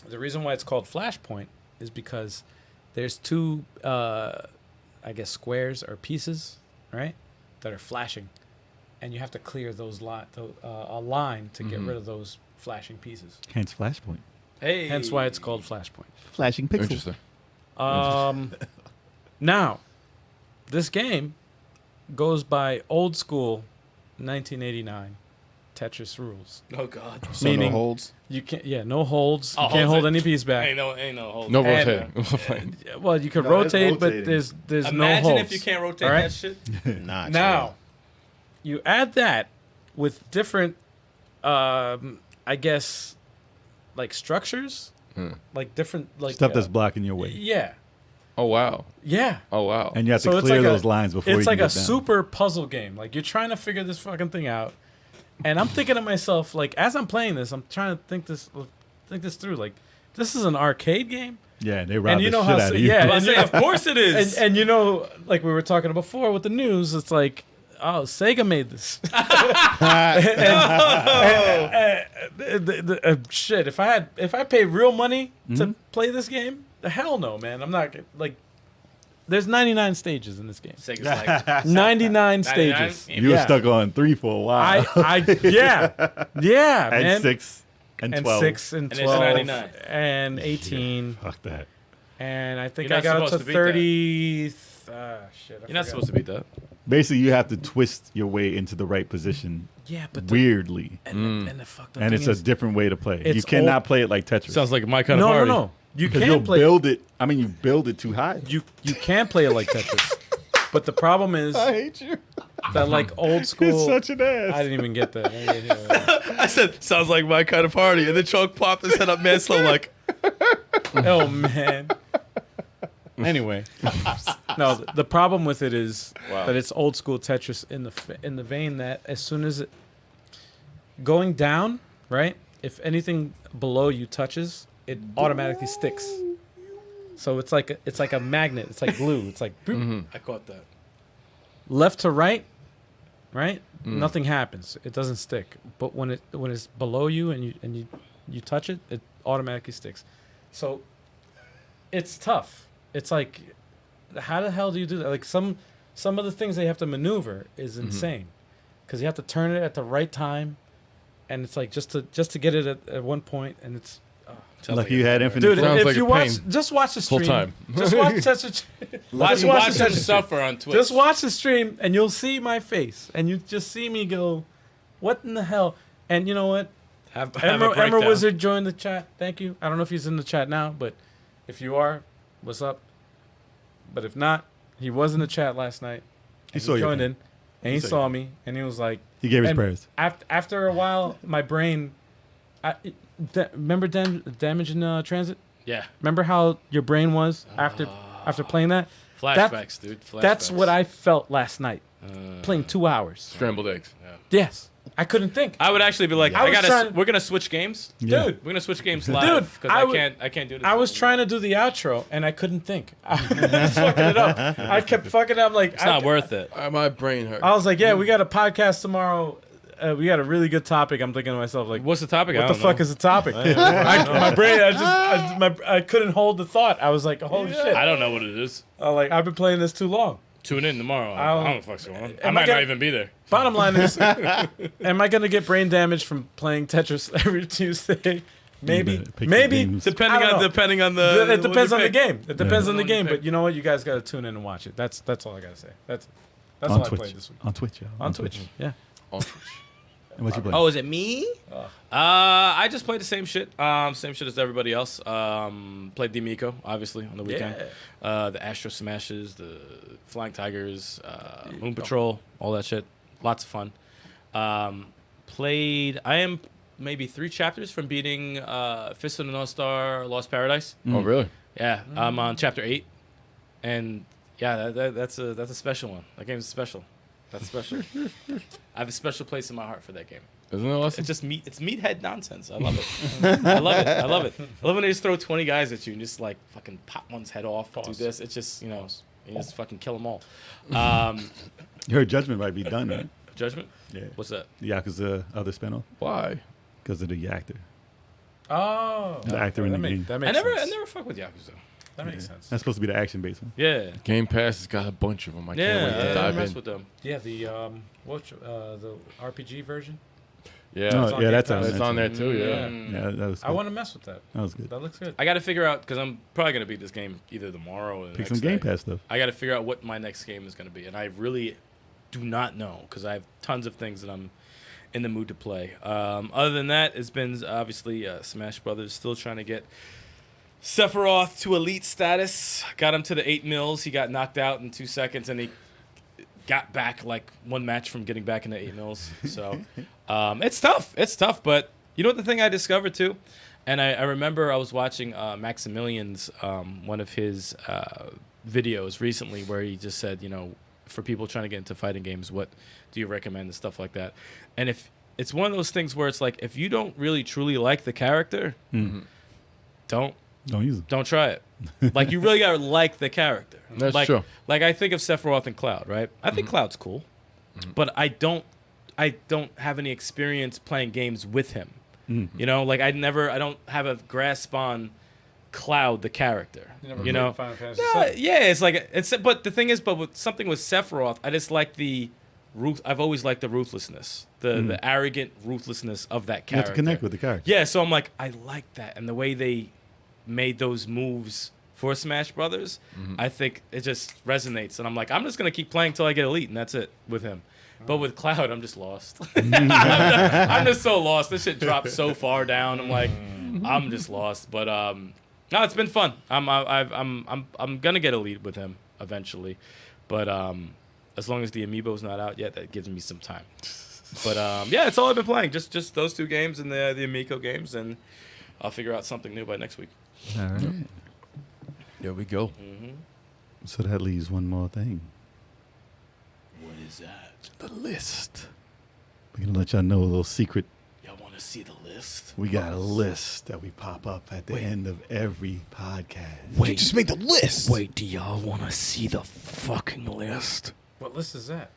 The reason why it's called Flashpoint is because there's two, I guess, squares or pieces, right, that are flashing, and you have to clear those a line to get rid of those flashing pieces. Hence Flashpoint. Hey. Hence why it's called Flashpoint. Flashing pixels. Interesting. Now, this game goes by old school 1989 Tetris rules. Oh God. So Meaning- no holds. You can't, no holds. Oh, You can't holds hold it. any piece back. Ain't no hold. No And- rotating. Well, you could No, it's rotate, but rotating. there's Imagine no holds. if you can't rotate All right? that shit. Nah. Now, you add that with different, I guess, like structures, like different, like Stuff that's blocking your way. yeah, Oh wow. yeah. Oh wow. And you have to So it's clear like those lines before you It's can like a get down. super puzzle game. Like you're trying to figure this fucking thing out, and I'm thinking to myself, like as I'm playing this, I'm trying to think this through. Like this is an arcade game, Yeah, they robbed you the know shit how out so- of you. yeah. I say, of course it is. and you know, like we were talking before with the news, it's like, oh, Sega made this. Shit, if I paid real money to play this game, hell no, man. I'm not like. There's 99 stages in this game. Sega's like 99 99? stages. You were stuck on 3 for a while. Yeah, and man. 6 and 12. And 6 and And 12 there's 99. and 18 Fuck that. and I think You're I not got up to supposed to beat 30. Shit, You're not supposed to beat that. Basically, you have to twist your way into the right position Yeah, but weirdly. and the fucked up And thing it's a is, different way to play. You it's cannot old- play it like Tetris. Sounds like my kind of no, party. no. You Because you'll can play build it. I mean, you build it too high. you can play it like Tetris, but the problem is hate you. that like old school. You're such an ass. I didn't even get that. I said, sounds like my kind of party. And then Chalk popped his head up man slow like, Oh man. Anyway, no. The problem with it is that it's old school Tetris in the vein that as soon as it going down, right? If anything below you touches, it automatically sticks. So it's like a magnet. It's like glue. It's like boop. I caught that. Left to right, nothing happens. It doesn't stick. But when it's below you and you touch it, it automatically sticks. So it's tough. It's like, how the hell do you do that? Like some of the things they have to maneuver is insane, because you have to turn it at the right time, and it's like just to get it at one point, and it's Like you had infinite. dude. Sounds If like you a watch, pain. just watch the Full stream. time. Just watch Tetris. Watch watch him the- suffer on Twitch. Just watch the stream, and you'll see my face, and you just see me go, "What in the hell?" And you know what? have a Emerald breakdown. Wizard joined the chat. Thank you. I don't know if he's in the chat now, but if you are, what's up? But if not, he was in the chat last night. He saw you. joined in, and he saw saw me, and he was like, He gave his and prayers. After a while, my brain, remember Damage in Transit? Yeah. Remember how your brain was after playing that? Flashbacks, dude. Flashbacks. That's what I felt last night, playing 2 hours. Scrambled eggs. Yes, I couldn't think. I would actually be like, I was trying- we're gonna switch games, Yeah. dude. We're gonna switch games live Dude, because I can't do this. I was trying to do the outro and I couldn't think. I was fucking it up. I kept fucking up. Like It's not worth it. My brain hurt. I was like, yeah, we got a podcast tomorrow. We got a really good topic. I'm thinking to myself, like, What's the topic? what the fuck is the topic? My brain, I couldn't hold the thought. I was like, holy shit. I don't know what it is. Like, I've been playing this too long. Tune in tomorrow. I don't know what the fuck's going on. I Am might I not gonna- even be there. Bottom line is, am I going to get brain damage from playing Tetris every Tuesday? Maybe, better pick maybe some games. Depending I don't on know. depending on the It depends what on you the pick. game. It depends on the Which one you game. pick. But you know what? You guys got to tune in and watch it. That's all I gotta say. That's on all I Twitch. played this week. On Twitch, y'all. On Twitch. Yeah. On Twitch. And what you play? Oh, is it me? I just played the same shit. Same shit as everybody else. Played the Miko, obviously, on the weekend. The Astro Smashes, the Flying Tigers, Moon Patrol, all that shit. Lots of fun. I am maybe 3 chapters from beating Fist of the North Star Lost Paradise. Oh, really? Yeah, I'm on chapter 8. And yeah, that's a special one. That game's special. That's special. I have a special place in my heart for that game. Isn't it awesome? It's just it's meathead nonsense. I love it. I love it. I love it. I love when they just throw 20 guys at you and just like fucking pop one's head off. Do this. It's just you just fucking kill them all. Your Judgment might be done, right? Judgment. Yeah. What's that? The Yakuza other spinoff Why? because of the actor. Oh. The actor in the game. That I makes never sense. fuck with Yakuza. That makes sense. That's supposed to be the action based one. Yeah. Game Pass has got a bunch of them. I can't wait to Yeah. I dive mess in. with them. Yeah, the the RPG version. Yeah, No, It's on yeah, Game that's Pass. on. it's on there too. Yeah. Yeah, that was. I Good. want to mess with that. That was good. That looks good. I got to figure out because I'm probably gonna beat this game either tomorrow or the Pick next some Game day. Pass stuff. I got to figure out what my next game is going to be, and I really do not know because I have tons of things that I'm in the mood to play. Other than that, it's been obviously Smash Brothers. Still trying to get Sephiroth to elite status. Got him to the 8 mils. He got knocked out in 2 seconds, and he got back like 1 match from getting back into 8 mils. So it's tough. It's tough, but you know what the thing I discovered too? And I remember I was watching Maximilian's one of his videos recently where he just said, for people trying to get into fighting games, what do you recommend and stuff like that. And if it's one of those things where it's like, if you don't really truly like the character, don't Don't use them. try it. Like you really gotta like the character. That's like, true. Like I think of Sephiroth and Cloud, right? I think Cloud's cool, but I don't have any experience playing games with him. Like I don't have a grasp on Cloud the character. You never You played know? Final Fantasy Yeah, VII? yeah, it's like but the thing is, with something with Sephiroth, I just like the I've always liked the ruthlessness, the arrogant ruthlessness of that You character. have to connect with the character. Yeah, so I'm like, I like that, and the way they made those moves for Smash Brothers, I think it just resonates, and I'm like, I'm just gonna keep playing till I get elite, and that's it with him. But with Cloud, I'm just lost. I'm just so lost. This shit dropped so far down. I'm like, I'm just lost. But no, it's been fun. I'm gonna get elite with him eventually, but as long as the amiibo's not out yet, that gives me some time. But yeah, it's all I've been playing. Just those 2 games and the Amico games, and I'll figure out something new by next week. All right. There we go. So that leaves one more thing. What is that? The list. We're gonna let y'all know a little secret. Y'all want to see the list? We got a list that we pop up at the end of every podcast. You just made the list. Wait, do y'all want to see the fucking list? What list is that?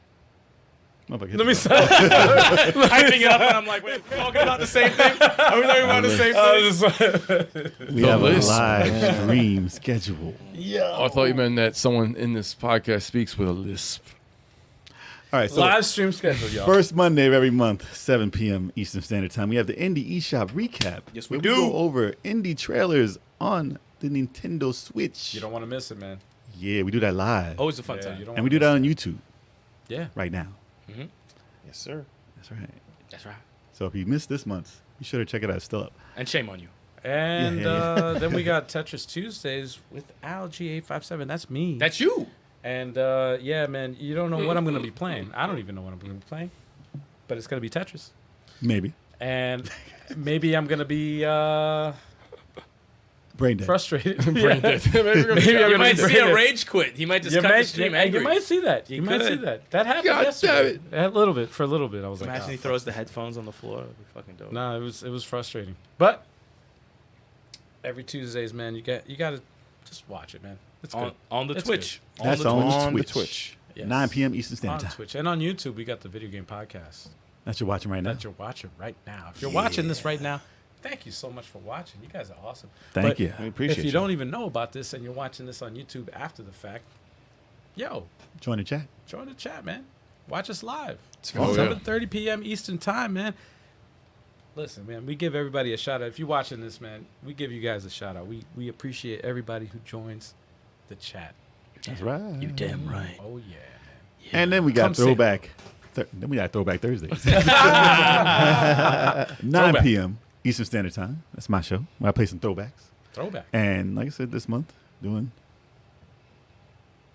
Let Let me see. Hyping it up, and I'm like, wait, we're talking about the same thing? Are we talking about the same thing? We The have list. a live stream schedule. Oh, I thought you meant that someone in this podcast speaks with a lisp. All right, so Live stream schedule, y'all. first Monday of every month, 7 p.m. Eastern Standard Time, we have the Indie eShop recap. Yes, we where do. go over indie trailers on the Nintendo Switch. You don't want to miss it, man. Yeah, we do that live. Always a fun Yeah, time. you don't and we wanna do that miss on YouTube Yeah. right now. Yes, sir. That's right. That's right. So if you missed this month, be sure to check it out. It's still up. And shame on you. And Yeah. then we got Tetris Tuesdays with Alg857. That's me. That's you. And yeah, man, you don't know what I'm gonna be playing. I don't even know what I'm gonna be playing, but it's gonna be Tetris. Maybe. And maybe I'm gonna be Brain dead. frustrated. Brain dead. Maybe I'm You gonna might be see a brain rage quit. He might just dead. cut the stream angry. You might see that. You might see could. that. That happened God yesterday. damn A little bit. For a little bit, I was Imagine like, he oh, throws the headphones on the floor. That'd be fucking dope. no, it was frustrating. But every Tuesdays, man, you gotta just watch it, man. It's good. on the It's Twitch. That's the on Twitch. On the Twitch. Twitch. Yes. 9 p.m. Eastern On Standard Time. Twitch and on YouTube. We got the video game podcast That's you're watching right now. that you're watching right now. If you're watching this right now, thank you so much for watching. You guys are awesome. Thank But you. We appreciate if you don't even know about this and you're watching this on YouTube after the fact, yo, Join the chat. join the chat, man. Watch us live. Oh, yeah. 7:30 p.m. Eastern time, man. listen, man, we give everybody a shout out. If you're watching this, man, we give you guys a shout out. We appreciate everybody who joins the chat. That's right. You damn right. Oh yeah, man. And then we got Come say Throwback. Then we got Throwback Thursdays. 9 Throwback. p.m. Eastern Standard Time. That's my show. Where I play some throwbacks. Throwback. And like I said, this month, doing...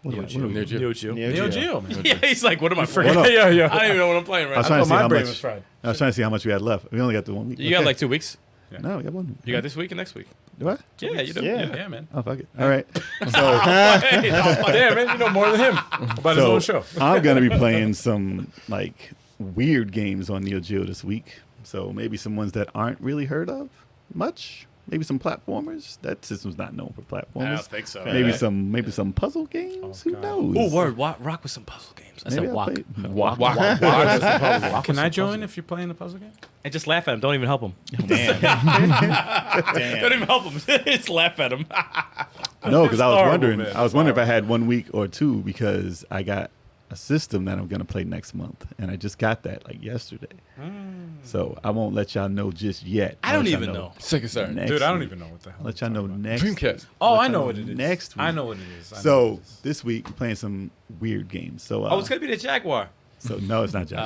What Neo are we- Geo. Neo Geo. Neo Geo, man. Yeah, he's like, what am I What forgetting? up? Yeah, yeah. I don't even know what I'm playing I right was now. trying to see my how brain much. was fried. I was trying to see how much we had left. We only got the 1 week. You got like 2 weeks. No, we got 1 week. You got this week and next week. Do I? Yeah, you do. Yeah. Yeah, man. Oh, fuck it. All right. Hey, no, fuck Yeah, man. You know more than him about his So own show. I'm going to be playing some like weird games on Neo Geo this week. So maybe some ones that aren't really heard of much. Maybe some platformers. That system's not known for platformers. I don't think so. Maybe Yeah. some puzzle games. Who God. knows? Oh, word. Rock with some puzzle games. I Maybe said I'll walk. play- Walk. Can I join if you're playing the puzzle game? And just laugh at him. Don't even help him. Damn. Don't even help him. Just laugh at him. No, because I was horrible, wondering. man. I was wondering if I had 1 week or two because I got a system that I'm going to play next month, and I just got that like yesterday. So I won't let y'all know just yet. I I'll don't let y'all even know. Second Saturn. next Dude, I don't week. even know what the hell. I'll let y'all you're know talking next. Dreamcast. Oh, Let I y'all know what it is. Next week. I know what it is. I know So what it is. this week we're playing some weird games. So Oh, it's going to be the Jaguar. so no, it's not John.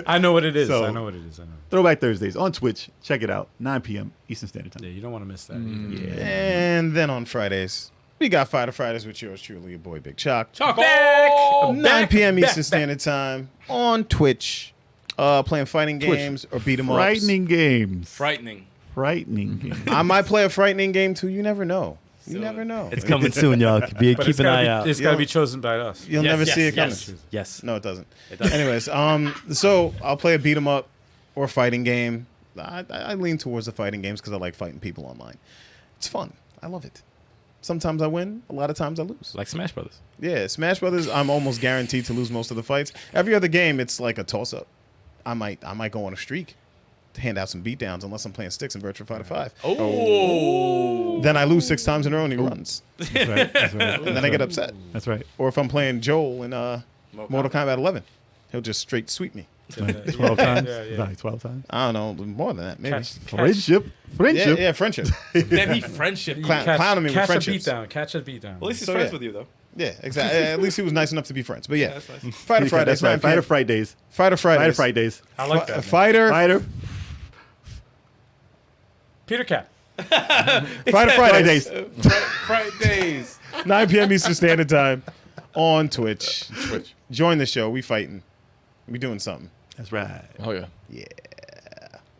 I know what it is. So- I know what it is. I know. Throwback Thursdays on Twitch. Check it out. 9 p.m. Eastern Standard Time. Yeah, you don't want to miss that. Either. Yeah. And then on Fridays, we got Fighter Fridays with yours truly, your boy Big Chalk. Chalk back. 9 p.m. Eastern Standard Time on Twitch, playing fighting games or beat 'em ups. Frightening games. Frightening. Frightening games. I might play a frightening game too. You never know. You So, never know. It's coming soon, y'all. But Keep it's an gotta eye be, out. It's got to be chosen by us. You'll never see it coming. Yes. No, it doesn't. It does. Anyways, so I'll play a beat 'em up or a fighting game. I lean towards the fighting games because I like fighting people online. It's fun. I love it. Sometimes I win. A lot of times I lose. Like Smash Brothers. Yeah, Smash Brothers. I'm almost guaranteed to lose most of the fights. Every other game, it's like a toss up. I might go on a streak to hand out some beatdowns unless I'm playing sticks in Virtua Fighter 5. Oh. Then I lose 6 times in a row and he runs, That's right. That's right. and then I get upset. That's right. Or if I'm playing Joel in Mortal Kombat 11, he'll just straight sweep me. 12 times. Yeah, yeah. Like 12 times. I don't know, more than that, maybe. Friendship. Friendship. Yeah, friendship. Then he friendship. Clowning me with catch a friendships. beatdown. Catch a beatdown. At least he's So, friends yeah. with you, though. Yeah, exactly. At least he was nice enough to be friends. But yeah, That's nice. Fighter Fridays. That's right. 9 Fighter p.m. Fridays. Fighter Fridays. Fighter Fridays. I like that. man. Fighter. Fighter. Peter Cat. Fighter Fridays. Fridays. 9 p.m. Eastern Standard Time on Twitch. Twitch. Join the show. We fighting. We doing something. That's right. Oh yeah.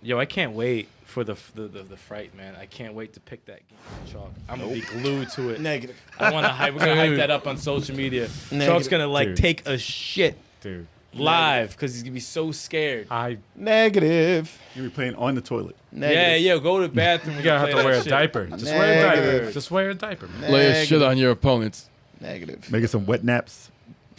Yo, I can't wait for the fright, man. I can't wait to pick that game with Chalk. I'm gonna be glued to it. Negative. I want to hype. We're gonna hype that up on social media. Chalk's gonna like Dude. take a shit Dude. live because he's gonna be so scared. Negative. You were playing on the toilet. Negative. Yeah, go to the bathroom. You gotta have to wear a diaper. Just wear a diaper. Negative. Just wear a diaper, man. Lay a shit on your opponents. Negative. Making some wet naps.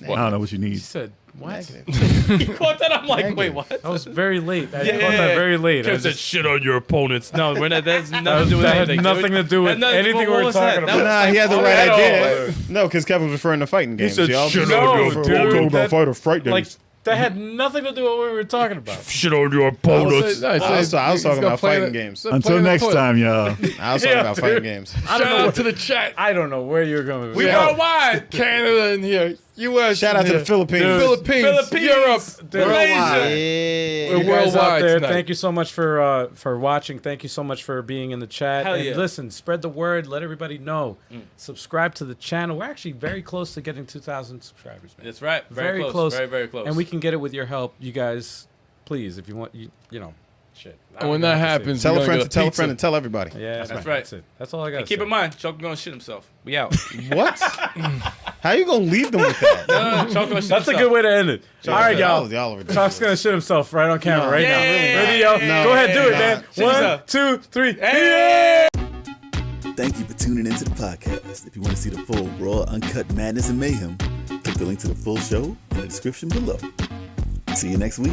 I don't know what you He need. said, what? Negative. You caught that? I'm like, Negative. wait, what? That was very late. I Yeah, caught that very late. I Kev said just- shit on your opponents. No, we're not. That's nothing to do with that had anything. nothing to do with That nothing- anything what we were was that? talking That about. was Nah, he had the like, right at all. idea. No, because Kevin was referring to fighting games. said y'all. shit No, on your dude. opponents. That- Fighter Fright Like, Days. that had nothing to do with what we were talking about. Shit on your I opponents. was talking about fighting games. Until next time, y'all. I was talking about fighting games. Shout out to the chat. I don't know where you're going with We that. worldwide. Canada in here. U.S. Shout out to the Philippines. Philippines. Europe. Dude, Malaysia. Yeah. We're you guys out worldwide there, tonight. thank you so much for watching. Thank you so much for being in the chat. Hell and yeah. listen, spread the word. Let everybody know. Subscribe to the channel. We're actually very close to getting 2,000 subscribers, man. That's right. Very close. Very, very close. And we can get it with your help. You guys, please, if you want, you know, shit. I And don't when know that what to say. happens, Tell we're a friend gonna to get tell a pizza. friend and tell everybody. Yeah, That's man, right. That's it. That's all I got. And keep in mind, Chalk gonna shit himself. We out. What? How you gonna leave them with that? No, Chalk gonna shit That's a himself. good way to end it. All right, y'all. Y'all are ridiculous. Chalk's gonna shit himself right on camera No, right yeah, now. really not. Ready, yo? No, Go ahead, do it, nah. man. Shit 1, yourself. 2, 3. Hey! Thank you for tuning into the podcast. If you want to see the full, raw, uncut madness and mayhem, click the link to the full show in the description below. See you next week.